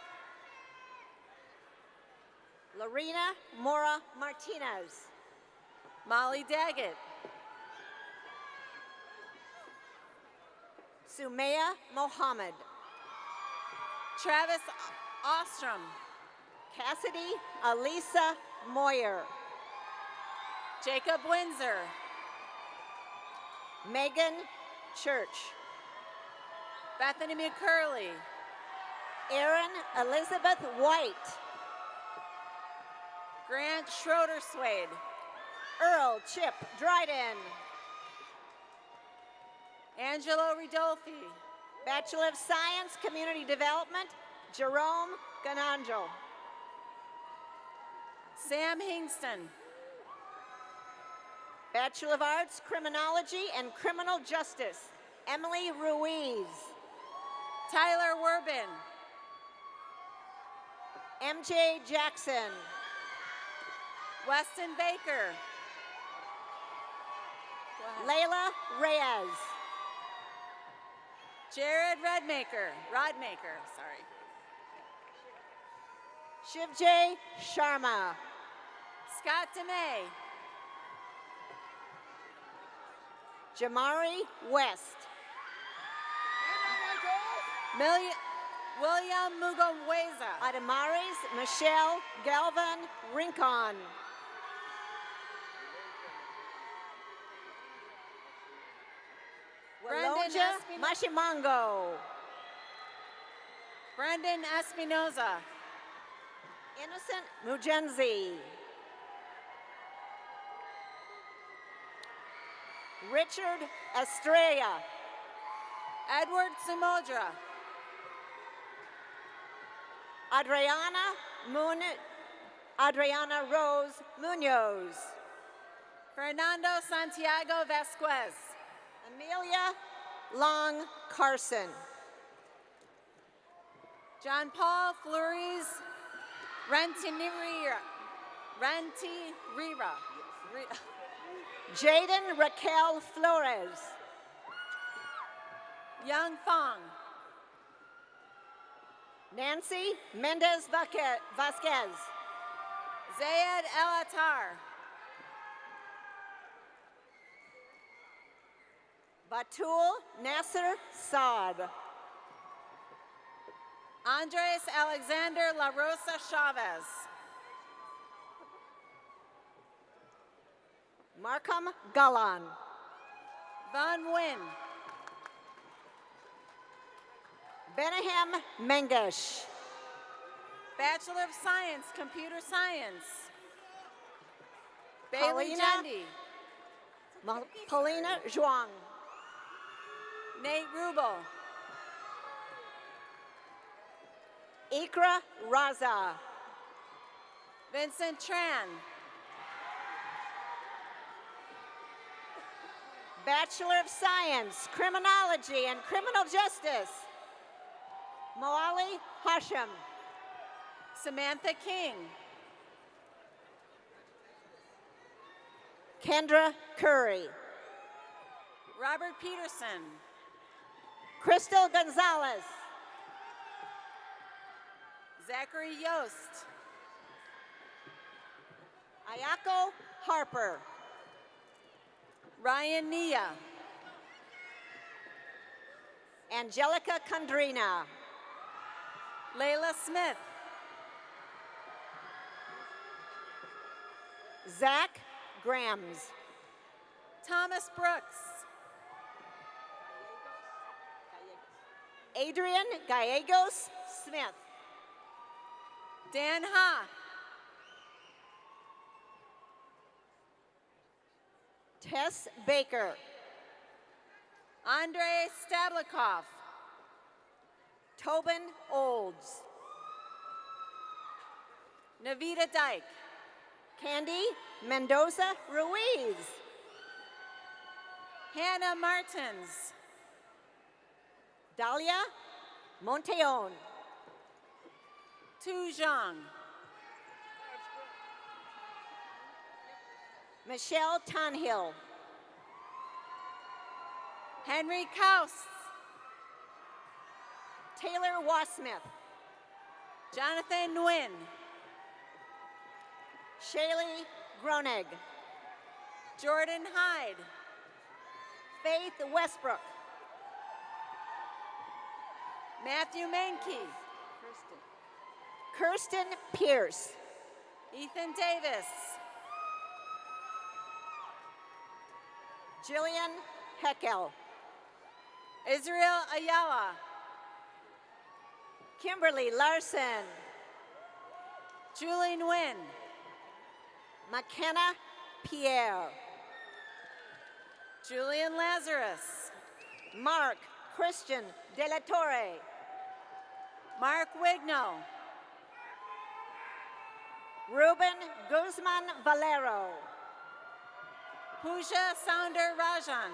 [SPEAKER 10] Lorena Mora Martinez.
[SPEAKER 12] Molly Daggett.
[SPEAKER 10] Sumaya Mohammed.
[SPEAKER 12] Travis Ostrom.
[SPEAKER 10] Cassidy Alisa Moyer.
[SPEAKER 12] Jacob Windsor.
[SPEAKER 10] Megan Church.
[SPEAKER 12] Bethany McCurley.
[SPEAKER 10] Erin Elizabeth White.
[SPEAKER 12] Grant Schroeder Swade.
[SPEAKER 10] Earl Chip Dryden.
[SPEAKER 12] Angelo Ridolfi.
[SPEAKER 10] Bachelor of Science, Community Development, Jerome Gananjo.
[SPEAKER 12] Sam Hingston.
[SPEAKER 10] Bachelor of Arts, Criminology and Criminal Justice, Emily Ruiz.
[SPEAKER 12] Tyler Werbin.
[SPEAKER 10] MJ Jackson.
[SPEAKER 12] Weston Baker.
[SPEAKER 10] Layla Reyes.
[SPEAKER 12] Jared Rodmaker, sorry.
[SPEAKER 10] Shivjay Sharma.
[SPEAKER 12] Scott DeMay.
[SPEAKER 10] Jamari West.
[SPEAKER 12] William Mugomweza.
[SPEAKER 10] Adamaris Michelle Galvin Rincon. Walonja Mashimango.
[SPEAKER 12] Brendan Espinoza.
[SPEAKER 10] Innocent Mujenzi. Richard Estrella.
[SPEAKER 12] Edward Samodra.
[SPEAKER 10] Adriana Adriana Rose Munoz.
[SPEAKER 12] Fernando Santiago Vasquez.
[SPEAKER 10] Amelia Long Carson.
[SPEAKER 12] John Paul Flores Rentirira.
[SPEAKER 10] Jaden Raquel Flores.
[SPEAKER 12] Young Fong.
[SPEAKER 10] Nancy Mendez Vasquez.
[SPEAKER 12] Zayed El Attar.
[SPEAKER 10] Batul Nasser Saad.
[SPEAKER 12] Andres Alexander La Rosa Chavez.
[SPEAKER 10] Markham Galan.
[SPEAKER 12] Van Nguyen.
[SPEAKER 10] Benahem Mengesh.
[SPEAKER 12] Bachelor of Science, Computer Science. Bailey
[SPEAKER 10] Paulina-
[SPEAKER 12] Jendi.
[SPEAKER 10] Paulina Zhuang.
[SPEAKER 12] Nate Rubel.
[SPEAKER 10] Ikra Raza.
[SPEAKER 12] Vincent Tran.
[SPEAKER 10] Bachelor of Science, Criminology and Criminal Justice. Moali Hashim.
[SPEAKER 12] Samantha King.
[SPEAKER 10] Kendra Curry.
[SPEAKER 12] Robert Peterson.
[SPEAKER 10] Crystal Gonzalez.
[SPEAKER 12] Zachary Yost.
[SPEAKER 10] Ayako Harper.
[SPEAKER 12] Ryan Nia.
[SPEAKER 10] Angelica Condrina.
[SPEAKER 12] Layla Smith.
[SPEAKER 10] Zach Grams.
[SPEAKER 12] Thomas Brooks.
[SPEAKER 10] Adrian Gallegos Smith.
[SPEAKER 12] Dan Ha.
[SPEAKER 10] Tess Baker.
[SPEAKER 12] Andrei Stablikov.
[SPEAKER 10] Tobin Olds.
[SPEAKER 12] Navita Dyke.
[SPEAKER 10] Candy Mendoza Ruiz.
[SPEAKER 12] Hannah Martins.
[SPEAKER 10] Dalia Monteon.
[SPEAKER 12] Tu Zhang.
[SPEAKER 10] Michelle Tonhill.
[SPEAKER 12] Henry Kaus.
[SPEAKER 10] Taylor Wasmith.
[SPEAKER 12] Jonathan Nguyen.
[SPEAKER 10] Shaylee Gronig.
[SPEAKER 12] Jordan Hyde.
[SPEAKER 10] Faith Westbrook.
[SPEAKER 12] Matthew Mankey.
[SPEAKER 10] Kirsten Pierce.
[SPEAKER 12] Ethan Davis.
[SPEAKER 10] Jillian Heckel.
[SPEAKER 12] Israel Ayala.
[SPEAKER 10] Kimberly Larson.
[SPEAKER 12] Julie Nguyen.
[SPEAKER 10] McKenna Pierre.
[SPEAKER 12] Julian Lazarus.
[SPEAKER 10] Mark Christian De La Torre.
[SPEAKER 12] Mark Wigno.
[SPEAKER 10] Ruben Guzman Valero.
[SPEAKER 12] Pooja Sounder Rajan.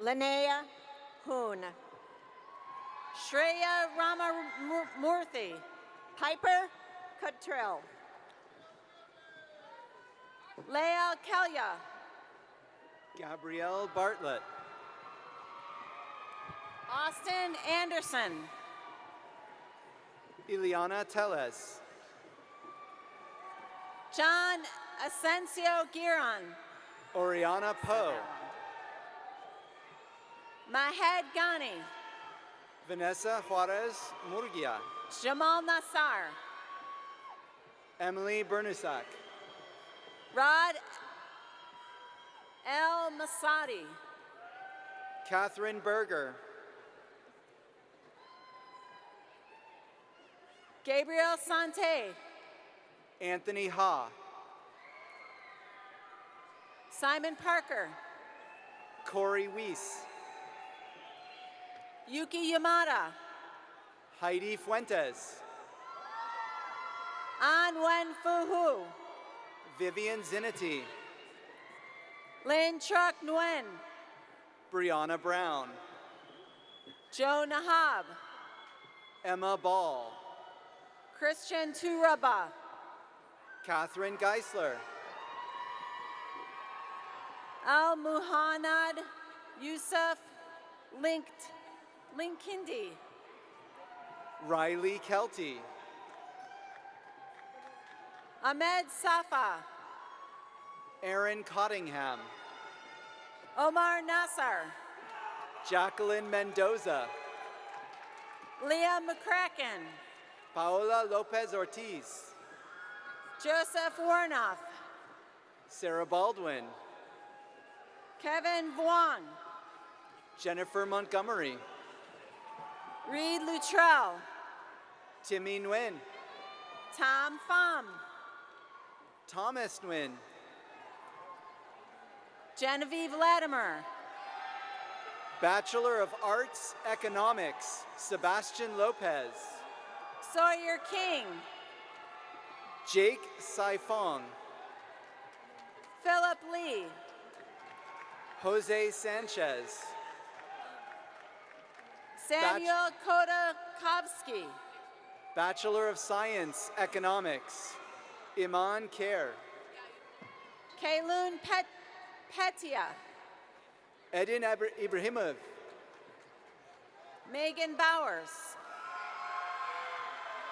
[SPEAKER 10] Linnea Hoon.
[SPEAKER 12] Shreya Ramamurthy.
[SPEAKER 10] Piper Cottrell.
[SPEAKER 12] Lael Kelya.
[SPEAKER 8] Gabrielle Bartlett.
[SPEAKER 12] Austin Anderson.
[SPEAKER 8] Ileana Tellez.
[SPEAKER 12] John Asensio Giron.
[SPEAKER 8] Oriana Poe.
[SPEAKER 12] Mahed Ghani.
[SPEAKER 8] Vanessa Juarez Murgia.
[SPEAKER 12] Jamal Nassar.
[SPEAKER 8] Emily Bernusak.
[SPEAKER 12] Rod El Masadi.
[SPEAKER 8] Catherine Berger.
[SPEAKER 12] Gabriel Sante.
[SPEAKER 8] Anthony Ha.
[SPEAKER 12] Simon Parker.
[SPEAKER 8] Corey Weiss.
[SPEAKER 12] Yuki Yamada.
[SPEAKER 8] Heidi Fuentes.
[SPEAKER 12] An Wen Fu Hu.
[SPEAKER 8] Vivian Zinati.
[SPEAKER 12] Lin Truck Nguyen.
[SPEAKER 8] Brianna Brown.
[SPEAKER 12] Joe Nahab.
[SPEAKER 8] Emma Ball.
[SPEAKER 12] Christian Turaba.
[SPEAKER 8] Catherine Geisler.
[SPEAKER 12] Al Muhannad Yusuf Linkindi.
[SPEAKER 8] Riley Kelty.
[SPEAKER 12] Ahmed Safa.
[SPEAKER 8] Aaron Cottingham.
[SPEAKER 12] Omar Nassar.
[SPEAKER 8] Jacqueline Mendoza.
[SPEAKER 12] Leah McCracken.
[SPEAKER 8] Paola Lopez Ortiz.
[SPEAKER 12] Joseph Warnoff.
[SPEAKER 8] Sarah Baldwin.
[SPEAKER 12] Kevin Vuong.
[SPEAKER 8] Jennifer Montgomery.
[SPEAKER 12] Reed Luttrell.
[SPEAKER 8] Timmy Nguyen.
[SPEAKER 12] Tom Pham.
[SPEAKER 8] Thomas Nguyen.
[SPEAKER 12] Genevieve Latimer.
[SPEAKER 8] Bachelor of Arts, Economics, Sebastian Lopez.
[SPEAKER 12] Sawyer King.
[SPEAKER 8] Jake Saifong.
[SPEAKER 12] Philip Lee.
[SPEAKER 8] Jose Sanchez.
[SPEAKER 12] Samuel Kodakovsky.
[SPEAKER 8] Bachelor of Science, Economics, Iman Kher.
[SPEAKER 12] Kaylun Petia.
[SPEAKER 8] Edin Ibrahimov.
[SPEAKER 12] Megan Bowers.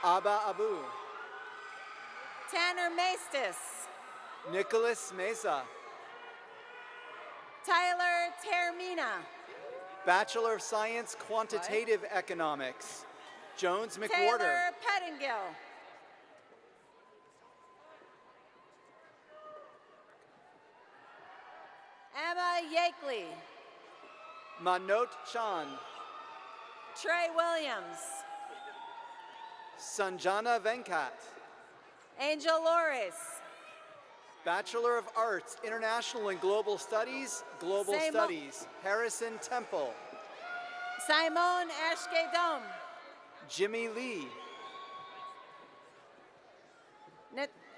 [SPEAKER 8] Abba Abu.
[SPEAKER 12] Tanner Maestis.
[SPEAKER 8] Nicholas Mesa.
[SPEAKER 12] Tyler Termina.
[SPEAKER 8] Bachelor of Science, Quantitative Economics, Jones McWhorter.
[SPEAKER 12] Taylor Pettingill. Emma Yakeley.
[SPEAKER 8] Manot Chan.
[SPEAKER 12] Trey Williams.
[SPEAKER 8] Sanjana Venkat.
[SPEAKER 12] Angel Loris.
[SPEAKER 8] Bachelor of Arts, International and Global Studies, Studies, Harrison Temple.
[SPEAKER 12] Simone Ashkedom.
[SPEAKER 8] Jimmy Lee.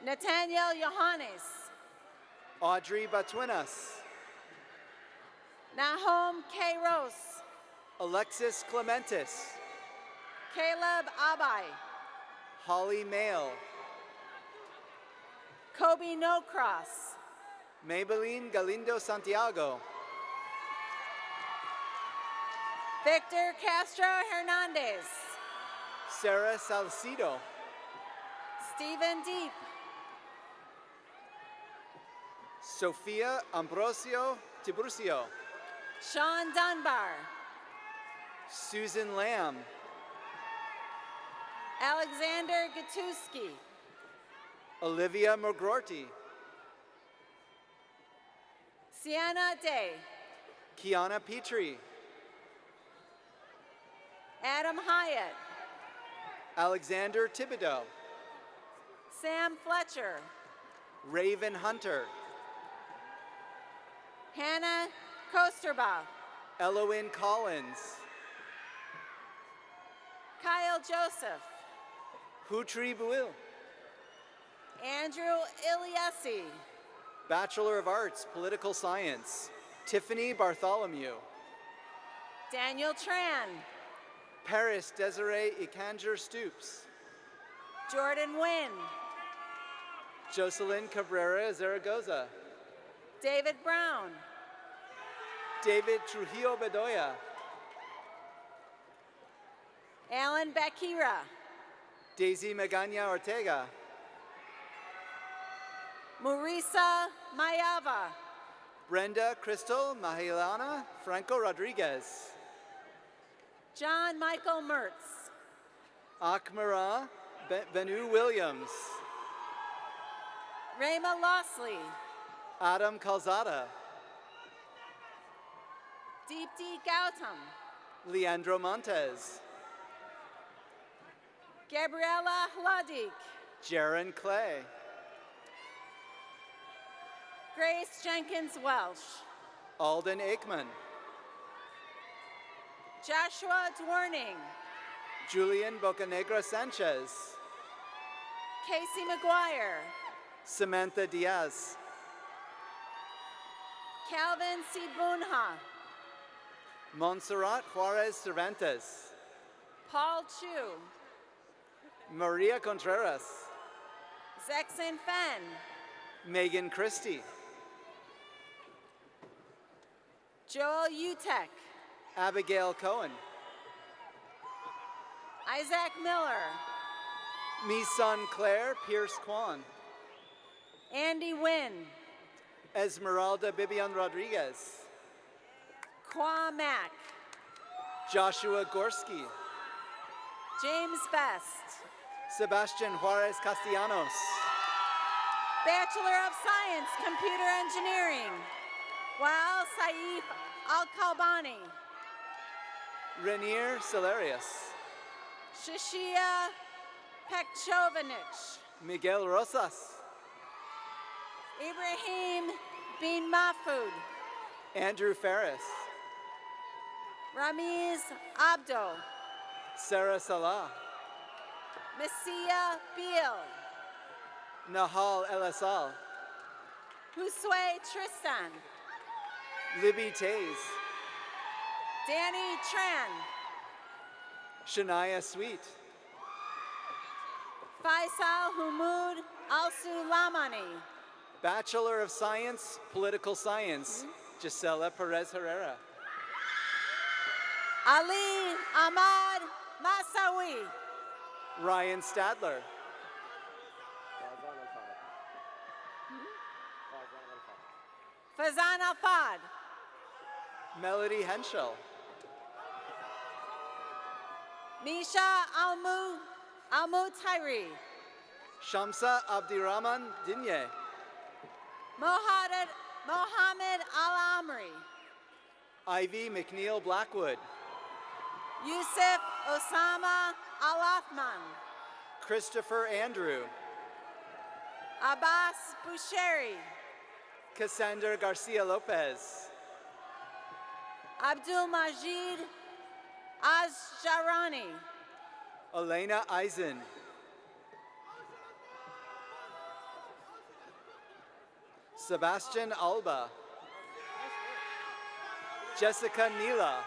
[SPEAKER 12] Nathaniel Johannes.
[SPEAKER 8] Audrey Batuinas.
[SPEAKER 12] Nahom Kairos.
[SPEAKER 8] Alexis Clementis.
[SPEAKER 12] Caleb Abai.
[SPEAKER 8] Holly Mail.
[SPEAKER 12] Kobe Nocross.
[SPEAKER 8] Maybelline Galindo Santiago.
[SPEAKER 12] Victor Castro Hernandez.
[SPEAKER 8] Sarah Salcido.
[SPEAKER 12] Stephen Deep.
[SPEAKER 8] Sofia Ambrosio Tiburcio.
[SPEAKER 12] Sean Dunbar.
[SPEAKER 8] Susan Lamb.
[SPEAKER 12] Alexander Gatuski.
[SPEAKER 8] Olivia McGrorty.
[SPEAKER 12] Sienna Day.
[SPEAKER 8] Kiana Petrie.
[SPEAKER 12] Adam Hyatt.
[SPEAKER 8] Alexander Thibodeau.
[SPEAKER 12] Sam Fletcher.
[SPEAKER 8] Raven Hunter.
[SPEAKER 12] Hannah Kosterba.
[SPEAKER 8] Elowen Collins.
[SPEAKER 12] Kyle Joseph.
[SPEAKER 8] Hutri Buil.
[SPEAKER 12] Andrew Iliasi.
[SPEAKER 8] Bachelor of Arts, Political Science, Tiffany Bartholomew.
[SPEAKER 12] Daniel Tran.
[SPEAKER 8] Paris Desiree Ikanger Stoops.
[SPEAKER 12] Jordan Wynn.
[SPEAKER 8] Jocelyn Cabrera Zaragoza.
[SPEAKER 12] David Brown.
[SPEAKER 8] David Trujillo Bedoya.
[SPEAKER 12] Alan Bakira.
[SPEAKER 8] Daisy Magana Ortega.
[SPEAKER 12] Marisa Mayava.
[SPEAKER 8] Brenda Crystal Mahilana Franco Rodriguez.
[SPEAKER 12] John Michael Mertz.
[SPEAKER 8] Akmara Benu Williams.
[SPEAKER 12] Rayma Lossley.
[SPEAKER 8] Adam Calzada.
[SPEAKER 12] Deepti Gautam.
[SPEAKER 8] Leandro Montes.
[SPEAKER 12] Gabriella Hladik.
[SPEAKER 8] Jaron Clay.
[SPEAKER 12] Grace Jenkins Welsh.
[SPEAKER 8] Alden Aikman.
[SPEAKER 12] Joshua Dwarning.
[SPEAKER 8] Julian Bocanegra Sanchez.
[SPEAKER 12] Casey McGuire.
[SPEAKER 8] Samantha Diaz.
[SPEAKER 12] Calvin Sibunha.
[SPEAKER 8] Montserrat Juarez Cervantes.
[SPEAKER 12] Paul Chu.
[SPEAKER 8] Maria Contreras.
[SPEAKER 12] Zexin Fen.
[SPEAKER 8] Megan Christie.
[SPEAKER 12] Joel Utek.
[SPEAKER 8] Abigail Cohen.
[SPEAKER 12] Isaac Miller.
[SPEAKER 8] Misun Claire Pierce Kwan.
[SPEAKER 12] Andy Wynn.
[SPEAKER 8] Esmeralda Bibian Rodriguez.
[SPEAKER 12] Kwa Mack.
[SPEAKER 8] Joshua Gorski.
[SPEAKER 12] James Best.
[SPEAKER 8] Sebastian Juarez Castellanos.
[SPEAKER 12] Bachelor of Science, Computer Engineering. Wael Saif Al-Kalbani.
[SPEAKER 8] Rainier Celerius.
[SPEAKER 12] Shishia Pekchovich.
[SPEAKER 8] Miguel Rosas.
[SPEAKER 12] Ibrahim bin Mahfoud.
[SPEAKER 8] Andrew Ferris.
[SPEAKER 12] Ramiz Abdo.
[SPEAKER 8] Sarah Salah.
[SPEAKER 12] Maseeh Beal.
[SPEAKER 8] Nahal El Asal.
[SPEAKER 12] Husway Tristan.
[SPEAKER 8] Libby Tays.
[SPEAKER 12] Danny Tran.
[SPEAKER 8] Shania Sweet.
[SPEAKER 12] Faisal Humud Al-Sulamani.
[SPEAKER 8] Bachelor of Science, Political Science, Gisela Perez Herrera.
[SPEAKER 12] Ali Ahmad Masawi.
[SPEAKER 8] Ryan Stadler.
[SPEAKER 12] Fazan Al-Fad.
[SPEAKER 8] Melody Henschel.
[SPEAKER 12] Misha Almu Tyree.
[SPEAKER 8] Shamsa Abdirahman Dinye.
[SPEAKER 12] Mohammed Al-Amri.
[SPEAKER 8] Ivy McNeil Blackwood.
[SPEAKER 12] Yusuf Osama Al-Athman.
[SPEAKER 8] Christopher Andrew.
[SPEAKER 12] Abbas Busheri.
[SPEAKER 8] Cassandra Garcia Lopez.
[SPEAKER 12] Abdul Majid Azjarani.
[SPEAKER 8] Elena Eisen. Sebastian Alba. Jessica Neela.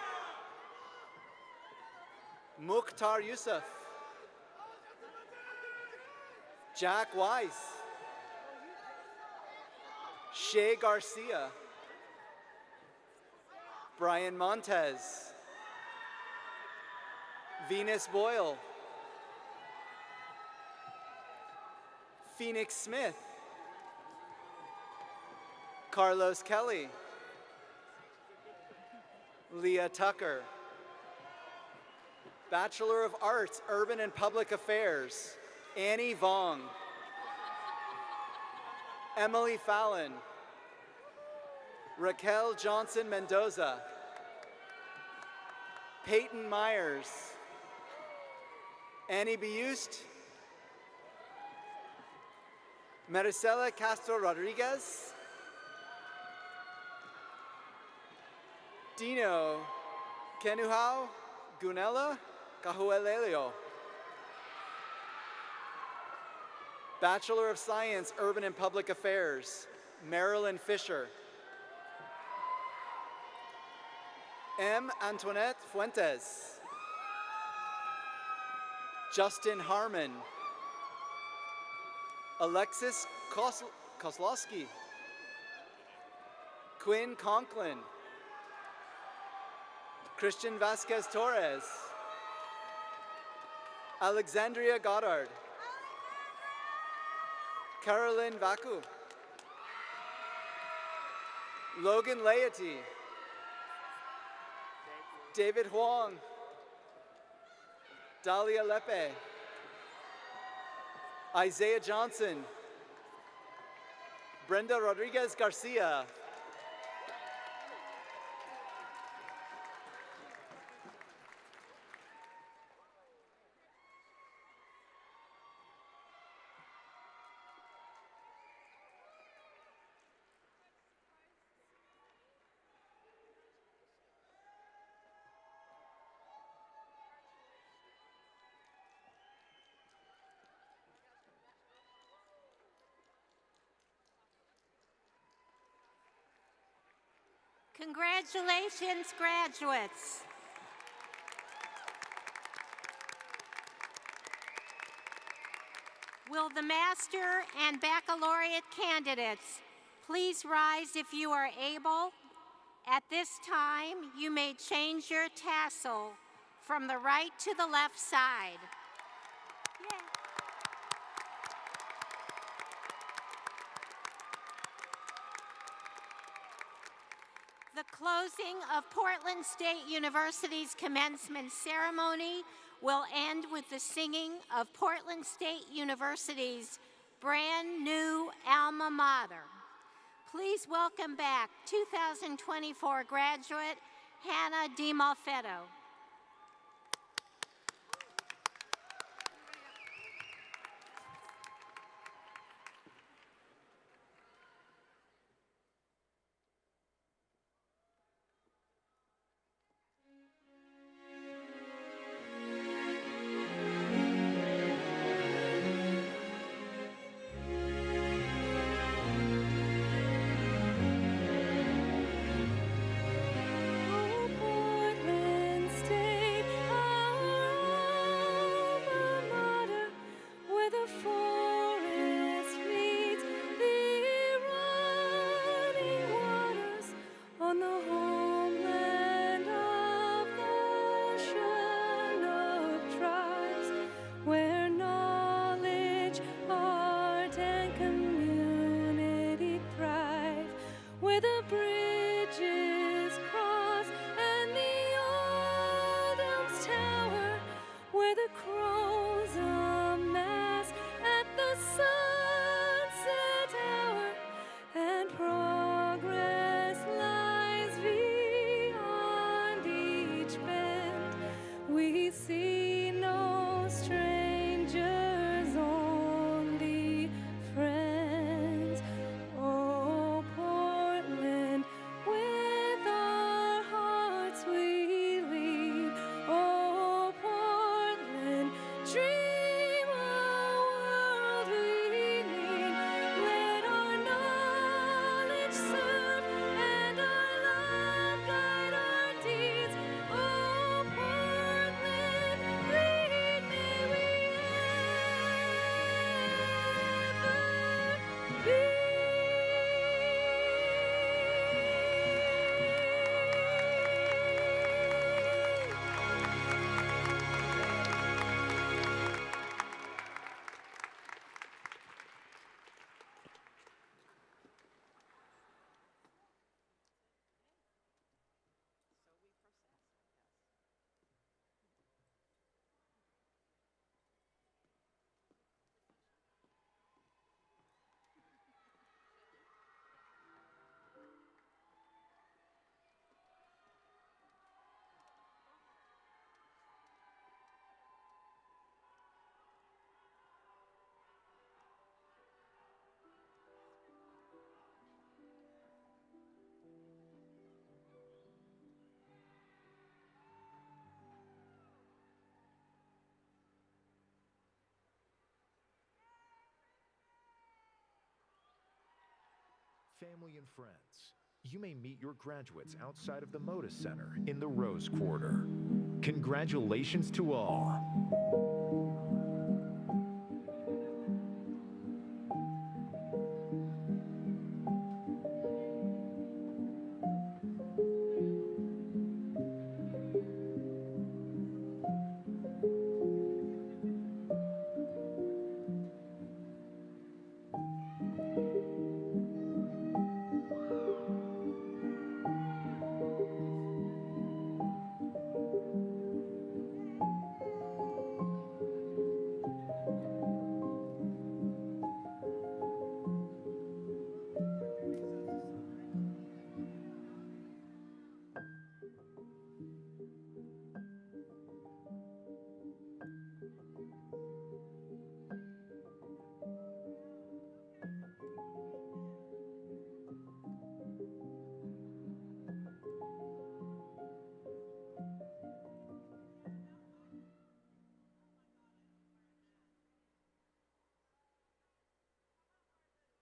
[SPEAKER 8] Mukhtar Yusuf. Jack Weiss. Shay Garcia. Brian Montez. Venus Boyle. Phoenix Smith. Carlos Kelly. Leah Tucker. Bachelor of Arts, Urban and Public Affairs, Annie Vong. Emily Fallon. Raquel Johnson Mendoza. Peyton Myers. Annie Biust. Maricela Castro Rodriguez. Dino Kenuhau Gunella Cahuelelio. Bachelor of Science, Urban and Public Affairs, Marilyn Fisher. M. Antoinette Fuentes. Justin Harmon. Alexis Kozlowski. Quinn Conklin. Christian Vasquez Torres. Alexandria Goddard. Carolyn Vacu. Logan Laity. David Huang. Dahlia Lepe. Isaiah Johnson. Brenda Rodriguez Garcia.
[SPEAKER 2] Congratulations, graduates. Will the master and baccalaureate candidates please rise if you are able? At this time, you may change your tassel from the right to the left side. Yay. The closing of Portland State University's commencement ceremony will end with the singing of Portland State University's brand new alma mater. Please welcome back 2024 graduate Hannah DiMofetto.
[SPEAKER 1] Family and friends, you may meet your graduates outside of the Moda Center in the Rose Quarter. Congratulations to all.